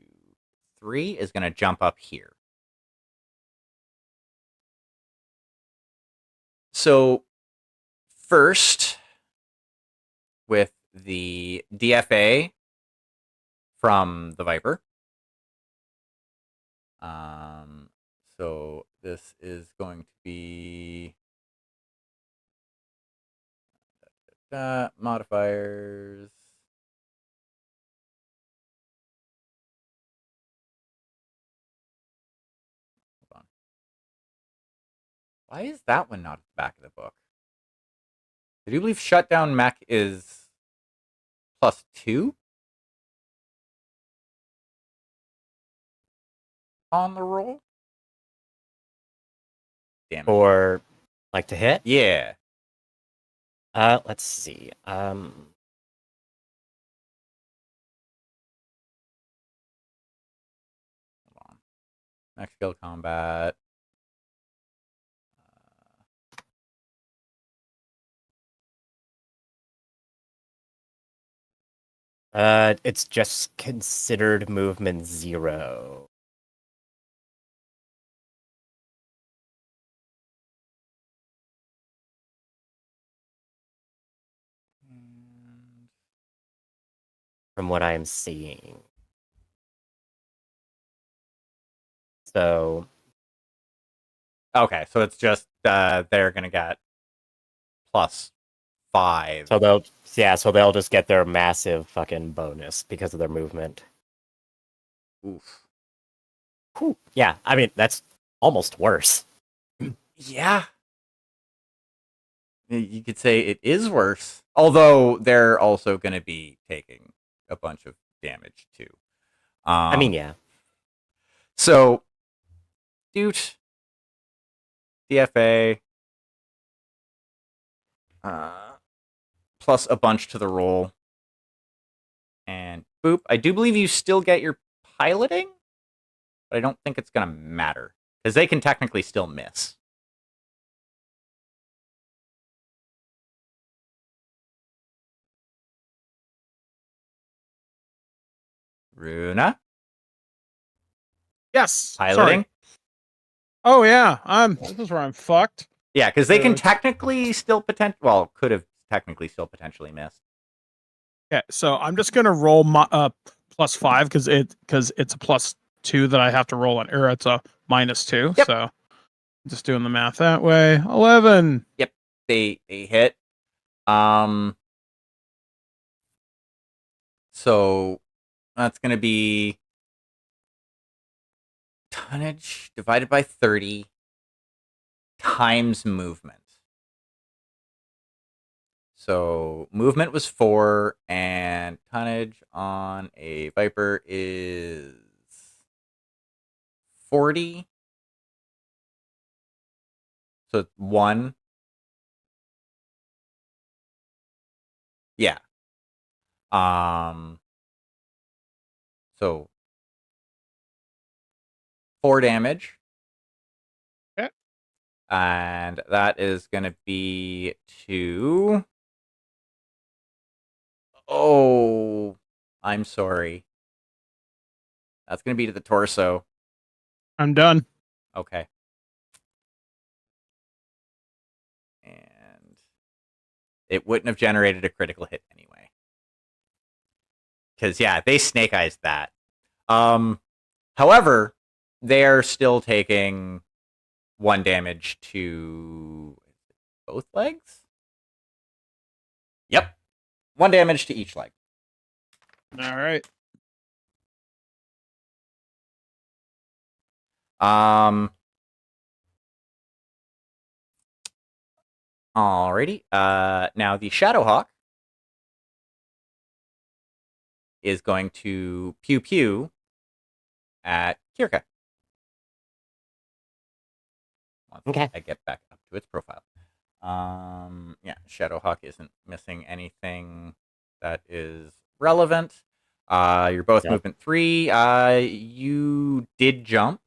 3, is going to jump up here. So, first, with the DFA from the Viper. So this is going to be modifiers. Hold on. Why is that one not at the back of the book? I do believe shutdown mech is +2 on the roll. Damn it. Or like to hit? Yeah. Let's see. Hold on. Mech skill combat. It's just considered movement 0. From what I'm seeing. So Okay, so it's just they're gonna get +5. so they'll just get their massive fucking bonus because of their movement. Oof. Whew. Yeah, I mean that's almost worse. Yeah. You could say it is worse. Although they're also going to be taking a bunch of damage too. I mean, yeah. So, dude, DFA plus a bunch to the roll. And boop. I do believe you still get your piloting, but I don't think it's going to matter. Because they can technically still miss. Runa? Yes. Piloting? Sorry. Oh yeah. This is where I'm fucked. Yeah, because they can technically still could have technically still potentially missed. Okay, so I'm just gonna roll my +5 because it's a +2 that I have to roll on, or it's a -2. Yep. So just doing the math that way. 11. Yep, they hit. So that's gonna be tonnage divided by 30 times movement. So movement was 4, and tonnage on a Viper is 40. So 1. Yeah. So 4 damage. Okay. And that is gonna be to... Oh, I'm sorry. That's gonna be to the torso. I'm done. Okay. And it wouldn't have generated a critical hit anyway. Because yeah, they snake eyes that. However, they are still taking 1 damage to both legs. Yep, 1 damage to each leg. All right. Alrighty. Now the Shadowhawk is going to pew pew at Kirka. Once Okay. I get back up to its profile. Yeah, Shadowhawk isn't missing anything that is relevant. You're both Yep. movement 3. You did jump.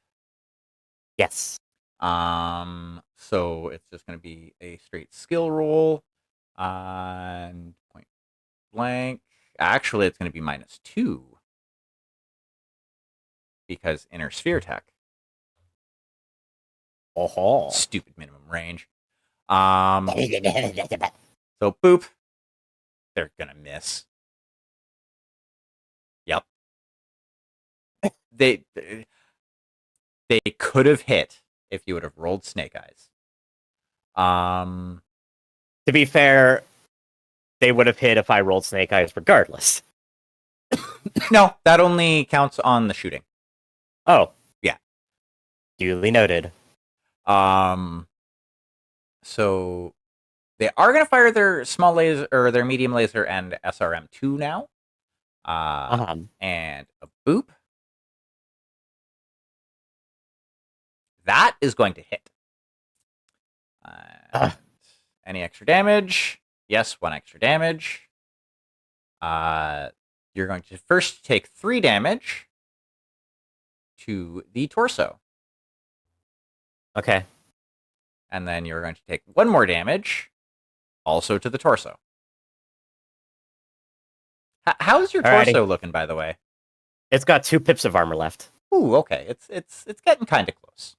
Yes. So it's just going to be a straight skill roll. And point blank. Actually, it's going to be -2 because inner sphere tech. Oh. Stupid minimum range. So boop. They're gonna miss. Yep. They could have hit if you would have rolled snake eyes. To be fair, they would have hit if I rolled snake eyes regardless. No, that only counts on the shooting. Oh. Yeah. Duly noted. So they are gonna fire their small laser or their medium laser and SRM2 now. And a boop. That is going to hit. Any extra damage? Yes, 1 extra damage. You're going to first take 3 damage to the torso. Okay. And then you're going to take 1 more damage also to the torso. How's your Alrighty. torso looking, by the way? It's got 2 pips of armor left. Ooh, okay. It's getting kind of close.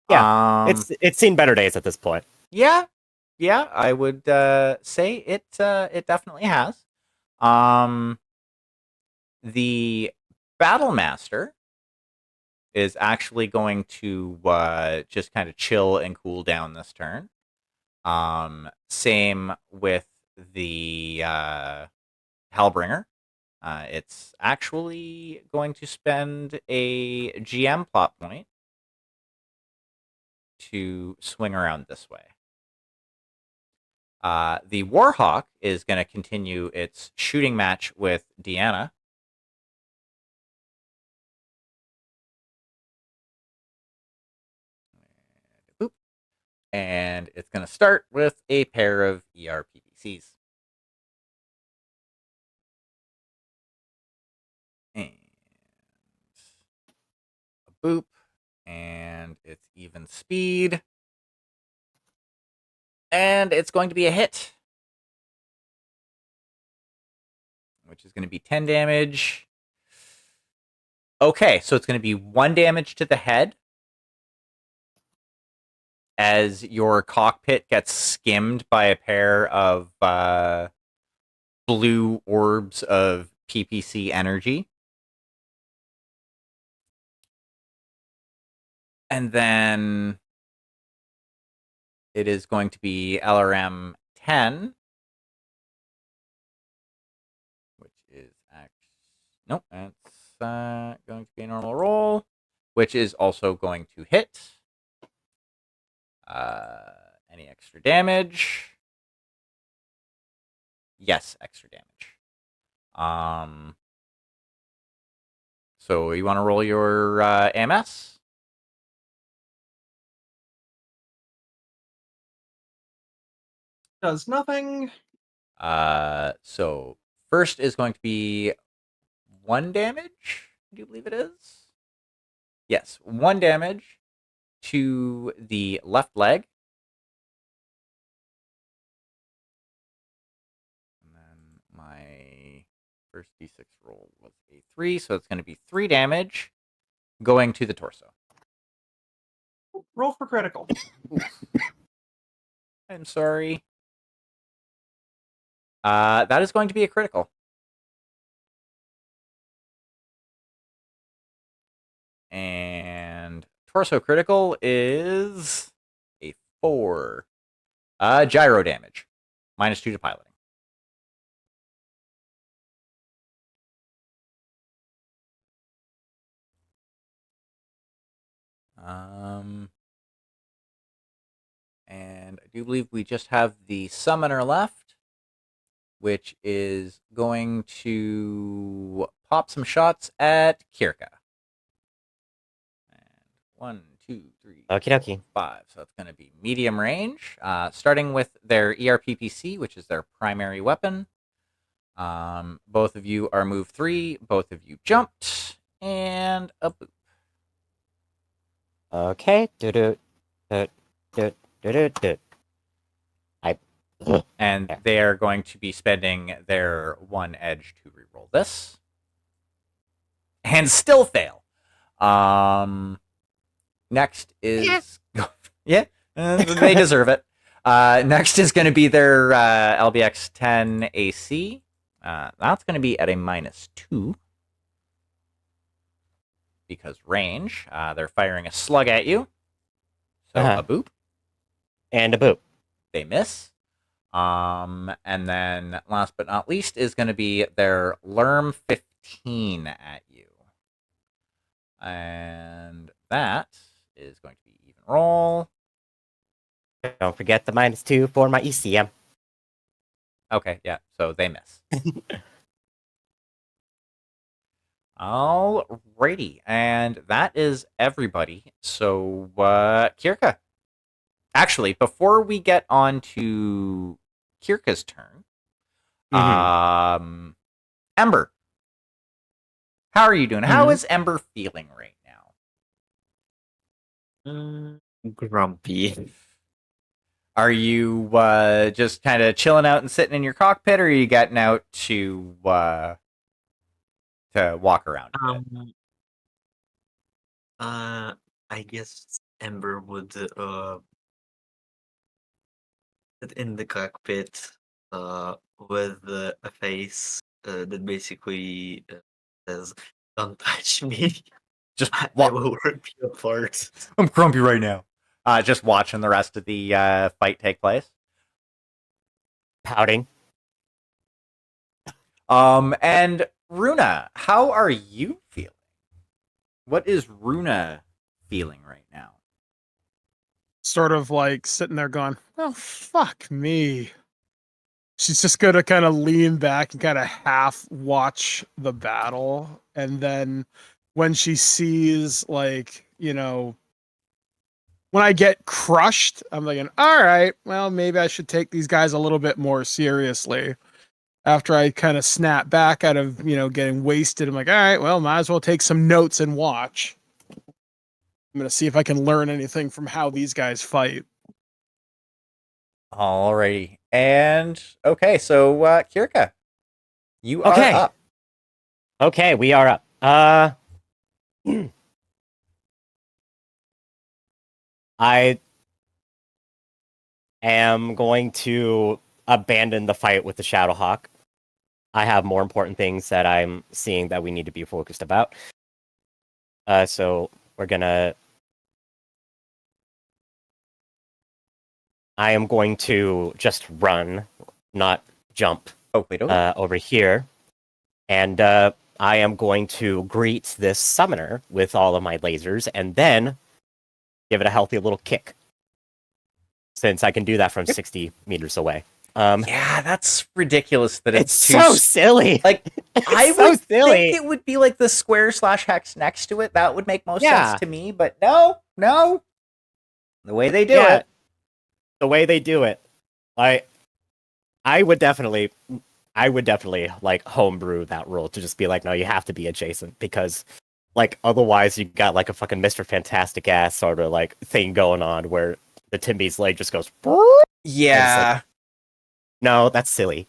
Yeah, it's seen better days at this point. Yeah, I would say it definitely has. The Battle Master is actually going to just kind of chill and cool down this turn. Same with the Hellbringer. It's actually going to spend a GM plot point to swing around this way. The Warhawk is going to continue its shooting match with Deanna. Boop. And it's going to start with a pair of ERPDCs. And a boop. And it's even speed. And it's going to be a hit, which is going to be 10 damage. Okay, so it's going to be 1 damage to the head as your cockpit gets skimmed by a pair of blue orbs of PPC energy. And then it is going to be LRM 10, which is nope, that's going to be a normal roll, which is also going to hit. Any extra damage? Yes, extra damage. So you want to roll your AMS? Does nothing. So first is going to be 1 damage. Do you believe it is? Yes, 1 damage to the left leg. And then my first d6 roll was a 3, so it's going to be 3 damage going to the torso. Roll for critical. I'm sorry. That is going to be a critical. And torso critical is a 4. Gyro damage. -2 to piloting. And I do believe we just have the summoner left, which is going to pop some shots at Kirka. And 1, 2, 3, Okie dokie. 5. So it's going to be medium range, starting with their ERPPC, which is their primary weapon. Both of you are move 3. Both of you jumped, and a boop. Okay. And Yeah. they are going to be spending their 1 edge to reroll this. And still fail. Next is... Yeah, they deserve it. Next is going to be their LBX 10 AC. That's going to be at a -2. Because range. They're firing a slug at you. So a boop. And a boop. They miss. And then last but not least is going to be their Lerm 15 at you. And that is going to be even roll. Don't forget the -2 for my ECM. Okay, yeah, so they miss. Alrighty, and that is everybody. So, Kirka. Actually, before we get on to Kirka's turn, Ember, how are you doing? How is Ember feeling right now? Grumpy. Are you just kind of chilling out and sitting in your cockpit, or are you getting out to walk around a bit? I guess Ember would sit in the cockpit with a face that basically says, "Don't touch me. Just I will rip you apart." I'm grumpy right now. Just watching the rest of the fight take place. Pouting. And Runa, how are you feeling? What is Runa feeling right now? Sort of like sitting there going, "Oh, fuck me." She's just gonna kind of lean back and kind of half watch the battle, and then when she sees, like, when I get crushed, I'm thinking, all right, well, maybe I should take these guys a little bit more seriously. After I kind of snap back out of, getting wasted, I'm like, all right, well, might as well take some notes and watch. I'm going to see if I can learn anything from how these guys fight. Alrighty. And, okay, so, Kirka, you are Okay. up. Okay, we are up. I am going to abandon the fight with the Shadowhawk. I have more important things that I'm seeing that we need to be focused about. So we're gonna... I am going to just run, not jump, over here. And I am going to greet this summoner with all of my lasers, and then give it a healthy little kick. Since I can do that from 60 meters away. Yeah, that's ridiculous that it's too... so silly. Like, I so would silly. think it would be like the square/hex next to it. That would make most sense to me, but no. The way they do it. The way they do it. I would definitely like homebrew that rule to just be like, no, you have to be adjacent, because like otherwise you got like a fucking Mr. Fantastic ass sort of like thing going on where the Timby's leg just goes. Yeah. Like, no, that's silly.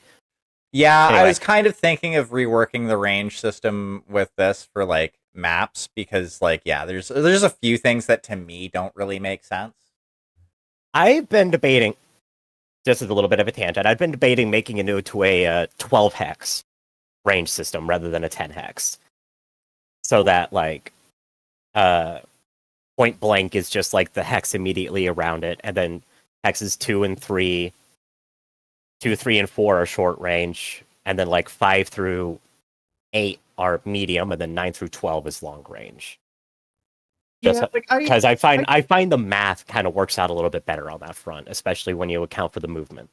Yeah, Anyway. I was kind of thinking of reworking the range system with this for like maps, because like, yeah, there's a few things that to me don't really make sense. I've been debating. just as a little bit of a tangent, I've been debating making it into a 12 hex range system rather than a 10 hex, so that like point blank is just like the hex immediately around it, and then hexes 2 and 3, 2, 3, and 4 are short range, and then like 5 through 8 are medium, and then 9 through 12 is long range. Just Yeah, like because I find the math kind of works out a little bit better on that front, especially when you account for the movement.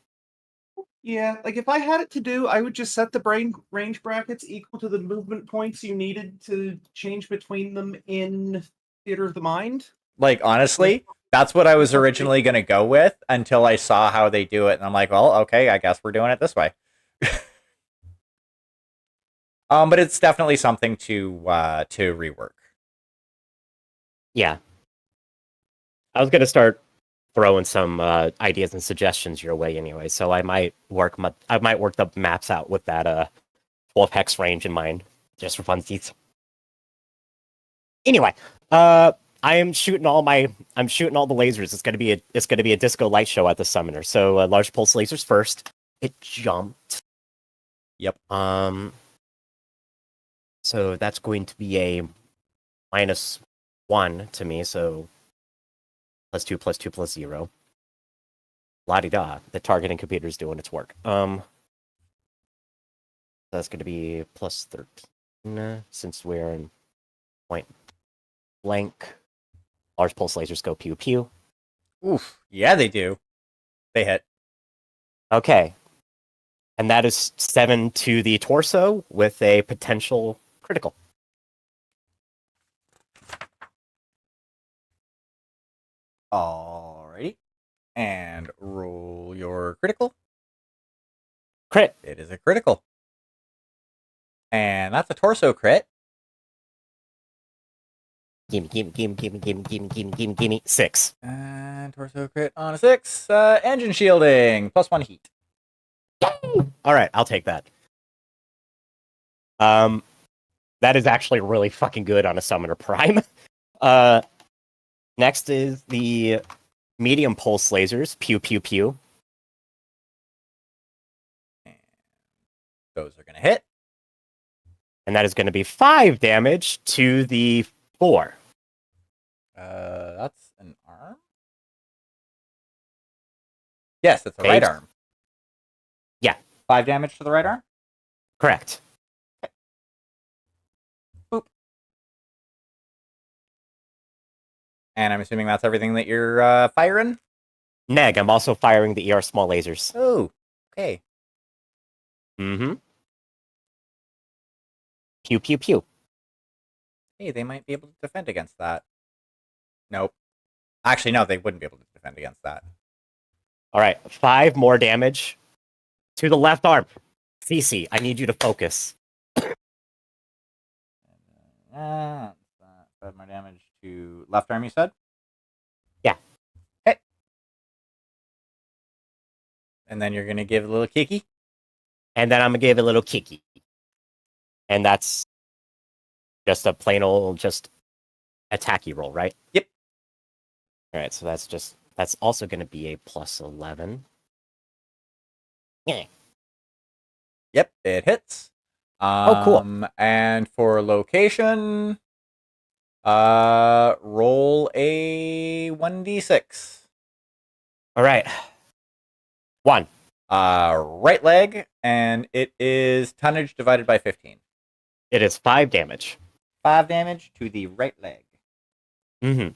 Yeah, like if I had it to do, I would just set the brain range brackets equal to the movement points you needed to change between them in Theater of the Mind. Like, honestly, that's what I was originally going to go with until I saw how they do it. And I'm like, well, okay, I guess we're doing it this way. But it's definitely something to rework. Yeah. I was going to start throwing some ideas and suggestions your way anyway, so I might work the maps out with that 12 hex range in mind, just for funsies. Anyway, I'm shooting all the lasers. It's gonna be a disco light show at the summoner. So large pulse lasers first. It jumped. Yep. So that's going to be a -1 to me. So +2 +2 +0. La-di-da. The targeting computer is doing its work. That's going to be +13 since we're in point blank. Large pulse lasers go pew pew. Oof. Yeah, they do. They hit. Okay. And that is 7 to the torso with a potential critical. Alrighty. And roll your critical. Crit. It is a critical. And that's a torso crit. Gimme. 6. And torso crit on a 6. Engine shielding. +1 heat. Alright, I'll take that. That is actually really fucking good on a Summoner Prime. Next is the medium pulse lasers. Pew pew pew. And those are going to hit. And that is going to be 5 damage to the 4. That's an arm? Yes, it's a right arm. Yeah. 5 damage to the right arm? Correct. Okay. Boop. And I'm assuming that's everything that you're firing? Neg, I'm also firing the ER small lasers. Oh, okay. Mm-hmm. Pew pew pew. Hey, they might be able to defend against that. Nope. Actually, no, they wouldn't be able to defend against that. All right, 5 more damage to the left arm. CC, I need you to focus. 5 more damage to left arm, you said? Yeah. Okay. And then you're going to give a little kicky? And then I'm going to give it a little kicky. And that's just a plain old, just attacky roll, right? Yep. All right, so that's also going to be a +11. Yeah. Yep, it hits. Oh, cool. And for location, roll a 1d6. All right. 1. Right leg, and it is tonnage divided by 15. It is 5 damage. 5 damage to the right leg. Mm-hmm.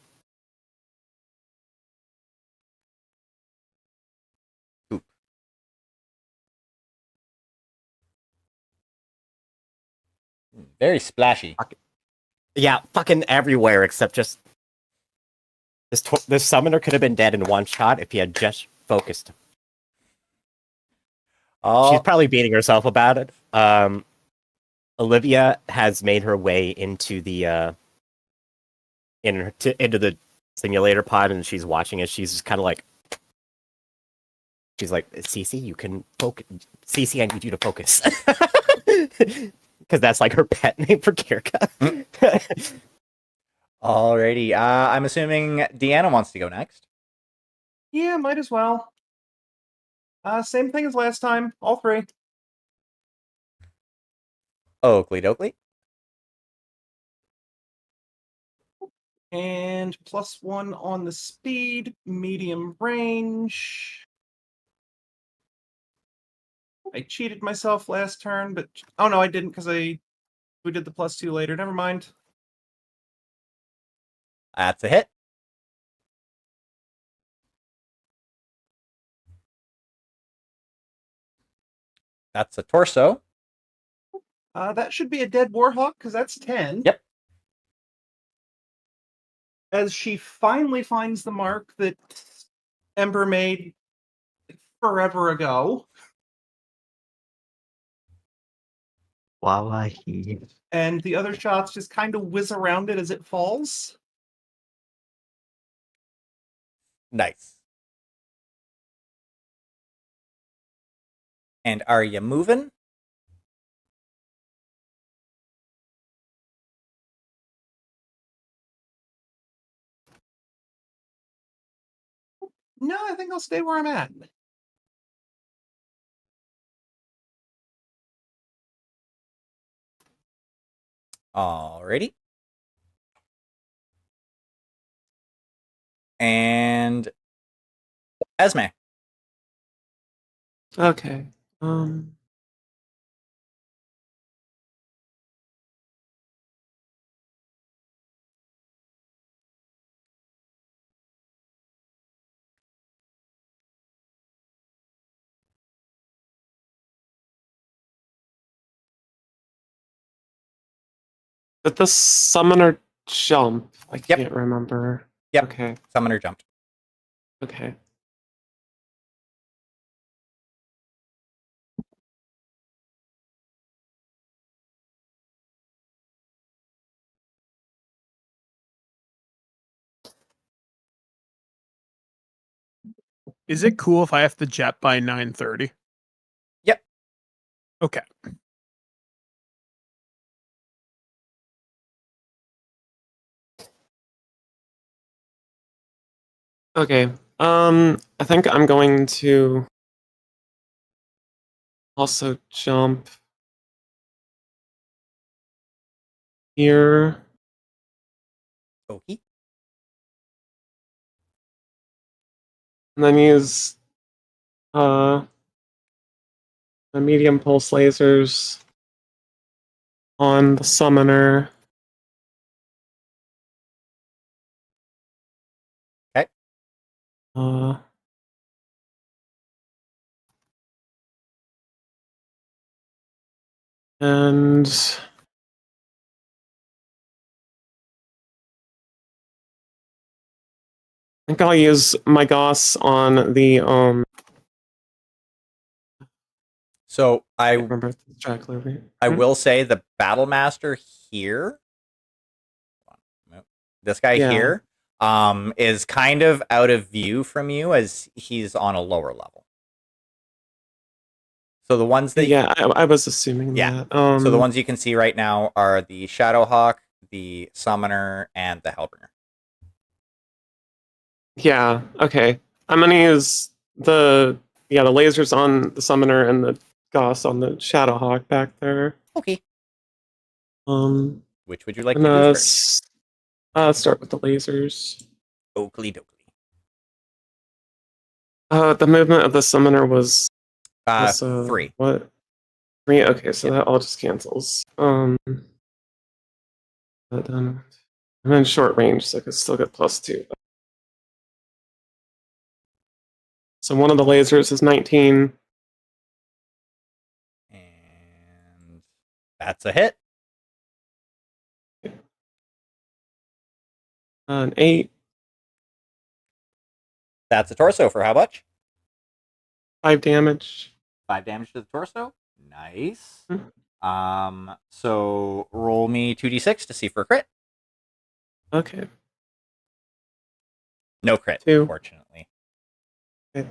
Oop. Very splashy. Yeah, fucking everywhere except just this summoner could have been dead in one shot if he had just focused. Oh, She's probably beating herself about it. Olivia has made her way into the into the simulator pod, and she's watching it. She's just kind of like, she's like, Cece, you can focus. Cece, I need you to focus, because that's like her pet name for Kirka. alrighty. I'm assuming Deanna wants to go next. Yeah, might as well. Same thing as last time. All 3. Oakley dokley. And +1 on the speed, medium range. I cheated myself last turn, but oh no, I didn't because we did the +2 later. Never mind. That's a hit. That's a torso. That should be a dead Warhawk because that's 10. Yep. As she finally finds the mark that Ember made forever ago. Wawahi. And the other shots just kind of whiz around it as it falls. Nice. And are you moving? No, I think I'll stay where I'm at. Alrighty. And Esme. Okay. Did the summoner jump? I Yep. can't remember. Yep. Okay. Summoner jumped. Okay. Is it cool if I have to jet by 9:30? Yep. Okay. Okay. I think I'm going to also jump here. Okay. And then use my medium pulse lasers on the summoner. Okay. And I think I'll use my Goss on the So I remember the track movie. I will say the Battle Master here, this guy Yeah. here, is kind of out of view from you as he's on a lower level. So the ones that Yeah, I was assuming Yeah. that. so the ones you can see right now are the Shadowhawk, the Summoner, and the Hellbringer. Yeah, okay. I'm gonna use the lasers on the summoner and the Goss on the Shadowhawk back there. Okay. Which would you like I'm to gonna do first? start with the lasers. Oakley dokley. The movement of the summoner was 3. what? 3? Okay, so Yep. that all just cancels. But then I'm in short range, so I could still get +2. So one of the lasers is 19. And that's a hit. An 8. That's a torso for how much? 5 damage. 5 damage to the torso. Nice. Hmm. So roll me 2d6 to see for a crit. Okay. No crit, 2. unfortunately. Okay.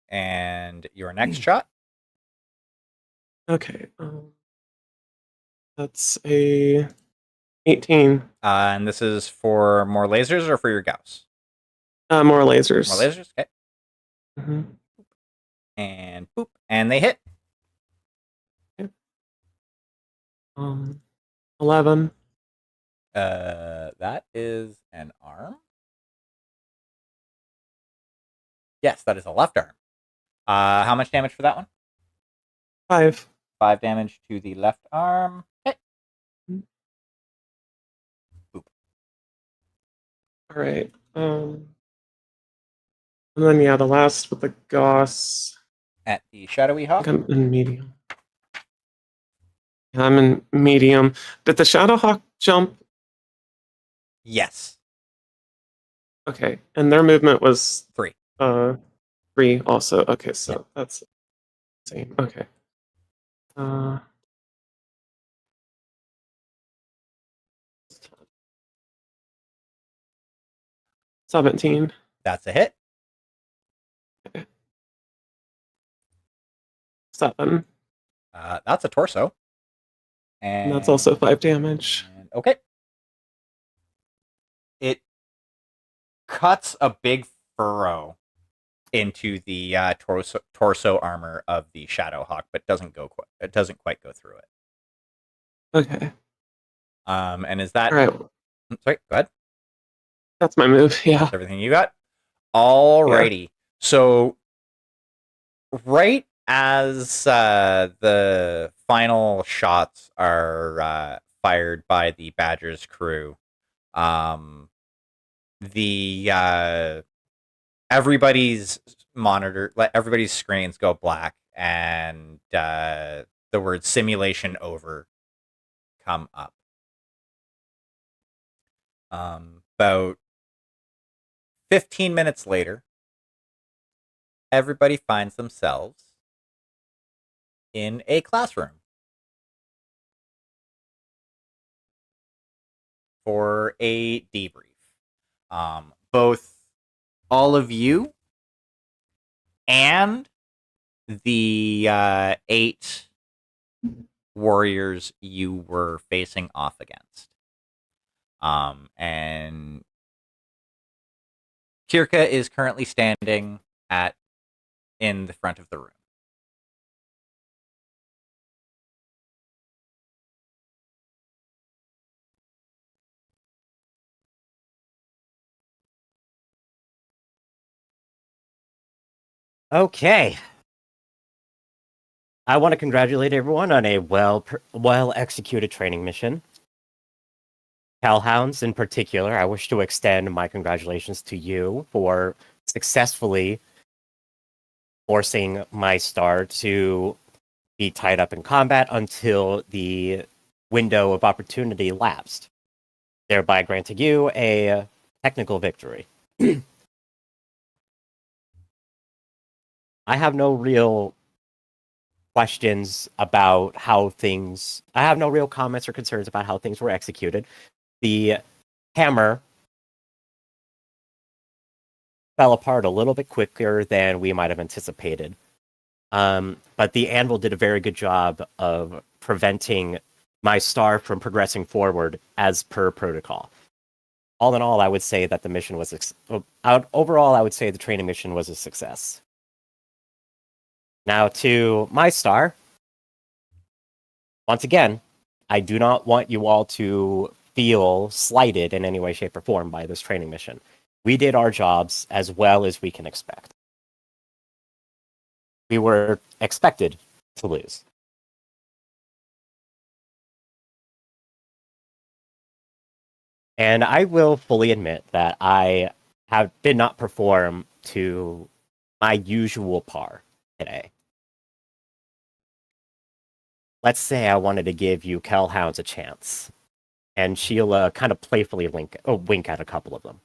And your next shot. Okay. That's a 18. And this is for more lasers or for your Gauss? More lasers. More lasers. Okay. Mhm. And boop. And they hit. 11. That is an arm. Yes, that is a left arm. How much damage for that one? 5. 5 damage to the left arm. Hit. Boop. All right. And then yeah, the last with the Gauss. At the shadowy I hawk. think I'm in medium. Yeah, I'm in medium. Did the Shadowhawk jump? Yes. Okay, and their movement was 3. 3 also. Okay, so Yeah. that's same. Okay. 17. That's a hit. 7. That's a torso. And that's also 5 damage. Okay. It cuts a big furrow into the torso armor of the Shadowhawk, but doesn't quite go through it. Okay. And is that All right. Sorry, go ahead. That's my move. Yeah. That's everything you got? Alrighty. So right as the final shots are fired by the Badger's crew, the everybody's everybody's screens go black, and the word simulation over come up. About 15 minutes later, everybody finds themselves in a classroom for a debrief. Both all of you and the 8 warriors you were facing off against. And Kirka is currently standing in the front of the room. Okay. I want to congratulate everyone on a well executed training mission. Hellhounds in particular, I wish to extend my congratulations to you for successfully forcing my star to be tied up in combat until the window of opportunity lapsed, thereby granting you a technical victory. I have no real questions about how things. I have no real comments or concerns about how things were executed. The hammer fell apart a little bit quicker than we might have anticipated. But the anvil did a very good job of preventing my star from progressing forward as per protocol. All in all, I would say that the mission was overall. I would say the training mission was a success. Now to my star. Once again, I do not want you all to feel slighted in any way, shape, or form by this training mission. We did our jobs as well as we can expect. We were expected to lose. And I will fully admit that I did not perform to my usual par today. Let's say I wanted to give you Hellhounds a chance, and she'll kind of playfully wink at a couple of them.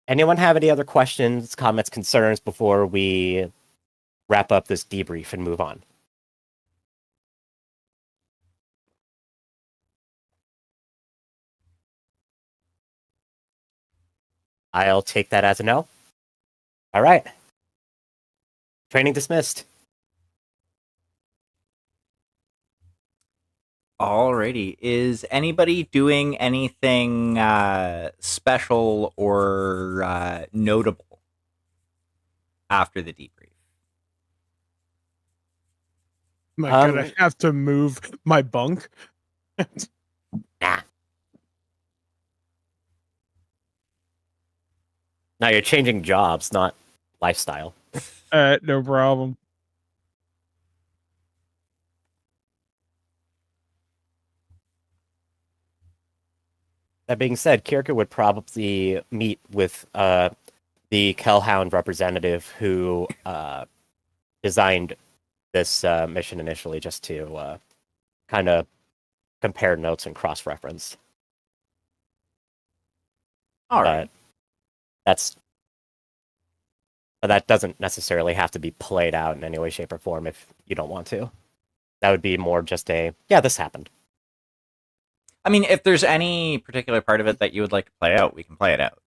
Anyone have any other questions, comments, concerns before we wrap up this debrief and move on? I'll take that as a no. All right. Training dismissed. Alrighty. Is anybody doing anything special or notable after the debrief? Am I gonna have to move my bunk? Nah. Now you're changing jobs, not lifestyle. No problem. That being said, Kirka would probably meet with the Kellhound representative who designed this mission initially, just to kind of compare notes and cross-reference. All right. But that doesn't necessarily have to be played out in any way, shape, or form if you don't want to. That would be more just this happened. I mean, if there's any particular part of it that you would like to play out, we can play it out.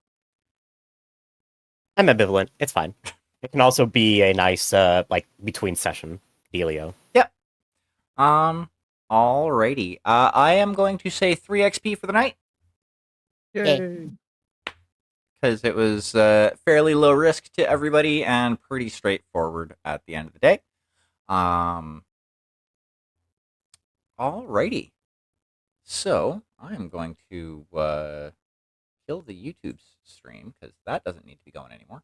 I'm ambivalent. It's fine. It can also be a nice, between session dealio. Yep. Alrighty. I am going to say 3 XP for the night. Yay. Because it was fairly low risk to everybody and pretty straightforward at the end of the day. Alrighty. So, I'm going to kill the YouTube stream, because that doesn't need to be going anymore.